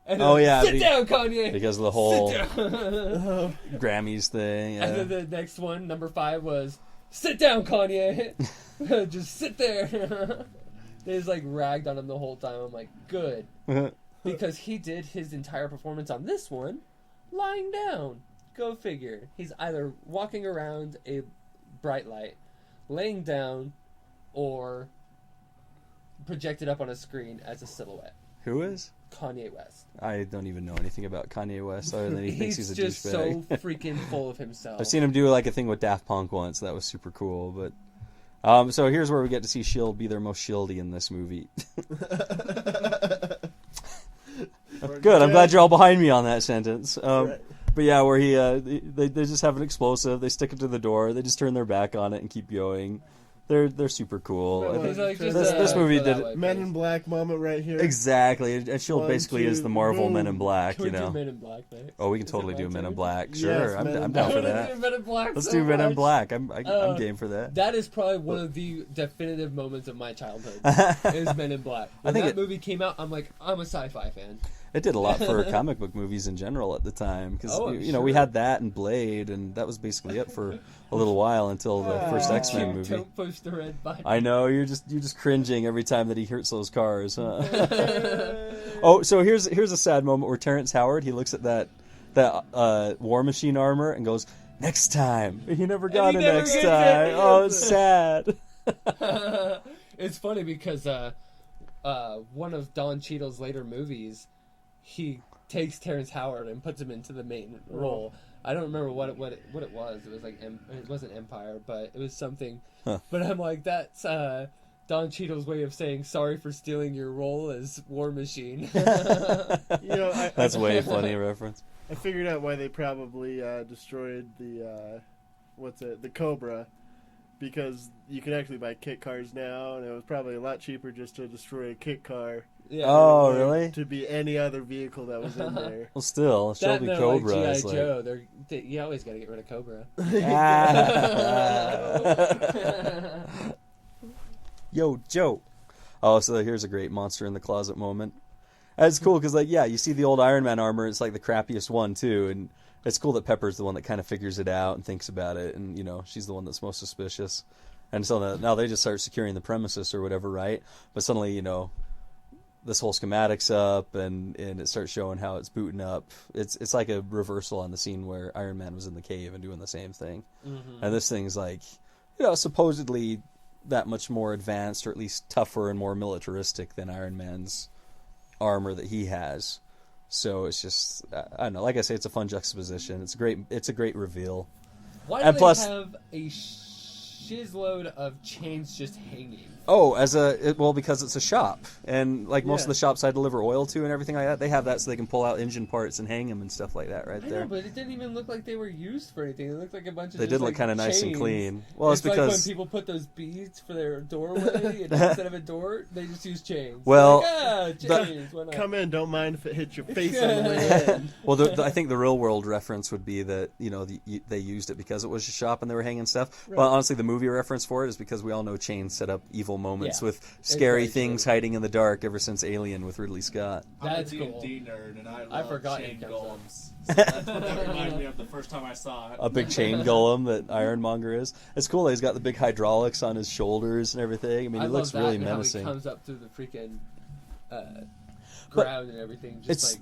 And they're Oh, like, yeah, sit down, Kanye. Because of the whole Sit down. Grammys thing. And then the next one, number 5, was sit down, Kanye. Just sit there. They just like ragged on him the whole time. I'm like, good, because he did his entire performance on this one lying down. Go figure. He's either walking around a bright light, laying down, or projected up on a screen as a silhouette. Who is? Kanye West. I don't even know anything about Kanye West other than he thinks he's a just so douchebag. freaking full of himself. I've seen him do like a thing with Daft Punk once. That was super cool. But so here's where we get to see S.H.I.E.L.D. be their most shieldy in this movie. Good. I'm glad you're all behind me on that sentence. Right. But yeah, where they just have an explosive. They stick it to the door. They just turn their back on it and keep going. They're super cool. Well, I think He's like, just, this movie go did that it- way, Men please. in Black moment right here. exactly. And S.H.I.E.L.D. One, basically is two, the Marvel boom. Men in Black. Can we You know. do Men in Black, mate? Oh, we can Is totally it do my Men in turn? Black. Yes, Sure, Men in I'm down for Black. that. Men in Black. Let's so do Men in much. Black. I'm game for that. That is probably one of the definitive moments of my childhood. Is Men in Black. When think that it- movie came out, I'm like, I'm a sci-fi fan. It did a lot for comic book movies in general at the time because Oh, I'm you know we sure. had that and Blade, and that was basically it for a little while until the first X-Men movie. Don't push the red button. I know you're just cringing every time that he hurts those cars, huh? Oh, so here's a sad moment where Terrence Howard he looks at that War Machine armor and goes, "Next time." He never got he it never next gets time. it. Oh, it's sad. It's funny because one of Don Cheadle's later movies, he takes Terrence Howard and puts him into the main role. I don't remember what it was. It was like it wasn't Empire, but it was something. Huh. But I'm like, that's Don Cheadle's way of saying sorry for stealing your role as War Machine. You know, That's way funny reference. I figured out why they probably destroyed the the Cobra, because you can actually buy kit cars now, and it was probably a lot cheaper just to destroy a kit car. Yeah. Oh, than really? To be any other vehicle that was in there. Well, still, That Shelby and they're Cobra like is G.I. like. Joe. You always got to get rid of Cobra. Yo, Joe. Oh, so here's a great monster in the closet moment. It's cool because, like, yeah, you see the old Iron Man armor. It's like the crappiest one too, and it's cool that Pepper's the one that kind of figures it out and thinks about it, and you know she's the one that's most suspicious. And so now they just start securing the premises or whatever, right? But suddenly, you know, this whole schematic's up, and it starts showing how it's booting up. It's like a reversal on the scene where Iron Man was in the cave and doing the same thing, and this thing's like, you know, supposedly that much more advanced, or at least tougher and more militaristic than Iron Man's armor that he has. So it's just, I don't know. Like I say, it's a fun juxtaposition. It's a great reveal. Why do And they plus- have a shizload of chains just hanging? Oh, because it's a shop, and like most of the shops I deliver oil to and everything like that, they have that so they can pull out engine parts and hang them and stuff like that right I there. know, but it didn't even look like they were used for anything. It looked like a bunch of They just, did look like, kind of nice and chains. clean. Well, it's like because when people put those beads for their doorway, and instead of a door, they just use chains. Well, like, chains. Why not? Come in, don't mind if it hits your face on the way in. well, I think the real world reference would be that they used it because it was a shop and they were hanging stuff. Right. Well, honestly, the movie reference for it is because we all know chains set up evil moments with scary very things true. hiding in the dark ever since Alien with Ridley Scott. That's I'm a cool. D&D nerd, and I I love forgot chain it comes up. golems. So that's what that reminded me of the first time I saw it. A big chain golem that Ironmonger is. It's cool that he's got the big hydraulics on his shoulders and everything. I mean, he I looks love that really and how menacing. he comes up through the freaking ground and everything. Just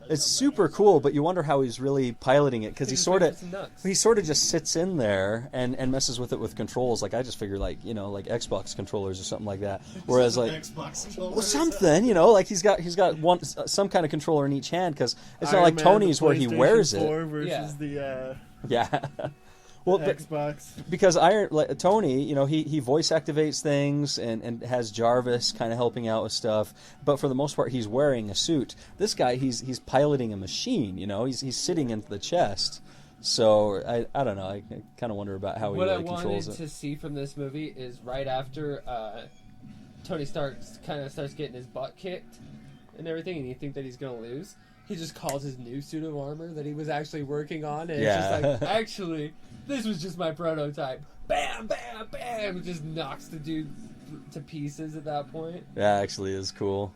It's super cool, but you wonder how he's really piloting it because he just sort makes of it nuts. he sort of just sits in there and messes with it with controls. Like I just figure like Xbox controllers or something like that. Whereas like Xbox controller. well something like he's got some kind of controller in each hand because it's not Iron like Man, Tony's the where he PlayStation wears 4 it. versus Yeah. Well, but Xbox. because Tony, he voice activates things and has Jarvis kind of helping out with stuff, but for the most part, he's wearing a suit. This guy, he's piloting a machine. He's sitting in the chest. So I don't know. I kind of wonder about how he What I really controls wanted it. to see from this movie is right after Tony Stark kind of starts getting his butt kicked and everything, and you think that he's gonna lose. He just calls his new suit of armor that he was actually working on, and it's just like, actually, this was just my prototype. Bam, bam, bam! Just knocks the dude to pieces at that point. That actually is cool.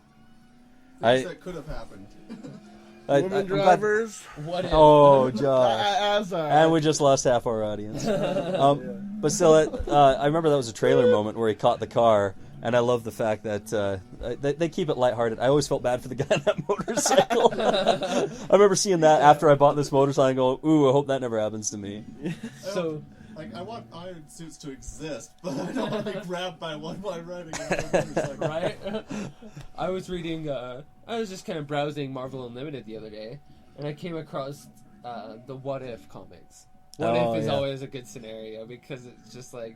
Things that could have happened. Women I'm glad- drivers. What if? Oh, Josh. As And we just lost half our audience. But still, I remember that was a trailer moment where he caught the car, and I love the fact that they keep it lighthearted. I always felt bad for the guy on that motorcycle. I remember seeing that after I bought this motorcycle and going, ooh, I hope that never happens to me. So, I want iron suits to exist, but I don't want to be grabbed by one while riding a motorcycle. right? I was reading, I was just kind of browsing Marvel Unlimited the other day, and I came across the What If comics. What If is always a good scenario because it's just like,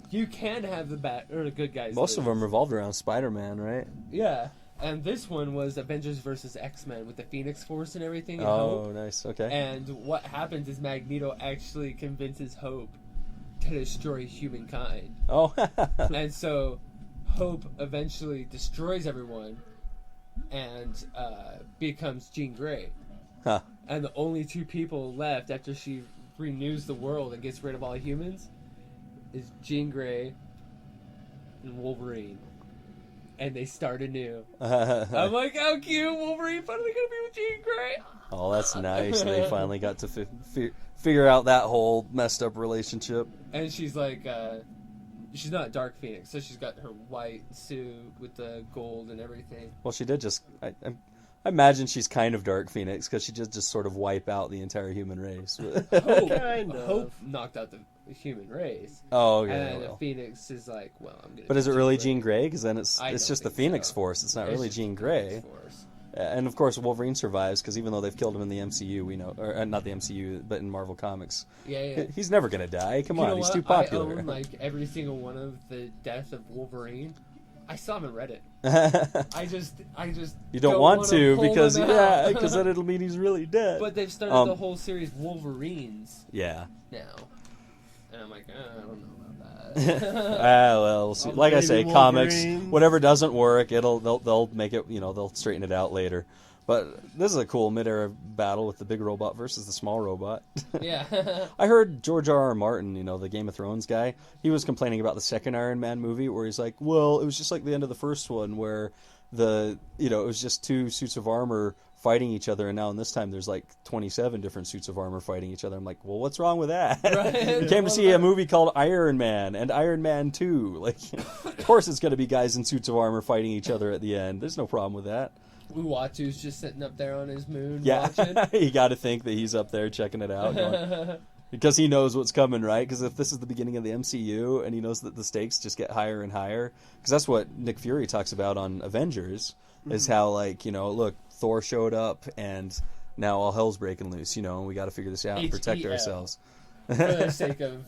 you can have the good guys. Most of lose. them revolved around Spider-Man, right? Yeah, and this one was Avengers versus X-Men with the Phoenix Force and everything. And Oh, Hope. nice. Okay. And what happens is Magneto actually convinces Hope to destroy humankind. Oh. And so Hope eventually destroys everyone and becomes Jean Grey. Huh. And the only two people left after she renews the world and gets rid of all humans is Jean Grey and Wolverine. And they start anew. I'm like, how cute! Wolverine finally gonna be with Jean Grey. Oh, that's nice. They finally got to figure out that whole messed up relationship. And she's like, she's not Dark Phoenix, so she's got her white suit with the gold and everything. Well, she did just. I imagine she's kind of Dark Phoenix because she just sort of wipe out the entire human race. Hope knocked out the human race. Oh, yeah. And well. Phoenix is like, well, I'm gonna. But be is it really Jean Jean Grey? Because then it's I don't just the think Phoenix so. Force. It's not It's really just Jean the Grey. Phoenix Force. And of course, Wolverine survives because even though they've killed him in the MCU, we know, or not the MCU, but in Marvel Comics, Yeah. he's never gonna die. Come You on, know he's what? too popular. I own like every single one of the death of Wolverine. I still haven't read it. I just. You don't want wanna to pull because them out. because then it'll mean he's really dead. But they've started the whole series Wolverines Yeah. now, and I'm like, I don't know about that. Well, we'll see. Like I Baby say, comics, Wolverines. whatever doesn't work, they'll make it. They'll straighten it out later. But this is a cool mid-era battle with the big robot versus the small robot. Yeah. I heard George R.R. Martin, the Game of Thrones guy, he was complaining about the second Iron Man movie where he's like, well, it was just like the end of the first one where it was just two suits of armor fighting each other, and now in this time there's like 27 different suits of armor fighting each other. I'm like, well, what's wrong with that? Right. You came to see a movie called Iron Man and Iron Man 2. Like, of course it's going to be guys in suits of armor fighting each other at the end. There's no problem with that. Uatu's just sitting up there on his moon Yeah, watching. you got to think that he's up there checking it out. Going, Because he knows what's coming, right? Because if this is the beginning of the MCU, and he knows that the stakes just get higher and higher, because that's what Nick Fury talks about on Avengers, is how, like, you know, look, Thor showed up, and now all hell's breaking loose, you know, and we got to figure this out and protect HEL. ourselves. For the sake of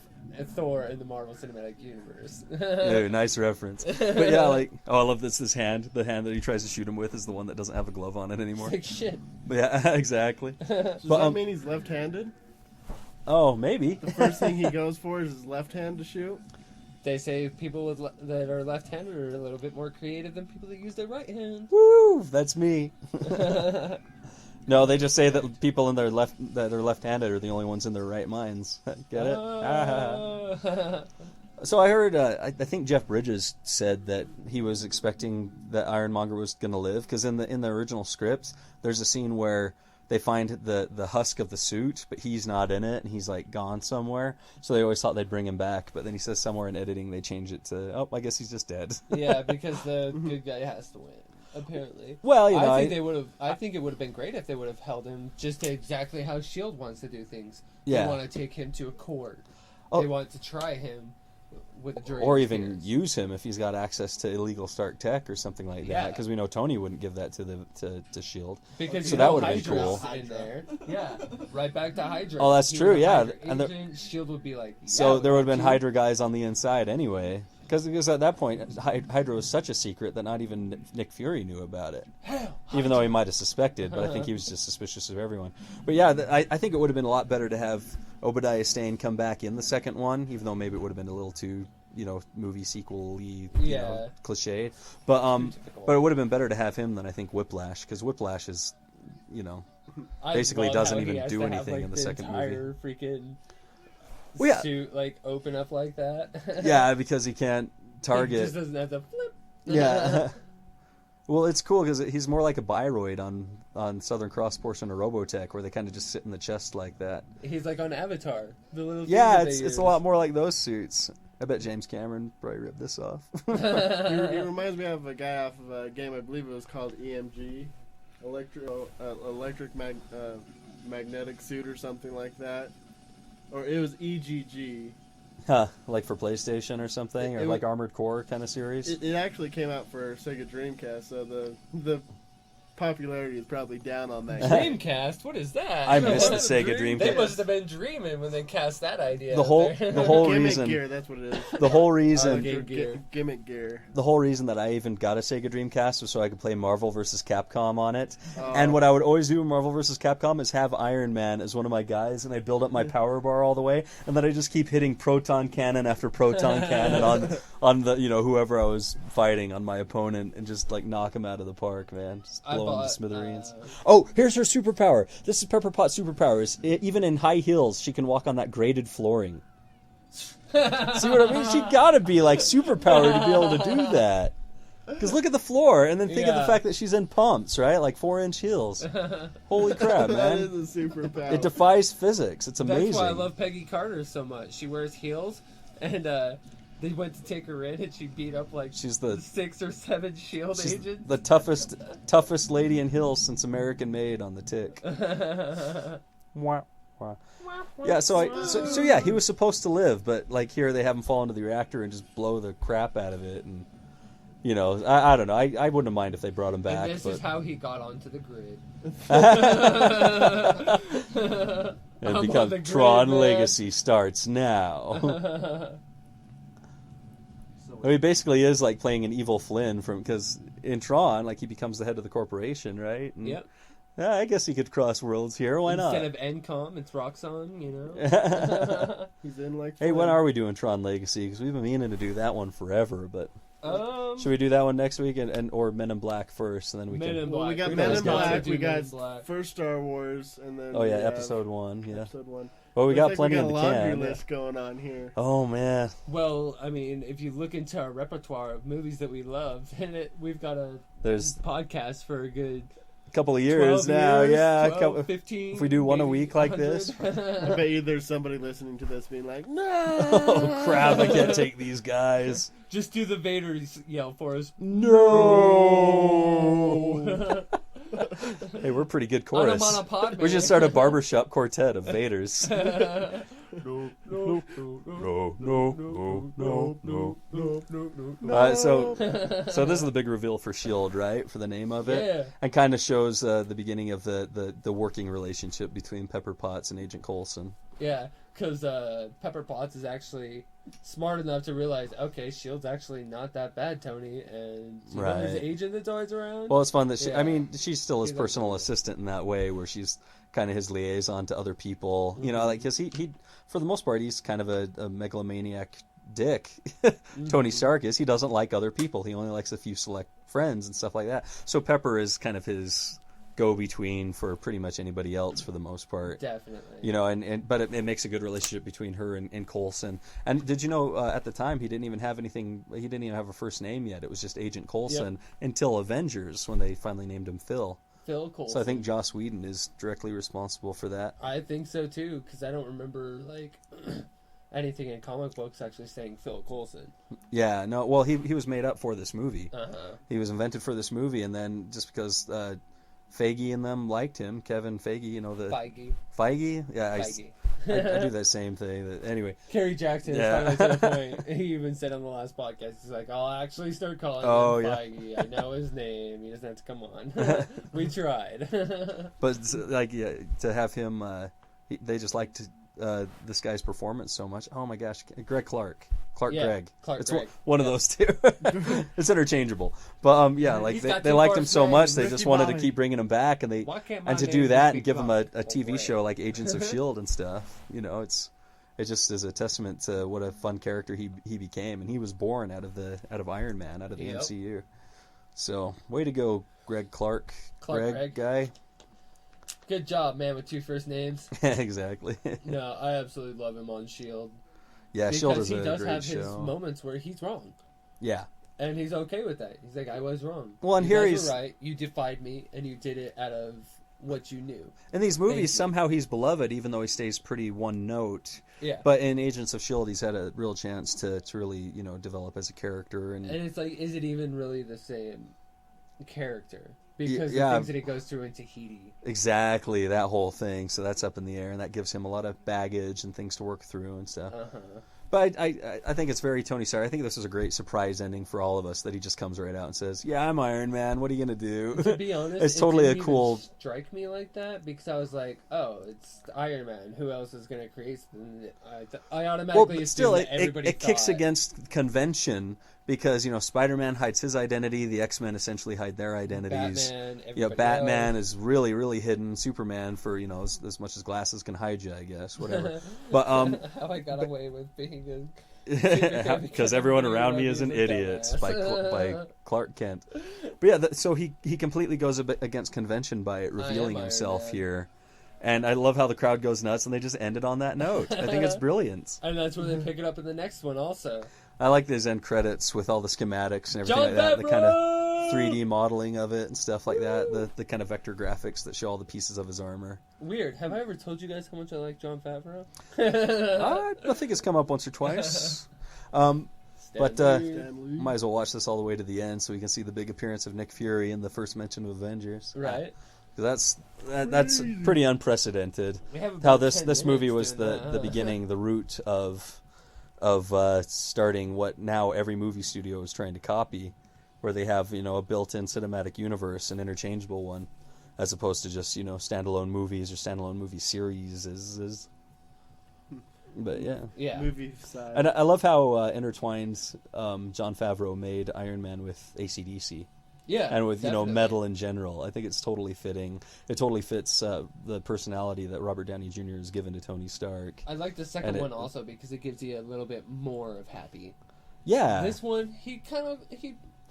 Thor in the Marvel Cinematic Universe. Yeah, nice reference. But yeah, like, oh, I love this hand. The hand that he tries to shoot him with is the one that doesn't have a glove on it anymore. Like shit. But yeah, exactly. Does that mean he's left-handed? Oh, maybe. The first thing he goes for is his left hand to shoot? They say people that are left-handed are a little bit more creative than people that use their right hand. Woo! That's me. No, they just say that people in that are left-handed are the only ones in their right minds. Get it? So I heard, I think Jeff Bridges said that he was expecting that Ironmonger was going to live, because in the original script, there's a scene where they find the husk of the suit, but he's not in it, and he's like gone somewhere. So they always thought they'd bring him back, but then he says somewhere in editing they change it to, oh, I guess he's just dead. Yeah, because the good guy has to win. Apparently. Well, you know, I think they would have. I think it would have been great if they would have held him just exactly how Shield wants to do things. Yeah. They want to take him to a court. Oh. They want to try him with a jury. Or even use him if he's got access to illegal Stark tech or something like that, Yeah. because we know Tony wouldn't give that to Shield. Because So you that know would have been Hydra's cool. in there. Yeah, right back to Hydra. Oh, that's He true, was a yeah. Hydra And the- agent. Shield would be like. So yeah, there would have been you- Hydra guys on the inside anyway. Because at that point, Hydra was such a secret that not even Nick Fury knew about it. Hell, Even though he might have suspected, but I think he was just suspicious of everyone. But yeah, I think it would have been a lot better to have Obadiah Stane come back in the second one, even though maybe it would have been a little too, you know, movie sequel-y, you know, cliche. But it would have been better to have him than I think Whiplash, because Whiplash is, you know, I basically love doesn't how he even has do to have, anything like, in the second movie. entire freaking Well, yeah. suit like open up like that. Yeah, because he can't He target. just doesn't have to flip. Yeah. Well, it's cool because he's more like a Biroid on Southern Cross portion of Robotech, where they kind of just sit in the chest like that. He's like on Avatar. The little thing Yeah, that they it's use. a lot more like those suits. I bet James Cameron probably ripped this off. He reminds me of a guy off of a game, I believe it was called EMG, magnetic suit or something like that. Or it was EGG. Huh, like for PlayStation or something, or It like was- Armored Core kind of series. It actually came out for Sega Dreamcast, so the popularity is probably down on that. Dreamcast? What is that? I missed the What? Sega They Dreamcast. must have been dreaming when they cast that idea. The out whole there. the whole Gimmick reason gear, that's what it is. the whole reason Okay. Gear. Gimmick gear. the whole reason that I even got a Sega Dreamcast was so I could play Marvel vs. Capcom on it. Oh. And what I would always do in Marvel vs. Capcom is have Iron Man as one of my guys, and I build up my power bar all the way, and then I just keep hitting proton cannon after proton cannon on the, you know, whoever I was fighting, on my opponent, and just like knock him out of the park, man. Just I blow him to bought, smithereens. Oh, here's her superpower. This is Pepper Potts' superpowers. Even in high heels, she can walk on that graded flooring. See what I mean? She gotta be like superpowered to be able to do that. Because look at the floor, and then think of the Yeah. fact that she's in pumps, right? Like 4-inch heels. Holy crap, That man! is a superpower. It defies physics. It's amazing. That's why I love Peggy Carter so much. She wears heels, and they went to take her in, and she beat up like She's the 6 or 7 Shield she's agents. the toughest lady in heels since American Made on the Tick. Wah, wah. Yeah, so yeah, he was supposed to live, but like here they have him fall into the reactor and just blow the crap out of it, and you know, I don't know. I wouldn't mind if they brought him back. And this but is how he got onto the grid. and I'm on become the grid, Tron man. Legacy starts now. I mean, basically is like playing an evil Flynn because in Tron, like he becomes the head of the corporation, right? And, Yep. Yeah, I guess he could cross worlds here. Why not? Instead of Encom, it's Roxxon, you know? He's in like. Hey, when are we doing Tron Legacy? Because we've been meaning to do that one forever, but should we do that one next week or Men in Black first, and then we Men can? in Well, we got We Men always in got to Black. do We Men in got Black. first Star Wars, and then Oh yeah, we have episode 1. Yeah. Episode 1. Well, we Looks got like plenty we in got the a laundry can. list going on here. Oh man, Well, I mean, if you look into our repertoire of movies that we love, then we've got a there's podcast for a good a couple of 12 years now. years, Yeah, 12, 15, if we do one a maybe week like 100. this. I bet you there's somebody listening to this being like, no. Oh crap! I can't take these guys. Just do the Vader yell for us. No. Hey, we're pretty good chorus. Onomatopoeia. We should start a barbershop quartet of Vaders. So this is the big reveal for S.H.I.E.L.D., right? For the name of it. Yeah. And kind of shows the beginning of the working relationship between Pepper Potts and Agent Coulson. Yeah, because Pepper Potts is actually smart enough to realize, okay, S.H.I.E.L.D's actually not that bad, Tony, and you know his Right. agent that's always around? Well, it's fun that Yeah. I mean, she's still his He's personal like- assistant in that way, where she's kind of his liaison to other people. You know, like, because he, for the most part, he's kind of a megalomaniac dick. Tony Stark is. He doesn't like other people. He only likes a few select friends and stuff like that. So Pepper is kind of his go-between for pretty much anybody else for the most part. Definitely. You know, but it makes a good relationship between her and Coulson. And did you know at the time he didn't even have anything? He didn't even have a first name yet. It was just Agent Coulson until Avengers when they finally named him Phil. Phil Coulson. So I think Joss Whedon is directly responsible for that. I think so too, because I don't remember like anything in comic books actually saying Phil Coulson. Yeah, no. Well, he was made up for this movie. Uh-huh. He was invented for this movie, and then just because Feige and them liked him, Kevin Feige, you know the Feige. yeah, Feige. I do that same thing. Anyway, Kerry Jackson Yeah. is finally to the point. He even said on the last podcast, he's like, I'll actually start calling him Feige. I know his name. He doesn't have to come on. We tried. but like to have him, they just liked this guy's performance so much. Oh my gosh, Greg Clark. Yeah, Greg. Clark It's Gregg. one of those two. It's interchangeable. But yeah, like He's they got two liked him first so much names. they Ricky just wanted to Bobby. keep bringing him back, and Why can't to my do name that just and be give him a Clark? TV show like Agents of S.H.I.E.L.D. and stuff. You know, it just is a testament to what a fun character he became, and he was born out of Iron Man, out of the Yep. MCU. So way to go, Greg Clark. Greg guy. Good job, man, with two first names. Exactly. No, I absolutely love him on S.H.I.E.L.D. Yeah, because S.H.I.E.L.D. is he a does great have his show. moments where he's wrong. Yeah. And he's okay with that. He's like, I was wrong. Well, and you here guys he's- were right. You defied me, and you did it out of what you knew. In these Thank movies, you. somehow he's beloved, even though he stays pretty one note. Yeah. But in Agents of S.H.I.E.L.D., he's had a real chance to really, develop as a character. And And it's like, is it even really the same character? Because yeah. the things that he goes through in Tahiti. exactly that whole thing. So that's up in the air, and that gives him a lot of baggage and things to work through and stuff. Uh-huh. But I think it's very Tony Stark. I think this is a great surprise ending for all of us that he just comes right out and says, "Yeah, I'm Iron Man. What are you gonna do?" To be honest, It's it totally didn't a even cool. strike me like that because I was like, oh, it's Iron Man. Who else is going to create something? I automatically Well, but assumed still, that everybody it kicks thought- against convention because Spider-Man hides his identity, the X-Men essentially hide their identities. Batman. Yeah, Everybody Batman else. is really, really hidden. Superman, for as much as glasses can hide you, I guess, whatever. But How I got away with being a because everyone around me is an He's a idiot dumbass. by Clark Kent. But yeah, so he completely goes a bit against convention by revealing Iron himself Man. here. And I love how the crowd goes nuts, and they just ended on that note. I think it's brilliant. And that's where they pick it up in the next one also. I like these end credits with all the schematics and everything John like that. The kind of Favreau! 3D modeling of it and stuff like that. The kind of vector graphics that show all the pieces of his armor. Weird. Have I ever told you guys how much I like John Favreau? I think it's come up once or twice. But Stan Lee. Stan Lee. might as well watch this all the way to the end so we can see the big appearance of Nick Fury in the first mention of Avengers. Right. 'Cause that's pretty unprecedented. We have How about this 10 this movie minutes was doing the that. beginning, the root of starting what now every movie studio is trying to copy, where they have a built-in cinematic universe, an interchangeable one, as opposed to just standalone movies or standalone movie series. But yeah. Yeah. Movie side. And I love how intertwined Jon Favreau made Iron Man with AC/DC Yeah. and with definitely. metal in general. I think it's totally fitting. It totally fits the personality that Robert Downey Jr. has given to Tony Stark. I like the second And it- one also because it gives you a little bit more of Happy. Yeah, This one, he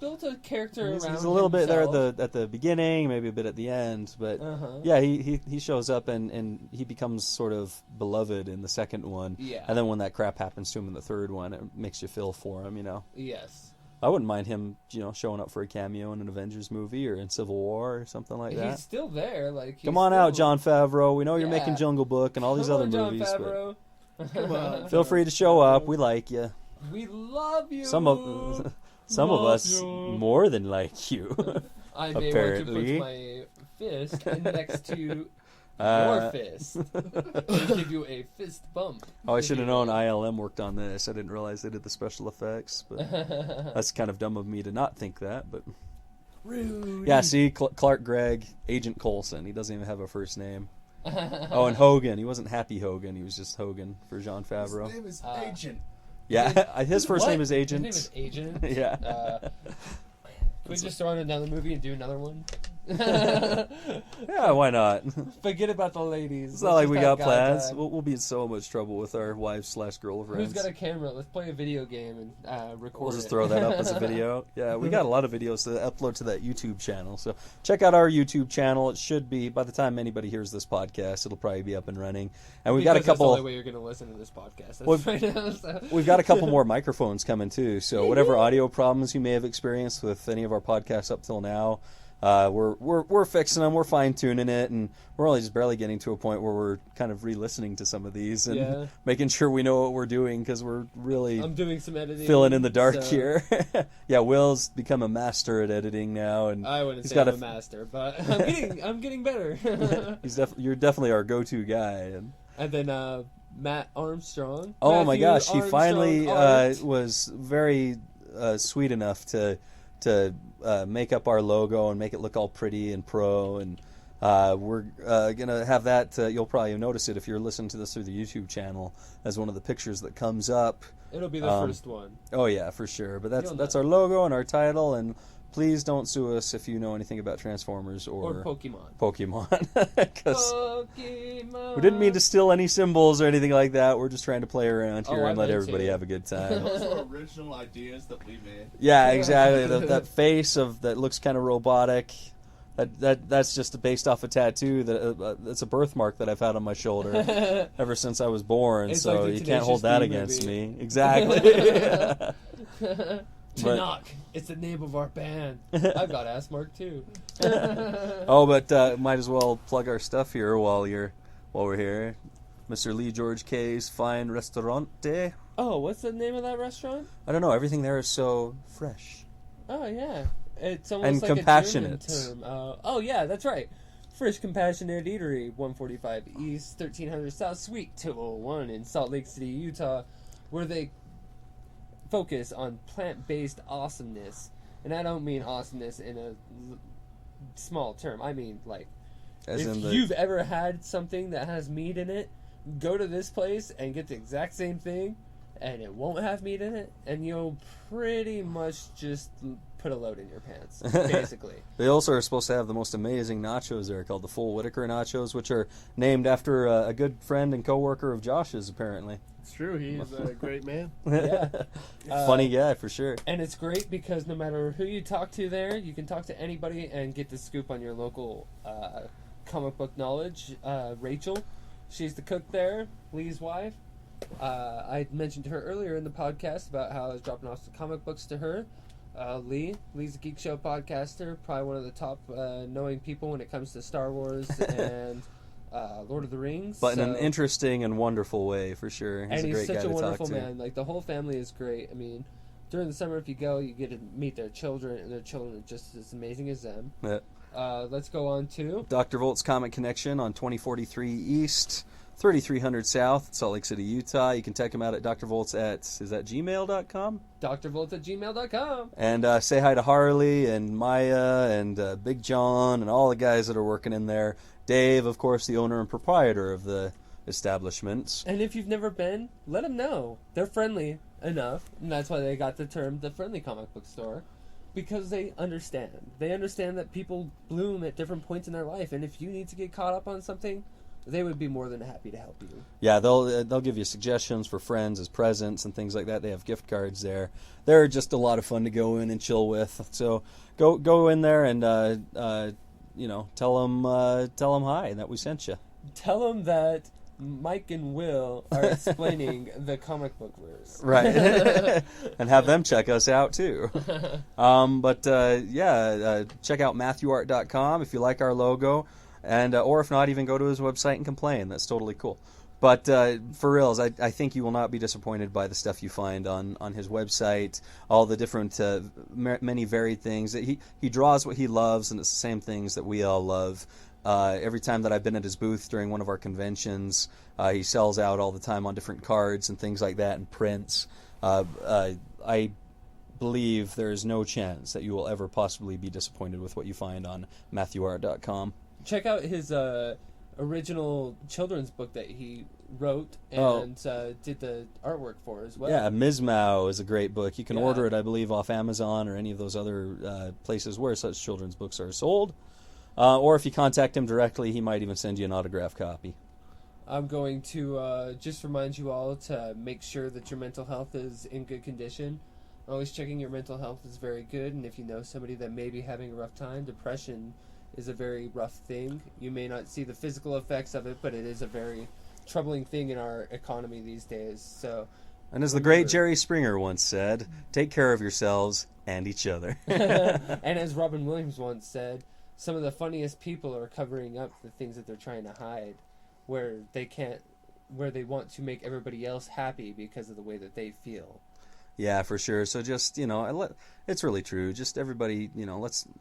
built a character he's around a little bit there himself. at the beginning, maybe a bit at the end, but Uh-huh. yeah, he shows up and he becomes sort of beloved in the second one. Yeah. And then when that crap happens to him in the third one, it makes you feel for him. Yes. I wouldn't mind him, showing up for a cameo in an Avengers movie or in Civil War or something like that. He's still there. Like, he's Come on still, out, John Favreau. We know you're Yeah. making Jungle Book and all these Come other on, John movies, Favreau. Come on. but feel free to show up. We like you. We love you. Some of Love us you. more than like you. I may apparently. want to put my fist next to Your fist. They give you a fist bump. Oh, I should have known ILM worked on this. I didn't realize they did the special effects, but that's kind of dumb of me to not think that. But Rude. yeah, see, Clark Gregg, Agent Coulson. He doesn't even have a first name. Oh, and Hogan. He wasn't Happy Hogan. He was just Hogan for Jon Favreau. His name is Agent. Yeah, his first name is Agent. His name is Agent. Yeah. Can we just throw in another movie and do another one? Yeah, why not? Forget about the ladies. It's not like we got plans. We'll be in so much trouble with our wives/girlfriends. Who's got a camera? Let's play a video game and record We'll just it. throw that up as a video. Yeah, we got a lot of videos to upload to that YouTube channel. So check out our YouTube channel. It should be, by the time anybody hears this podcast, it'll probably be up and running. And we've got a Because that's the couple. only way you're going to listen to this podcast. That's right now, so. We've got a couple more microphones coming too. So whatever audio problems you may have experienced with any of our podcasts up till now, we're fixing them. We're fine tuning it, and we're only just barely getting to a point where we're kind of re-listening to some of these and making sure we know what we're doing, because we're really I'm doing some editing, filling in the dark so. here. Yeah, Will's become a master at editing now, and I wouldn't he's say got I'm a master, but I'm getting better. you're definitely our go-to guy. And then Matt Armstrong. Oh my Matthew gosh, he Armstrong finally Art. was very sweet enough to make up our logo and make it look all pretty and pro, and we're gonna have that. You'll probably notice it if you're listening to this through the YouTube channel as one of the pictures that comes up. It'll be the first one. Oh yeah, for sure. But You'll that's know. our logo and our title. And please don't sue us if you know anything about Transformers or Pokemon. Because Pokemon. we didn't mean to steal any symbols or anything like that. We're just trying to play around here I and let meant everybody to. have a good time. Those were original ideas that we made. Yeah, exactly. That face that looks kind of robotic. That's just based off a tattoo that's a birthmark that I've had on my shoulder ever since I was born. It's so like the you can't hold Tenacious that D against movie. me. Exactly. Tanakh. It's the name of our band. I've got ass mark too. Oh, but might as well plug our stuff here while we're here. Mr. Lee George K's Fine Restaurante. Oh, what's the name of that restaurant? I don't know. Everything there is so fresh. Oh yeah, it's almost And like compassionate. a German term. Oh yeah, that's right. Fresh Compassionate Eatery, 145 East, 1300 South, Suite 201 in Salt Lake City, Utah, where they focus on plant-based awesomeness. And I don't mean awesomeness in a small term. I mean, like, As if in you've ever had something that has meat in it, go to this place and get the exact same thing, and it won't have meat in it, and you'll pretty much just put a load in your pants, basically. They also are supposed to have the most amazing nachos there, called the Full Whitaker nachos, which are named after a good friend and coworker of Josh's, apparently. It's true. He's a great man. Yeah. Funny guy, for sure. And it's great because no matter who you talk to there, you can talk to anybody and get the scoop on your local comic book knowledge. Rachel, she's the cook there, Lee's wife. I mentioned to her earlier in the podcast about how I was dropping off the comic books to her. Lee's a Geek Show podcaster, probably one of the top knowing people when it comes to Star Wars and Lord of the Rings. But in an interesting and wonderful way, for sure. He's and a he's great such guy a to wonderful talk to. man. Like, the whole family is great. I mean, during the summer, if you go, you get to meet their children, and their children are just as amazing as them. Yeah. Let's go on to Dr. Volt's Comic Connection on 2043 East, 3300 South, Salt Lake City, Utah. You can check him out at drvolts is that gmail.com? drvolt@gmail.com. And say hi to Harley and Maya and Big John and all the guys that are working in there. Dave, of course, the owner and proprietor of the establishment. And if you've never been, let them know. They're friendly enough, and that's why they got the term the friendly comic book store, because they understand. They understand that people bloom at different points in their life, and if you need to get caught up on something, they would be more than happy to help you. Yeah, they'll give you suggestions for friends as presents and things like that. They have gift cards there. They're just a lot of fun to go in and chill with. So go in there and tell them hi that we sent you. Tell them that Mike and Will are explaining the comic book verse. Right. And have them check us out too. Check out MatthewArt.com if you like our logo. And or if not, even go to his website and complain. That's totally cool. But for reals, I think you will not be disappointed by the stuff you find on his website. All the different, many varied things. He draws what he loves, and it's the same things that we all love. Every time that I've been at his booth during one of our conventions, he sells out all the time on different cards and things like that and prints. I believe there is no chance that you will ever possibly be disappointed with what you find on MatthewArt.com. Check out his original children's book that he wrote and did the artwork for as well. Yeah, Mizmow is a great book. You can Yeah. order it, I believe, off Amazon or any of those other places where such children's books are sold. Or if you contact him directly, he might even send you an autographed copy. I'm going to just remind you all to make sure that your mental health is in good condition. Always checking your mental health is very good, and if you know somebody that may be having a rough time, depression is a very rough thing. You may not see the physical effects of it, but it is a very troubling thing in our economy these days. So, And as the great Jerry Springer once said, take care of yourselves and each other. and as Robin Williams once said, some of the funniest people are covering up the things that they're trying to hide, where they want to make everybody else happy because of the way that they feel. Yeah, for sure. So just, it's really true. Just everybody,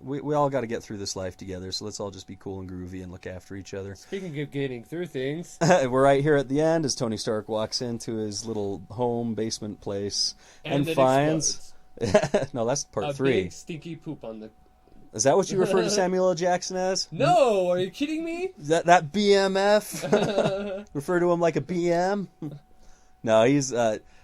we all got to get through this life together. So let's all just be cool and groovy and look after each other. Speaking of getting through things, We're right here at the end as Tony Stark walks into his little home basement place and it finds... explodes. No, that's part A 3. big stinky poop on the... Is that what you refer to Samuel L. Jackson as? No, are you kidding me? That BMF? Refer to him like a BM? No, he's...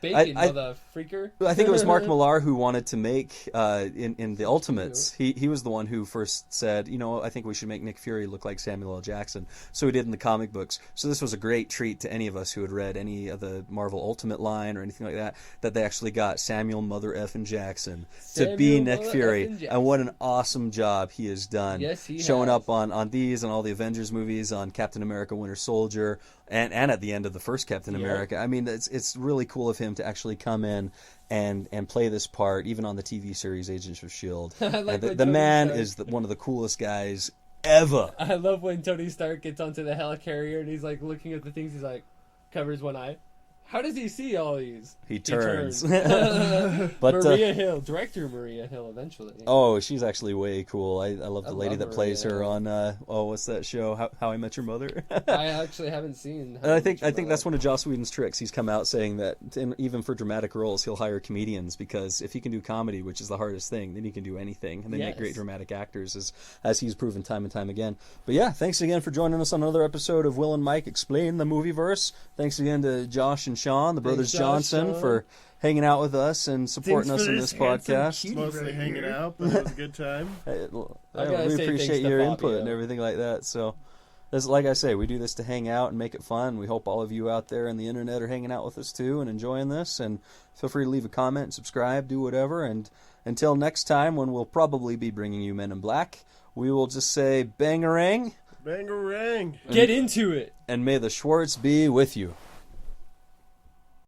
Bacon, I the freaker. I think it was Mark Millar who wanted to make in the Ultimates. He was the one who first said, I think we should make Nick Fury look like Samuel L. Jackson. So he did in the comic books. So this was a great treat to any of us who had read any of the Marvel Ultimate line or anything like that they actually got Samuel Mother Effin Jackson to be Nick Fury. And what an awesome job he has done. Yes, he showing has. up on these and all the Avengers movies, on Captain America Winter Soldier, and at the end of the first Captain America. I mean, it's really cool of him to actually come in and play this part, even on the TV series Agents of S.H.I.E.L.D. The man is one of the coolest guys ever. I love when Tony Stark gets onto the helicarrier and he's like looking at the things. He's like, covers one eye. How does he see all these? He turns. But But Maria Hill, director Maria Hill, eventually. oh, she's actually way cool. I love the lady love that plays Maria her Hill. on what's that show? How I Met Your Mother. I actually haven't seen. And I think that's one of Joss Whedon's tricks. He's come out saying that even for dramatic roles, he'll hire comedians because if he can do comedy, which is the hardest thing, then he can do anything, and they make great dramatic actors, as he's proven time and time again. But yeah, thanks again for joining us on another episode of Will and Mike Explain the Movieverse. Thanks again to Josh and Sean, the brothers Johnson, for hanging out with us and supporting us in this podcast. Mostly hanging out, but it was a good time. I We gotta say appreciate thanks to your Fabio. input and everything like that. So, like I say, we do this to hang out and make it fun. We hope all of you out there on the internet are hanging out with us too and enjoying this. And feel free to leave a comment, subscribe, do whatever. And until next time, when we'll probably be bringing you Men in Black, we will just say bangarang. Bangarang. Get into it. And may the Schwartz be with you.